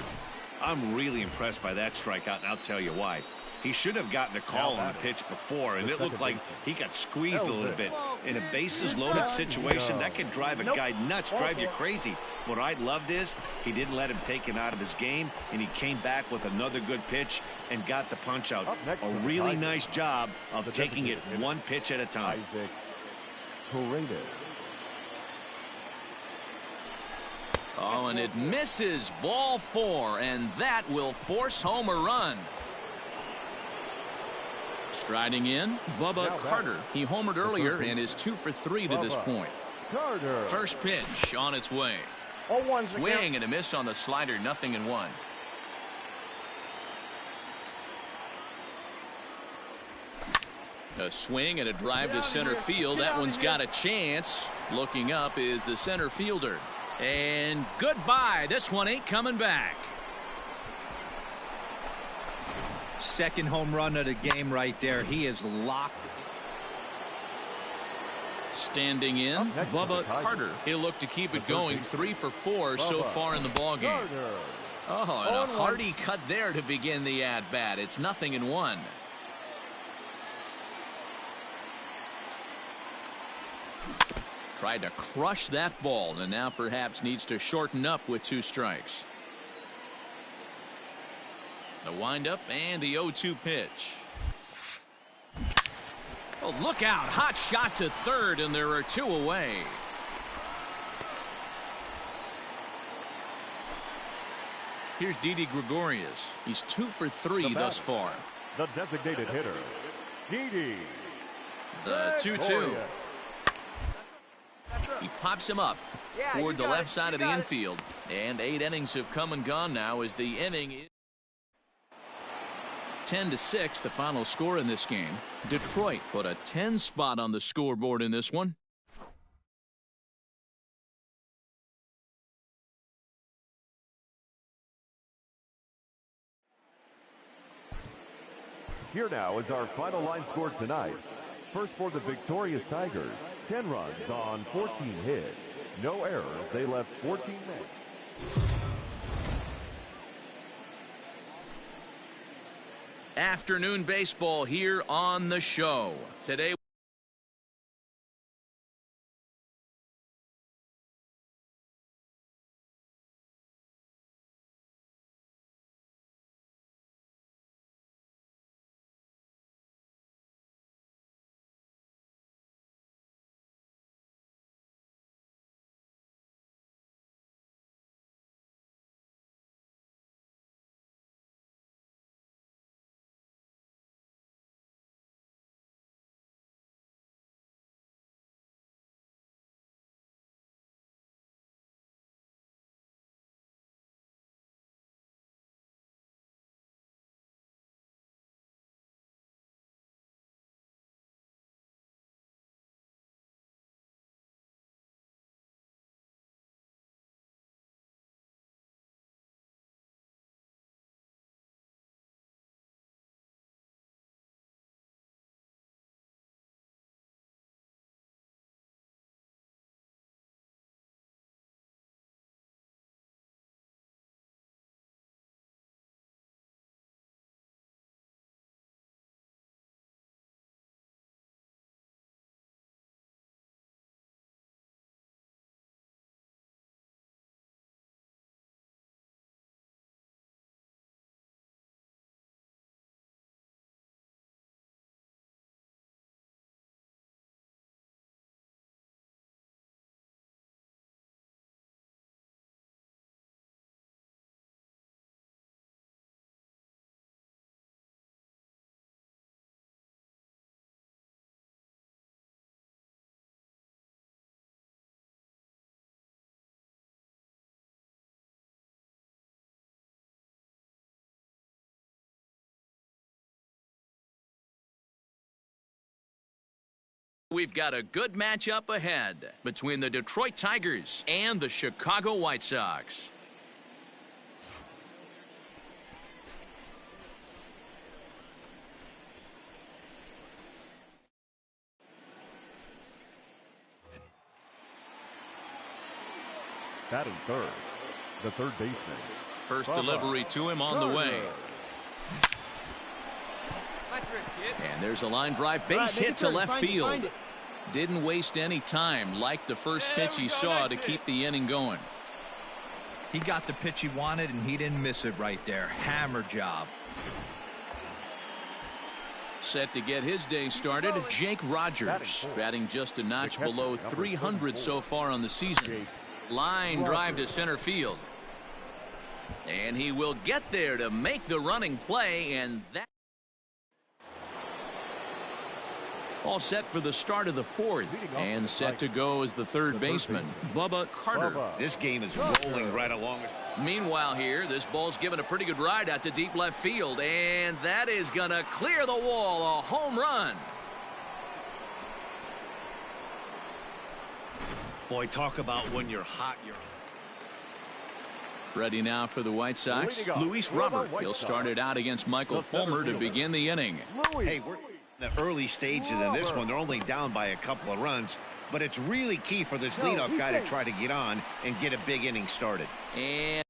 I'm really impressed by that strikeout, and I'll tell you why. He should have gotten a call on the pitch before, and it looked like he got squeezed a little bit. In a bases-loaded situation, that can drive a guy nuts, drive you crazy. What I loved is he didn't let him take it out of his game, and he came back with another good pitch and got the punch out. A really nice job of taking it one pitch at a time. Oh, and it misses, ball 4, and that will force home a run. Striding in, Bubba Carter. He homered earlier and is 2 for 3 to this point. First pitch on its way. Swing and a miss on the slider, 0-1. A swing and a drive to center field. That one's got a chance. Looking up is the center fielder. And goodbye. This one ain't coming back. Second home run of the game right there. He is locked. Standing in, Bubba Carter. He'll look to keep it going. 3 for 4 so far in the ballgame. Oh, and a hearty cut there to begin the at-bat. It's 0-1. Tried to crush that ball, and now perhaps needs to shorten up with 2 strikes. The windup and the 0-2 pitch. Oh, look out. Hot shot to third, and there are 2 away. Here's Didi Gregorius. He's 2 for 3 thus far. The designated hitter, Didi. The 2-2. He pops him up toward the left side of the infield. And 8 innings have come and gone now as the inning is 10-6, the final score in this game. Detroit put a 10 spot on the scoreboard in this one. Here now is our final line score tonight. First for the victorious Tigers, 10 runs on 14 hits. No errors. They left 14 men. Afternoon baseball here on the show. Today We've got a good matchup ahead between the Detroit Tigers and the Chicago White Sox. Batting third, the third baseman. First delivery to him on the way. And there's a line drive base hit to left field. Didn't waste any time like the first pitch he saw to keep the inning going. He got the pitch he wanted, and he didn't miss it right there. Hammer job. Set to get his day started, Jake Rogers, batting just a notch below 300 so far on the season. Line drive to center field. And he will get there to make the running play, and that all set for the start of the fourth, and set to go as the third baseman, Bubba Carter. This game is rolling right along. Meanwhile here, this ball's given a pretty good ride out to deep left field, and that is going to clear the wall, a home run. Boy, talk about when you're hot. Ready now for the White Sox, Luis Robert. He'll start it out against Michael Fulmer to begin the inning. Hey, we're in the early stages of this one. They're only down by a couple of runs, but it's really key for this leadoff guy to try to get on and get a big inning started. And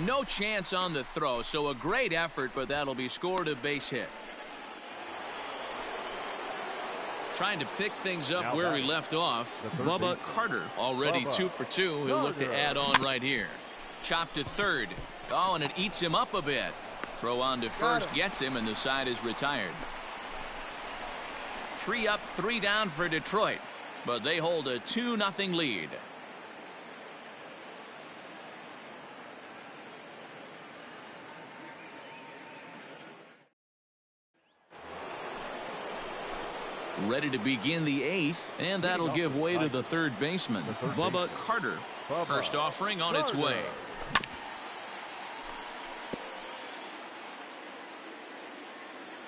no chance on the throw, so a great effort, but that'll be scored a base hit. Trying to pick things up where he left off, Bubba Carter, already 2 for 2. He'll look to add on right here. Chopped to third. Oh, and it eats him up a bit. Throw on to first gets him, and the side is retired. 3 up, 3 down for Detroit, but they hold a 2-0 lead. ready to begin the 8th, and that'll give way to the third baseman, Bubba Carter. First offering on its way.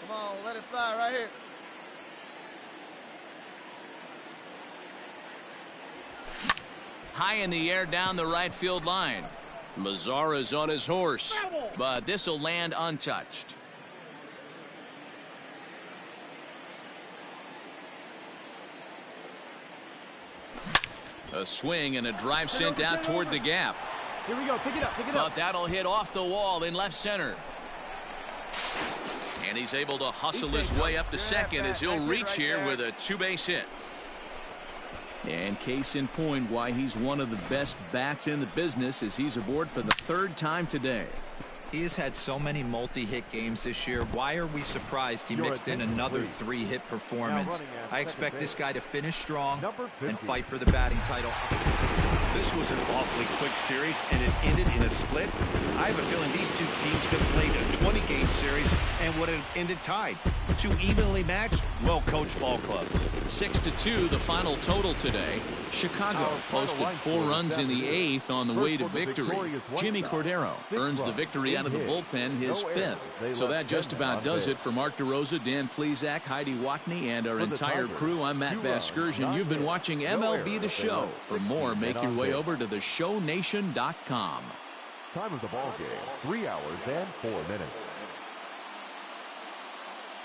Come on, let it fly right here. High in the air down the right field line. Mazara's on his horse, but this will land untouched. A swing and a drive sent out toward the gap. Here we go. Pick it up. Pick it up. But that'll hit off the wall in left center. And he's able to hustle his way up to second as he'll reach here with a 2-base hit. And case in point why he's one of the best bats in the business as he's aboard for the 3rd time today. He has had so many multi-hit games this year. Why are we surprised he mixed in another 3-hit performance? I expect this guy to finish strong and fight for the batting title. This was an awfully quick series, and it ended in a split. I have a feeling these two teams could have played a 20-game series and would have ended tied. Two evenly matched, well-coached ball clubs. 6-2 the final total today. Chicago posted 4 runs in the 8th on the way to victory. Jimmy Cordero earns the victory out of the bullpen, his 5th. So that just about does it for Mark DeRosa, Dan Plesac, Heidi Wackney, and our entire crew. I'm Matt Vasgersian. You've been watching MLB The Show. For more, make your way over to theshownation.com. Time of the ball game, 3 hours and 4 minutes.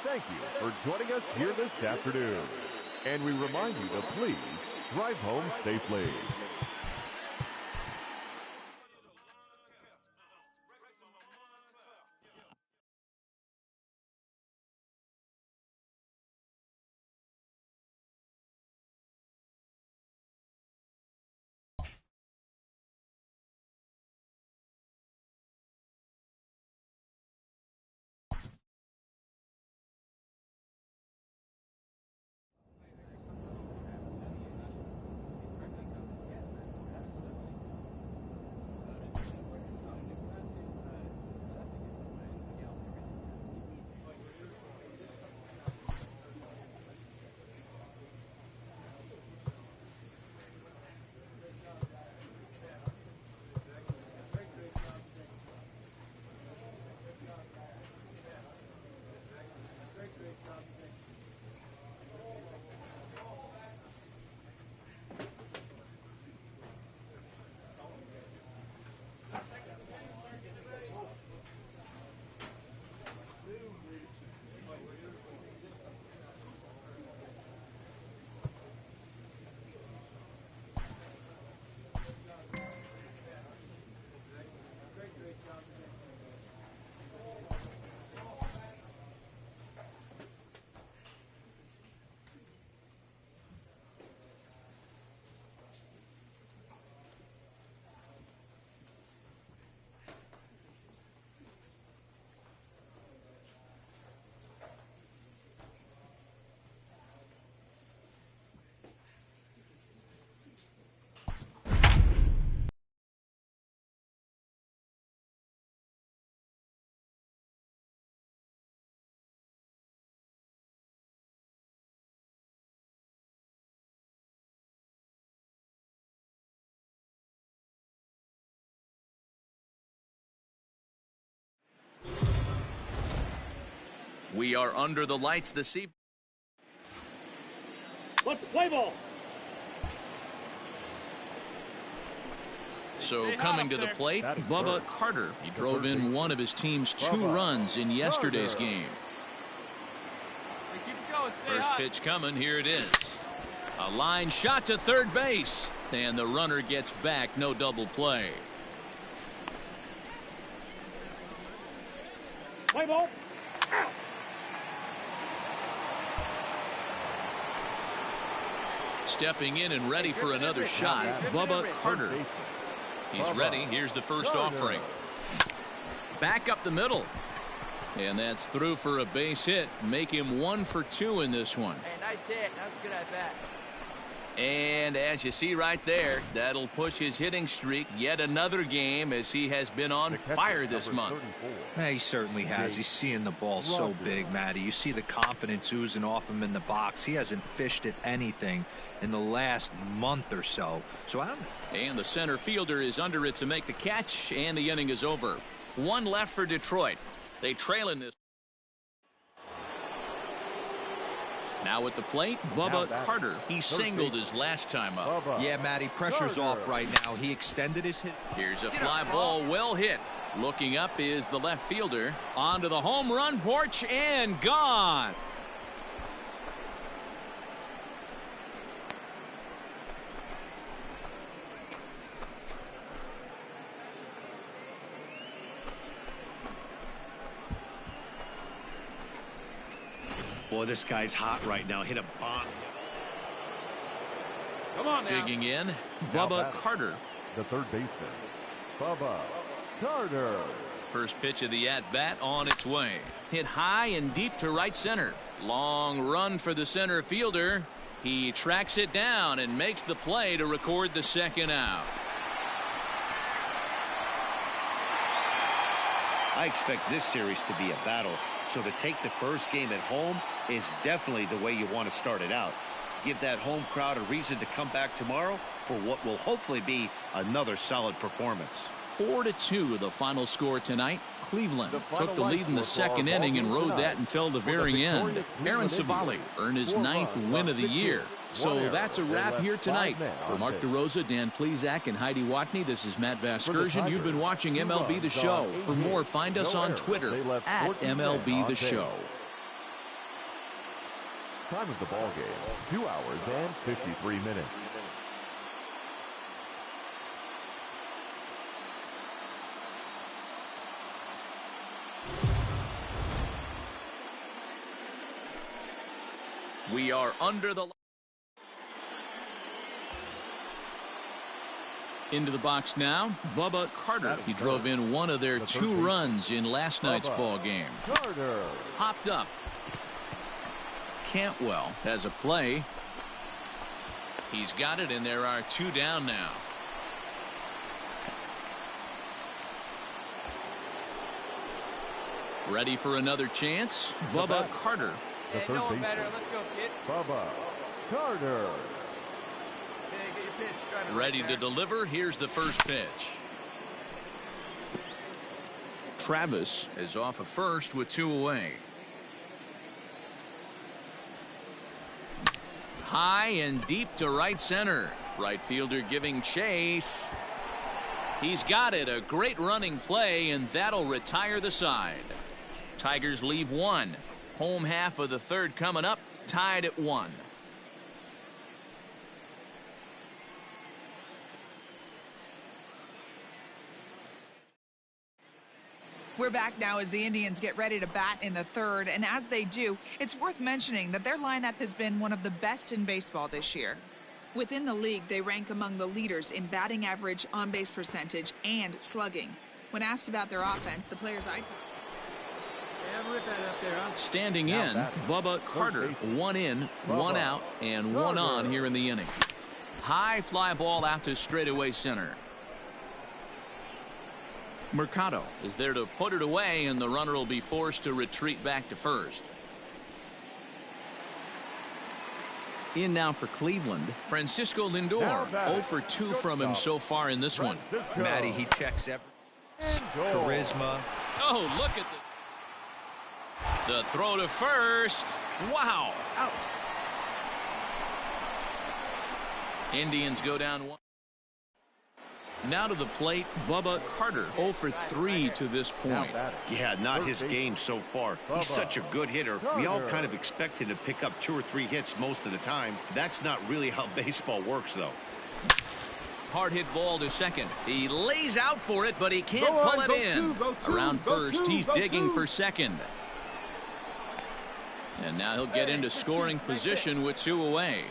Thank you for joining us here this afternoon. And we remind you to please drive home safely. We are under the lights this evening. Let's play ball. So coming to the plate, Bubba Carter. He drove in one of his team's 2 runs in yesterday's game. First pitch coming. Here it is. A line shot to third base. And the runner gets back. No double play. Play ball. Stepping in and ready for another shot, Bubba Carter. He's ready. Here's the first offering. Back up the middle. And that's through for a base hit. Make him 1 for 2 in this one. Hey, nice hit. That was a good at bat. And as you see right there, that'll push his hitting streak yet another game as he has been on fire this month. Yeah, he certainly has. He's seeing the ball so big, Matty. You see the confidence oozing off him in the box. He hasn't fished at anything in the last month or so. And the center fielder is under it to make the catch, and the inning is over. One left for Detroit. They trail in this. Now at the plate, Bubba Carter. He singled his last time up. Yeah, Matty, pressure's off right now. He extended his hit. Here's a fly ball, well hit. Looking up is the left fielder. Onto the home run porch and gone. Boy, this guy's hot right now. Hit a bomb. Come on now. Digging in, Bubba Carter. The third baseman, Bubba Carter. First pitch of the at-bat on its way. Hit high and deep to right center. Long run for the center fielder. He tracks it down and makes the play to record the second out. I expect this series to be a battle, so to take the first game at home is definitely the way you want to start it out. Give that home crowd a reason to come back tomorrow for what will hopefully be another solid performance. 4-2 the final score tonight. Cleveland took the lead in the second inning and rode that until the very end. Aaron Civale earned his 9th win of the year. So that's a wrap here tonight. For Mark DeRosa, Dan Plesac, and Heidi Watney, this is Matt Vasgersian. You've been watching MLB The Show. For more, find us on Twitter at MLB The Show. Time of the ball game, 2 hours and 53 minutes. We are under the... Into the box now, Bubba Carter. He drove in one of their 2 runs in last night's ball game. Hopped up. Cantwell has a play. He's got it, and there are 2 down now. Ready for another chance, Bubba Carter. Hey, no one better. Let's go, kid. Bubba Carter. Ready to deliver. Here's the first pitch. Travis is off of first with 2 away. High and deep to right center. Right fielder giving chase. He's got it. A great running play, and that'll retire the side. Tigers leave 1. Home half of the third coming up. Tied at 1. We're back now as the Indians get ready to bat in the third, and as they do, it's worth mentioning that their lineup has been one of the best in baseball this year. Within the league, they rank among the leaders in batting average, on-base percentage, and slugging. When asked about their offense, the players I talked standing in, Bubba Carter. 1 in, 1 out, and 1 on here in the inning. High fly ball out to straightaway center. Mercado is there to put it away, and the runner will be forced to retreat back to first. In now for Cleveland, Francisco Lindor. 0 for 2 from him so far in this one. Matty, he checks every charisma. Oh, look at the throw to first. Wow. Out. Indians go down 1. Now to the plate, Bubba Carter. 0 for 3 to this point. Yeah, not his game so far. He's such a good hitter. We all kind of expect him to pick up 2 or 3 hits most of the time. That's not really how baseball works, though. Hard hit ball to second. He lays out for it, but he can't pull it in. Around first, he's digging for second. And now he'll get into scoring position with 2 away.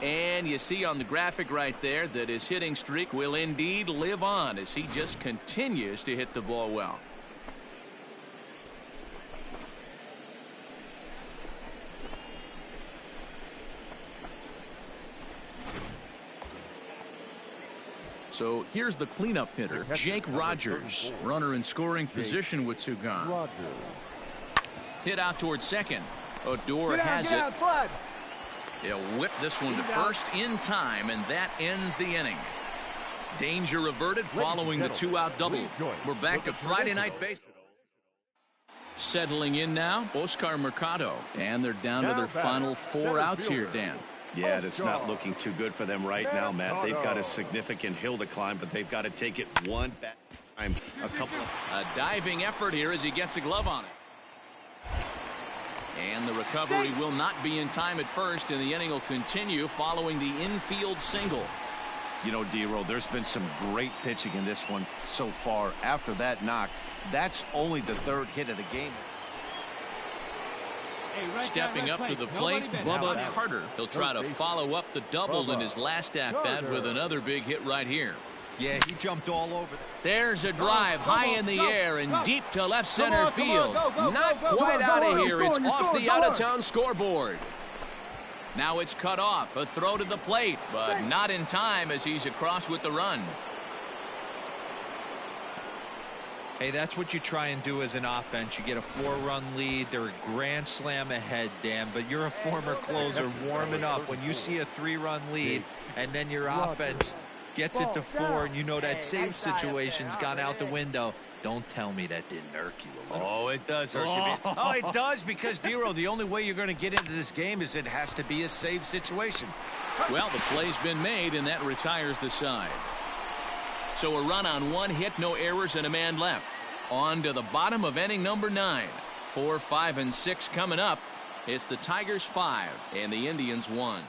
And you see on the graphic right there that his hitting streak will indeed live on as he just continues to hit the ball well. So here's the cleanup hitter, Jake Rogers. Runner in scoring position with 2 gone. Hit out towards second. Odor has it. He'll whip this one to first in time, and that ends the inning. Danger averted following the 2-out double. We're back to Friday Night Baseball. Settling in now, Oscar Mercado. And they're down to their final 4 outs here, Dan. Yeah, it's not looking too good for them right now, Matt. They've got a significant hill to climb, but they've got to take it one back time. A diving effort here as he gets a glove on it. And the recovery will not be in time at first, and the inning will continue following the infield single. You know, D-Roll, there's been some great pitching in this one so far. After that knock, that's only the 3rd hit of the game. Stepping up to the plate, Bubba Carter. He'll try to follow up the double in his last at-bat with another big hit right here. Yeah, he jumped all over. There's a drive high in the air and deep to left center field. Not quite out of here. It's off the out-of-town scoreboard. Now it's cut off. A throw to the plate, but not in time as he's across with the run. Hey, that's what you try and do as an offense. You get a 4-run lead. They're a grand slam ahead, Dan, but you're a former closer warming up. When you see a 3-run lead and then your offense gets it to 4 and you know that save situation's gone out the window, don't tell me that didn't irk you a little. Oh, it does irk you. Oh, it does, because, D-Roll, the only way you're going to get into this game is it has to be a save situation. Well, the play's been made, and that retires the side. So a run on 1 hit, no errors, and a man left. On to the bottom of inning number 9. 4, 5, and 6 coming up. It's the Tigers 5 and the Indians 1.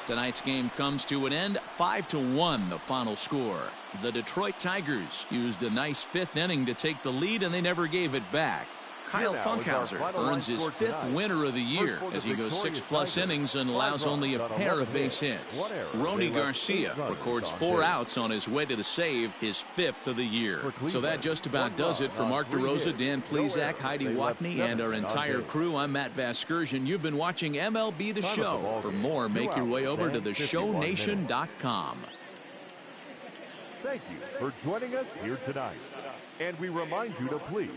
Tonight's game comes to an end, 5-1 the final score. The Detroit Tigers used a nice 5th inning to take the lead, and they never gave it back. Kyle Funkhauser earns his 5th winner of the year as he goes 6+ innings and allows only a pair of base hits. Rony Garcia records 4 outs on his way to the save, his 5th of the year. So that just about does it for Mark DeRosa, Dan Plesac, Heidi Watney, and our entire crew. I'm Matt Vasgersian. You've been watching MLB The Show. For more, make your way over to theshownation.com. Thank you for joining us here tonight. And we remind you to please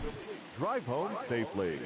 drive home safely.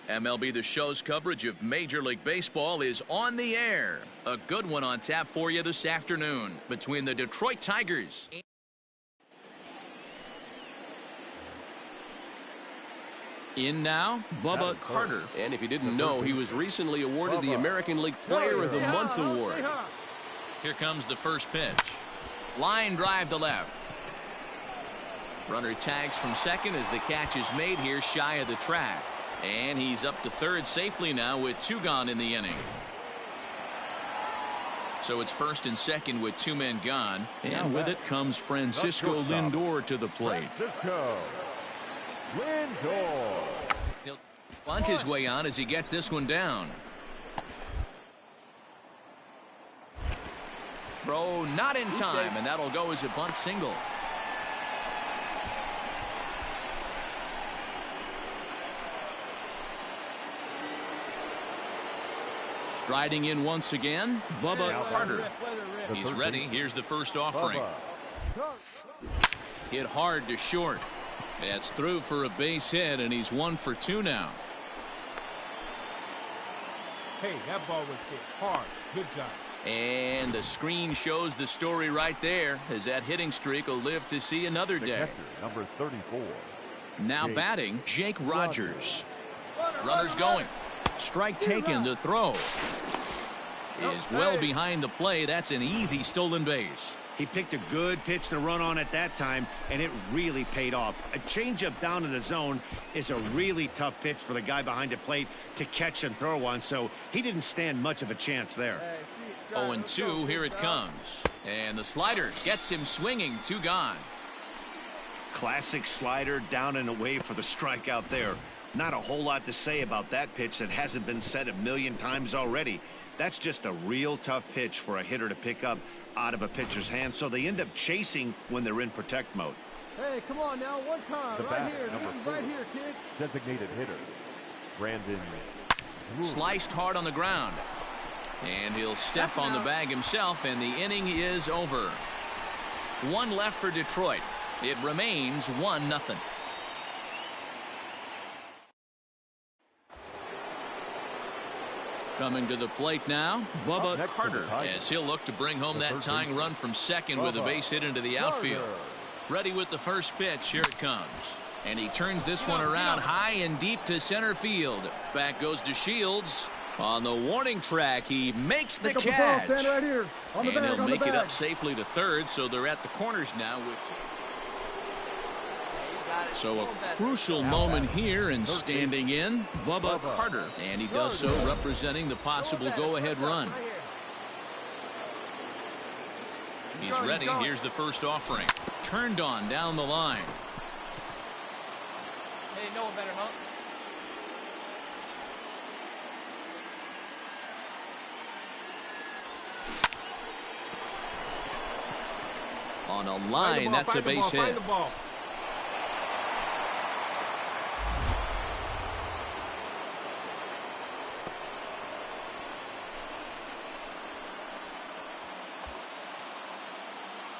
MLB The Show's coverage of Major League Baseball is on the air. A good one on tap for you this afternoon between the Detroit Tigers. In now, Bubba Carter. And if you didn't know, he was recently awarded the American League Player of the Month award. Here comes the first pitch. Line drive to left. Runner tags from second as the catch is made here shy of the track. And he's up to third safely now with 2 gone in the inning. So it's first and second with 2 men gone. And with it comes Francisco Lindor to the plate. Francisco Lindor. He'll bunt his way on as he gets this one down. Throw not in time, and that'll go as a bunt single. Striding in once again, Bubba Carter. He's ready. Here's the first offering. Hit hard to short. That's through for a base hit, and he's 1 for 2 now. Hey, that ball was hit hard. Good job. And the screen shows the story right there, as that hitting streak will live to see another day. Number 34. Now batting, Jake Rogers. Runners going. Strike taken. The throw is well behind the play. That's an easy stolen base. He picked a good pitch to run on at that time, and it really paid off. A changeup down in the zone is a really tough pitch for the guy behind the plate to catch and throw on, so he didn't stand much of a chance there. 0-2, here it comes. And the slider gets him swinging, 2 gone. Classic slider down and away for the strikeout there. Not a whole lot to say about that pitch that hasn't been said a million times already. That's just a real tough pitch for a hitter to pick up out of a pitcher's hand, so they end up chasing when they're in protect mode. Hey, come on now, one time. The Right bat, here, number 4, right here, kid. designated hitter, Brandon Drury. Sliced hard on the ground. And he'll step on the bag himself, and the inning is over. One left for Detroit. It remains 1-0. Coming to the plate now, Bubba Carter, as he'll look to bring home that tying run from second with a base hit into the outfield. Ready with the first pitch. Here it comes. And he turns this one around high and deep to center field. Back goes to Shields. On the warning track, he makes the catch. Right here. On the and bag, he'll make it up safely to third, so they're at the corners now. So a crucial moment here, and standing in, Bubba Carter. And he does so representing the possible go-ahead run. He's ready. Here's the first offering. Turned on down the line. Hey, no one better, huh? On a line, that's a base hit.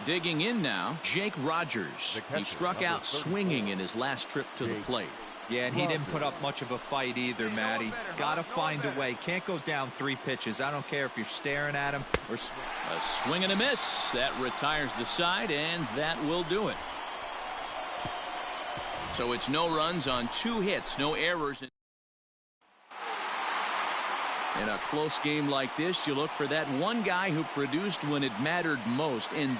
Digging in now, Jake Rogers. He struck out swinging in his last trip to the plate. Yeah, and he didn't put up much of a fight either, Matty. Got to find a way. Can't go down 3 pitches. I don't care if you're staring at him or... A swing and a miss. That retires the side, and that will do it. So it's no runs on 2 hits, no errors. In a close game like this, you look for that one guy who produced when it mattered most. And